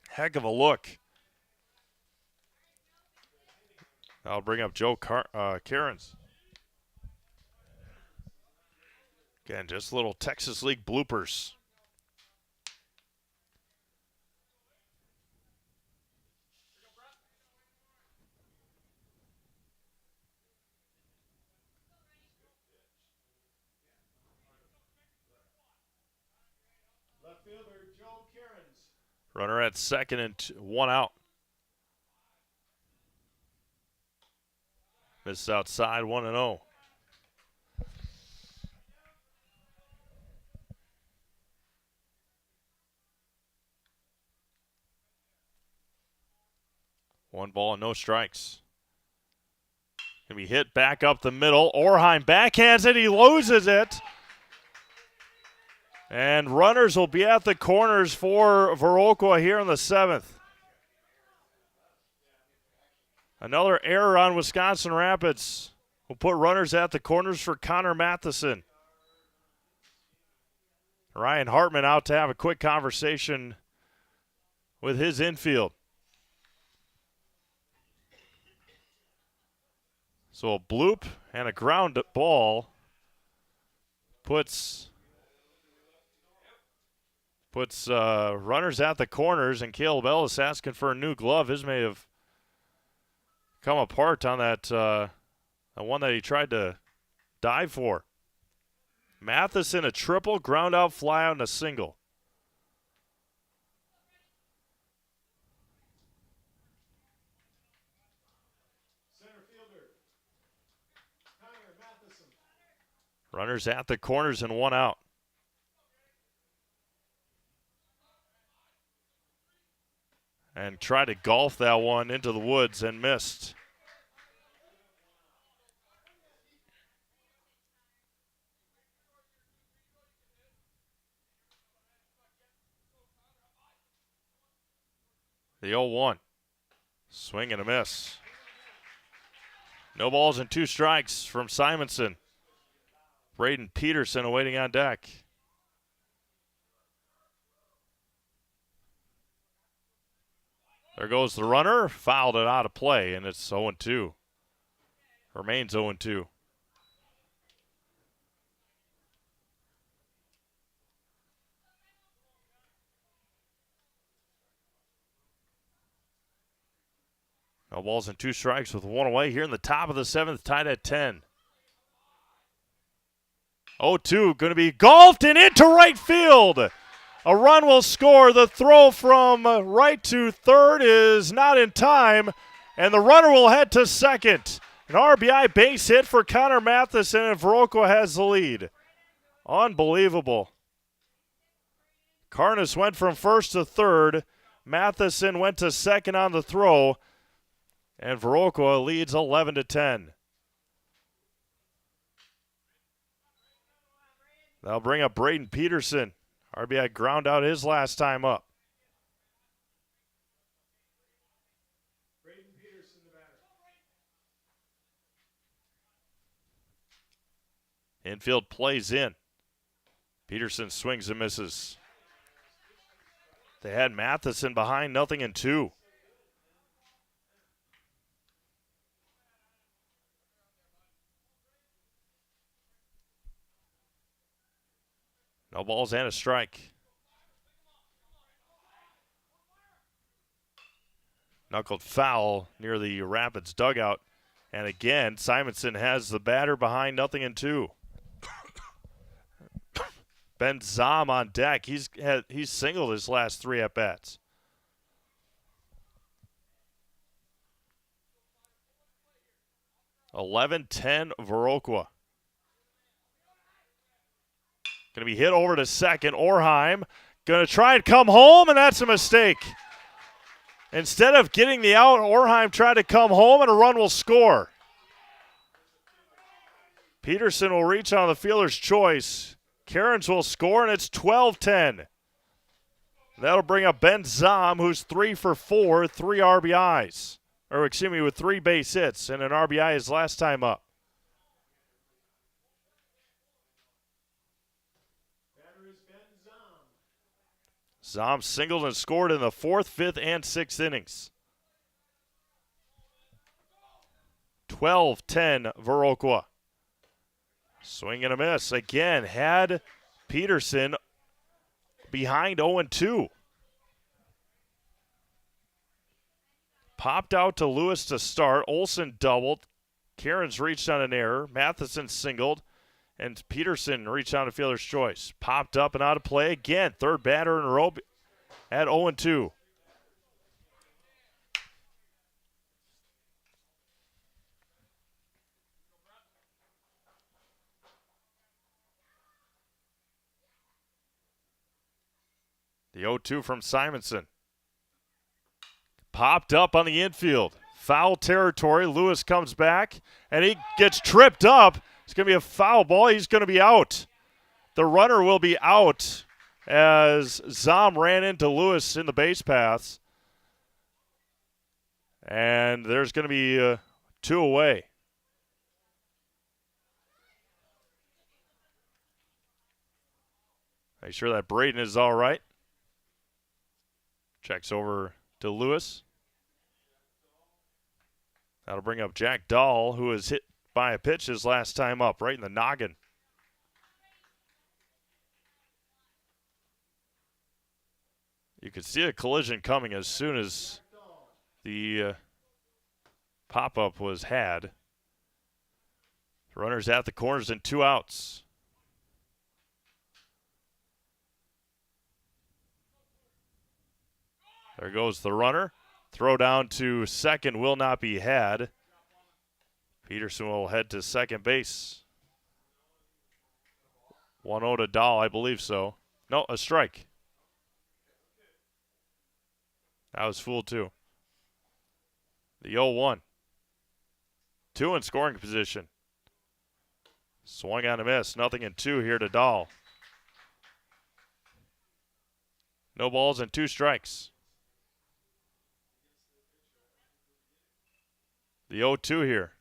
heck of a look. I'll bring up Joe Cairns. Again, just little Texas League bloopers. Left fielder Joe Cairns. Runner at second and one out. Misses outside, 1-0. One ball and no strikes. Gonna be hit back up the middle. Orheim backhands it. He loses it. And runners will be at the corners for Viroqua here in the 7th. Another error on Wisconsin Rapids. We'll put runners at the corners for Connor Matheson. Ryan Hartman out to have a quick conversation with his infield. So a bloop and a ground ball puts runners at the corners, and Caleb Ellis asking for a new glove. His may have come apart on that the one that he tried to dive for. Matheson a triple, ground out, fly out, and a single. Center fielder Connor Matheson. Runners at the corners and one out. And tried to golf that one into the woods and missed. The 0-1. Swing and a miss. No balls and 2 strikes from Simonson. Braden Peterson awaiting on deck. There goes the runner. Fouled it out of play, and it's 0-2. Remains 0-2. No balls and 2 strikes with 1 away here in the top of the 7th, tied at 10. 0-2, going to be golfed and into right field. A run will score. The throw from right to third is not in time, and the runner will head to second. An RBI base hit for Connor Matheson, and Viroqua has the lead. Unbelievable. Karnas went from first to third. Matheson went to second on the throw, and Viroqua leads 11-10. That'll bring up Braden Peterson. RBI ground out his last time up. Braden Peterson, the batter. Infield plays in. Peterson swings and misses. They had Matheson behind 0-2. No balls and a strike. Knuckled foul near the Rapids dugout. And again, Simonson has the batter behind 0-2. Ben Zom on deck. He's singled his last 3 at-bats. (11-10) Viroqua. going to be hit over to second. Orheim going to try and come home, and that's a mistake. Instead of getting the out, Orheim tried to come home, and a run will score. Peterson will reach on the fielder's choice. Cairns will score, and it's 12-10. That'll bring up Ben Zom, who's 3 for 4, 3 RBIs. Or, excuse me, with 3 base hits, and an RBI his last time up. Zom singled and scored in the 4th, 5th, and 6th innings. 12-10 Viroqua. Swing and a miss. Again, had Peterson behind 0-2. Popped out to Lewis to start. Olson doubled. Cairns reached on an error. Matheson singled. And Peterson reached on a fielder's choice. Popped up and out of play again. Third batter in a row at 0-2. The 0-2 from Simonson. Popped up on the infield. Foul territory. Lewis comes back, and he gets tripped up. It's going to be a foul ball. He's going to be out. The runner will be out as Zom ran into Lewis in the base paths. And there's going to be 2 away. Make sure that Braden is all right. Checks over to Lewis. That'll bring up Jack Dahl, who was hit by a pitch his last time up, right in the noggin. You could see a collision coming as soon as the pop-up was had. Runners at the corners and 2 outs. There goes the runner. Throw down to second will not be had. Peterson will head to second base. 1-0 to Dahl, I believe so. No, a strike. That was fooled too. The 0-1. 2 in scoring position. Swung on a miss. Nothing in 2 here to Dahl. No balls and 2 strikes. The 0-2 here.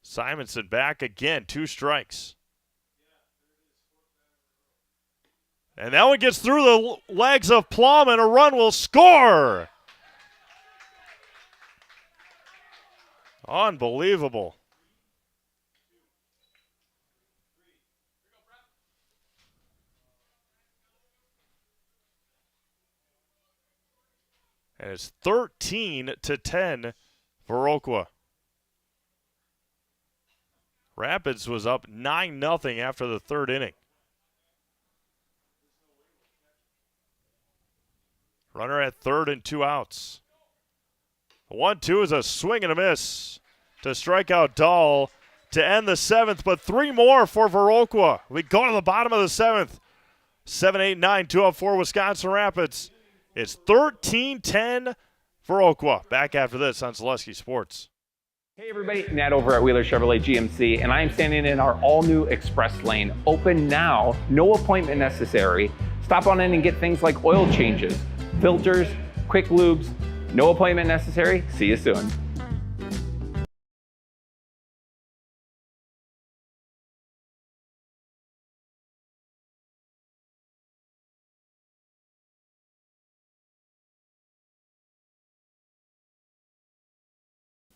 Simonson back again, 2 strikes. And that one gets through the legs of Plum, and a run will score. Unbelievable. And it's 13-10 Viroqua. Rapids was up 9-0 after the 3rd inning. Runner at 3rd and 2 outs. The 1-2 is a swing and a miss to strike out Dahl to end the 7th, but 3 more for Viroqua. We go to the bottom of the 7th. 7-8-9, 2 out 4 Wisconsin Rapids. It's 13-10 Viroqua. Back after this on Zaleski Sports. Hey everybody, Nat over at Wheeler Chevrolet GMC, and I am standing in our all-new express lane. Open now, no appointment necessary. Stop on in and get things like oil changes, filters, quick lubes. No appointment necessary. See you soon.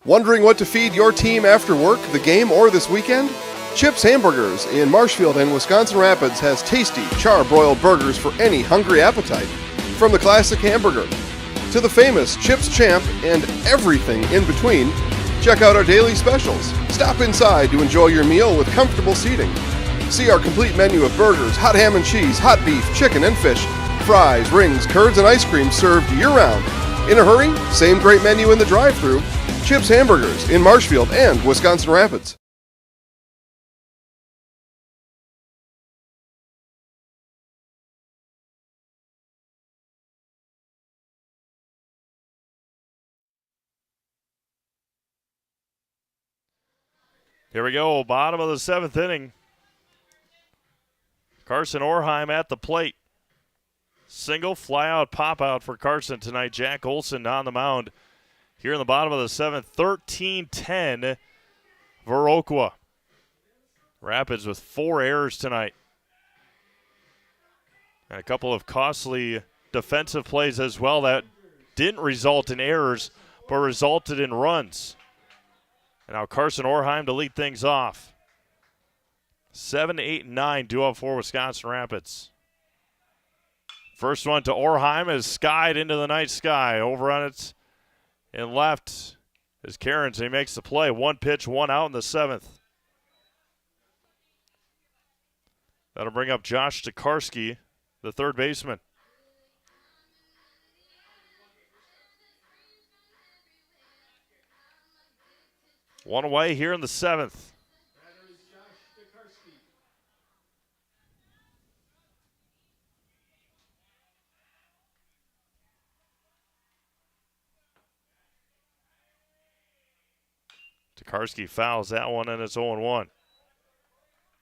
Wondering what to feed your team after work, the game, or this weekend? Chips Hamburgers in Marshfield and Wisconsin Rapids has tasty, char-broiled burgers for any hungry appetite. From the classic hamburger to the famous Chips Champ and everything in between, check out our daily specials. Stop inside to enjoy your meal with comfortable seating. See our complete menu of burgers, hot ham and cheese, hot beef, chicken and fish, fries, rings, curds, and ice cream served year-round. In a hurry? Same great menu in the drive-thru. Chips Hamburgers in Marshfield and Wisconsin Rapids. Here we go, bottom of the 7th inning. Carson Orheim at the plate. Single, fly out, pop out for Carson tonight. Jack Olson on the mound. Here in the bottom of the 7th, 13-10, Viroqua. Rapids with 4 errors tonight. And a couple of costly defensive plays as well that didn't result in errors, but resulted in runs. And now Carson Orheim to lead things off. 7, 8, and 9 due up for Wisconsin Rapids. First one to Orheim is skied into the night sky. Over on it and left is Cairns. He makes the play. 1 pitch, 1 out in the 7th. That'll bring up Josh Tokarski, the third baseman. One away here in the 7th. Tokarski fouls that one, and it's 0-1.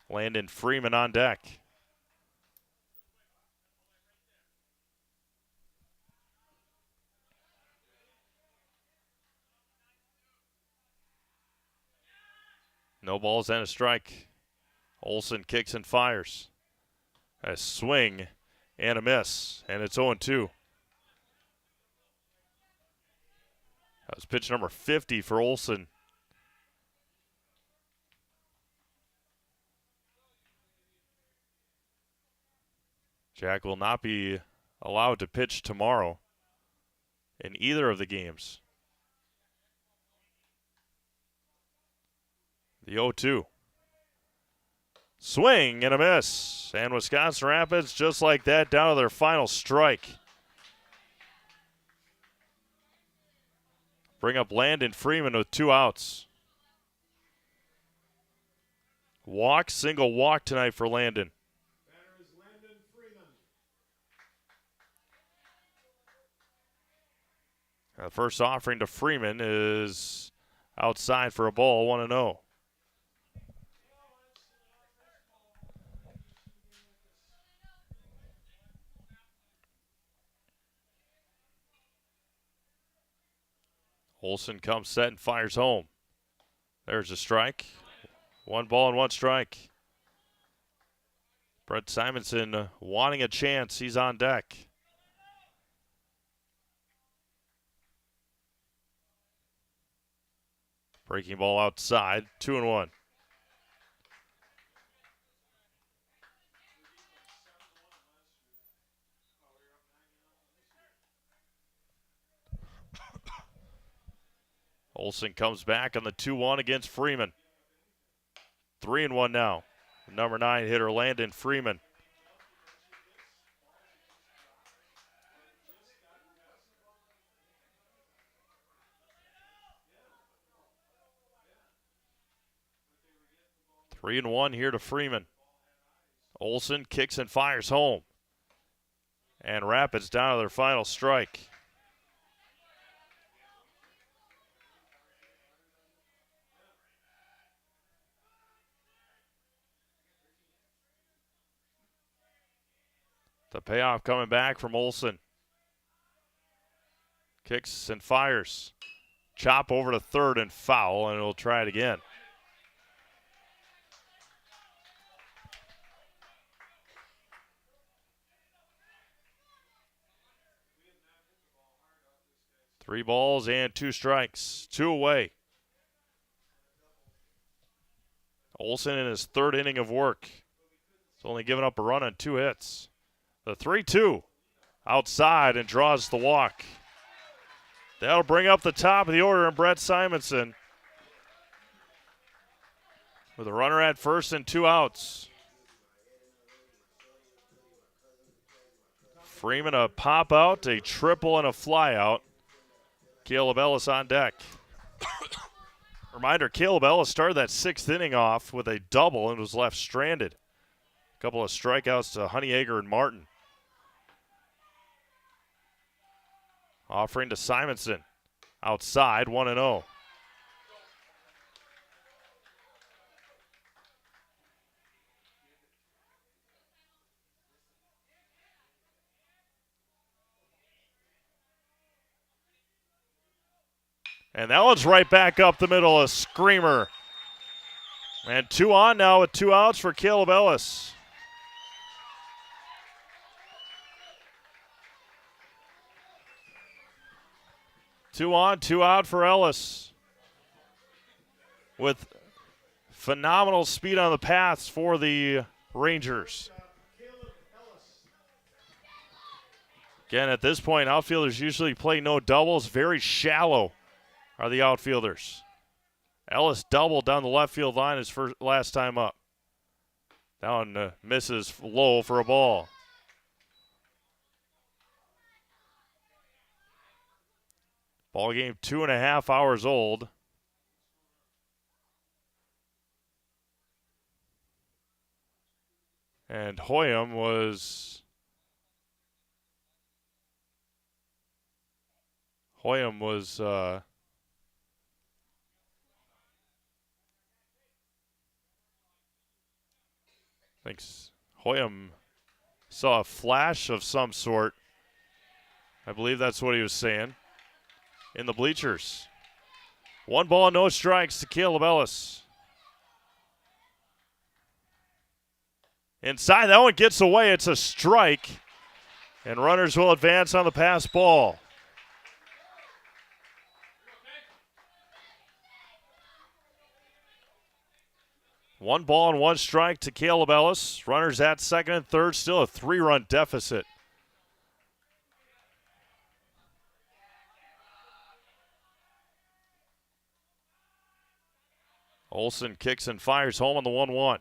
Landon Freeman on deck. No balls and a strike. Olson kicks and fires. A swing and a miss, and it's 0-2. That was pitch number 50 for Olson. Jack will not be allowed to pitch tomorrow in either of the games. The 0-2. Swing and a miss. And Wisconsin Rapids, just like that, down to their final strike. Bring up Landon Freeman with 2 outs. Walk, single walk tonight for Landon. The first offering to Freeman is outside for a ball, 1-0. Olson comes set and fires home. There's a strike. 1 ball and 1 strike. Brett Simonson wanting a chance. He's on deck. Breaking ball outside, 2-1. Olson comes back on the 2-1 against Freeman. 3-1 now. Number 9 hitter Landon Freeman. Three and 1 here to Freeman. Olson kicks and fires home. And Rapids down to their final strike. The payoff coming back from Olson. Kicks and fires. Chop over to third and foul, and we'll try it again. Three balls and 2 strikes. 2 away. Olson in his 3rd inning of work. He's only given up a run on 2 hits. The 3-2 outside and draws the walk. That'll bring up the top of the order and Brett Simonson with a runner at first and 2 outs. Freeman a pop out, a triple, and a fly out. Caleb Ellis on deck. Reminder, Caleb Ellis started that 6th inning off with a double and was left stranded. A couple of strikeouts to Honeyegger and Martin. Offering to Simonson. Outside, 1-0. And that one's right back up the middle, a screamer. And 2 on now with 2 outs for Caleb Ellis. Two on, 2 out for Ellis. With phenomenal speed on the paths for the Rangers. Again, at this point, outfielders usually play no doubles. Very shallow are the outfielders. Ellis doubled down the left field line his last time up. That one misses low for a ball. Ball game 2.5 hours old. And Hoyam was I think Hoyam saw a flash of some sort. I believe that's what he was saying in the bleachers. 1 ball, no strikes to Caleb Ellis. Inside, that one gets away. It's a strike. And runners will advance on the pass ball. One ball and 1 strike to Caleb Ellis. Runners at second and third, still a 3-run deficit. Olsen kicks and fires home on the 1-1.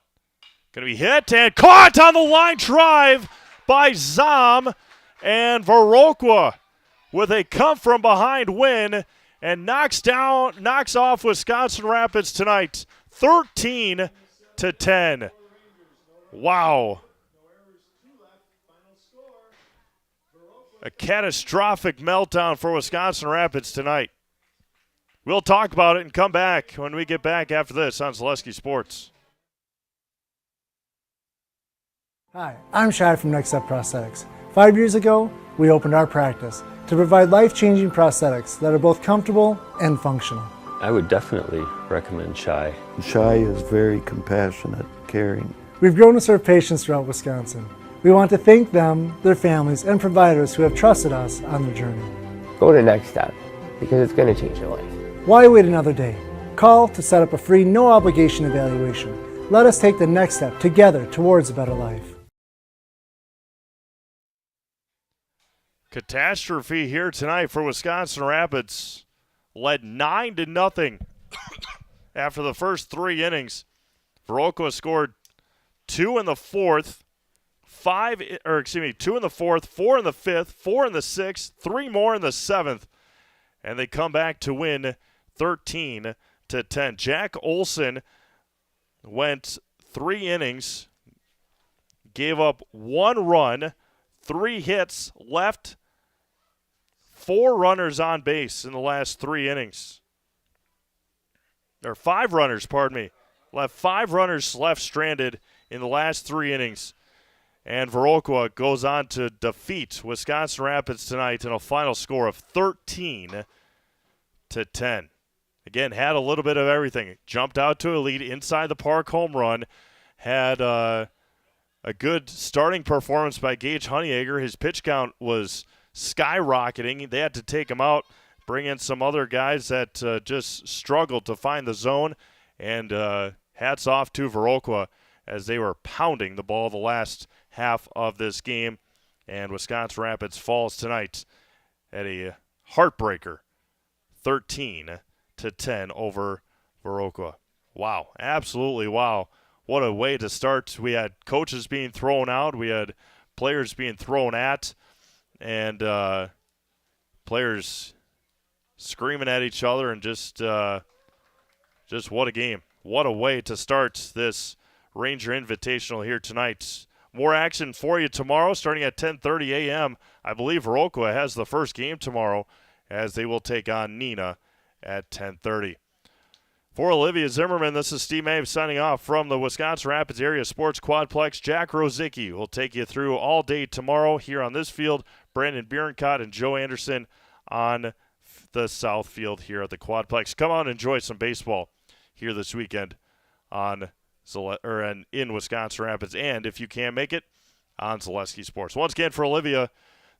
Going to be hit and caught on the line drive by Zom, and Viroqua with a come from behind win and knocks off Wisconsin Rapids tonight 13-10. Wow. A catastrophic meltdown for Wisconsin Rapids tonight. We'll talk about it and come back when we get back after this on Zaleski Sports. Hi, I'm Shad from Next Step Prosthetics. 5 years ago, we opened our practice to provide life-changing prosthetics that are both comfortable and functional. I would definitely recommend Shai. Shai is very compassionate, caring. We've grown to serve patients throughout Wisconsin. We want to thank them, their families, and providers who have trusted us on their journey. Go to Next Step, because it's going to change your life. Why wait another day? Call to set up a free, no-obligation evaluation. Let us take the next step together towards a better life. Catastrophe here tonight for Wisconsin Rapids. Led 9-0 after the first 3 innings. Viroqua scored 2 in the fourth, 2 in the fourth, 4 in the fifth, 4 in the sixth, 3 more in the seventh, and they come back to win 13-10. Jack Olsen went 3 innings, gave up 1 run, 3 hits, left 4 runners on base in the last 3 innings. Or 5 runners, pardon me. Left 5 runners left stranded in the last 3 innings. And Viroqua goes on to defeat Wisconsin Rapids tonight in a final score of 13-10. Again, had a little bit of everything. Jumped out to a lead inside the park home run. Had a good starting performance by Gage Honeyegger. His pitch count was skyrocketing. They had to take him out, bring in some other guys that just struggled to find the zone. And hats off to Viroqua as they were pounding the ball the last half of this game. And Wisconsin Rapids falls tonight at a heartbreaker, 13-10 over Viroqua. Wow, absolutely wow. What a way to start. We had coaches being thrown out. We had players being thrown at. And players screaming at each other, and just what a game. What a way to start this Ranger Invitational here tonight. More action for you tomorrow starting at 10:30 a.m. I believe Viroqua has the first game tomorrow as they will take on Neenah at 10:30. For Olivia Zimmerman, this is Steve Mave signing off from the Wisconsin Rapids Area Sports Quadplex. Jack Rozicki will take you through all day tomorrow here on this field. Brandon Bierenkott and Joe Anderson on the South Field here at the Quadplex. Come on and enjoy some baseball here this weekend in Wisconsin Rapids, and if you can make it, on Zaleski Sports. Once again, for Olivia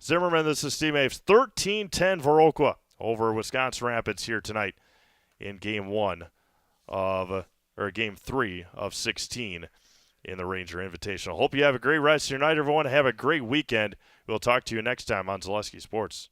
Zimmerman, this is Steve Aves. 13-10 Viroqua over Wisconsin Rapids here tonight in Game 3 of 16 in the Ranger Invitational. Hope you have a great rest of your night, everyone. Have a great weekend. We'll talk to you next time on Zaleski Sports.